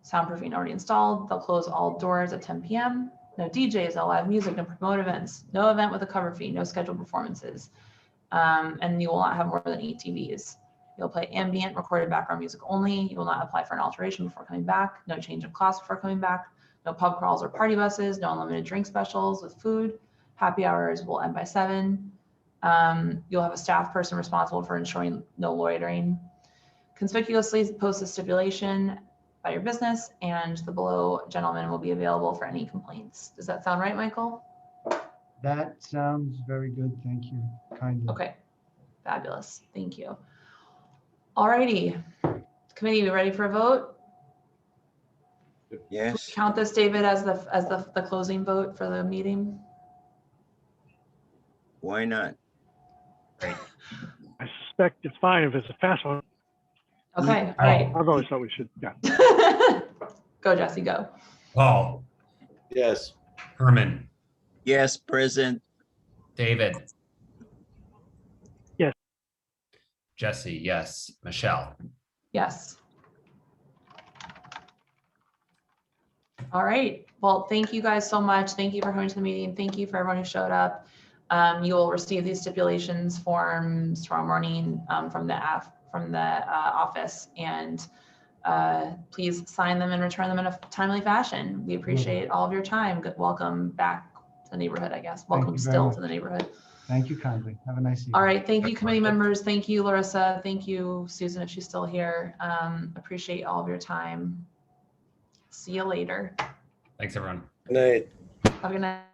Soundproofing already installed. They'll close all doors at 10 p.m. No DJs, no live music, no promote events, no event with a cover fee, no scheduled performances. And you will not have more than 8 TVs. You'll play ambient recorded background music only. You will not apply for an alteration before coming back. No change of class before coming back. No pub crawls or party buses. No unlimited drink specials with food. Happy hours will end by 7. You'll have a staff person responsible for ensuring no loitering. Conspicuously post the stipulation by your business, and the below gentleman will be available for any complaints. Does that sound right, Michael? That sounds very good. Thank you kindly. Okay, fabulous. Thank you. All righty, committee, we ready for a vote? Yes. Count this, David, as the closing vote for the meeting. Why not? Great. I suspect it's fine if it's a fast one. Okay, all right. I've always thought we should, yeah. Go, Jesse, go. Paul. Yes. Herman. Yes, present. David. Yes. Jesse, yes. Michelle. Yes. All right. Well, thank you guys so much. Thank you for coming to the meeting. Thank you for everyone who showed up. You will receive these stipulations forms tomorrow morning from the office, and please sign them and return them in a timely fashion. We appreciate all of your time. Welcome back to the neighborhood, I guess. Welcome still to the neighborhood. Thank you kindly. Have a nice evening. All right. Thank you, committee members. Thank you, Larissa. Thank you, Susan, if she's still here. Appreciate all of your time. See you later. Thanks, everyone. Good night. Have a good night.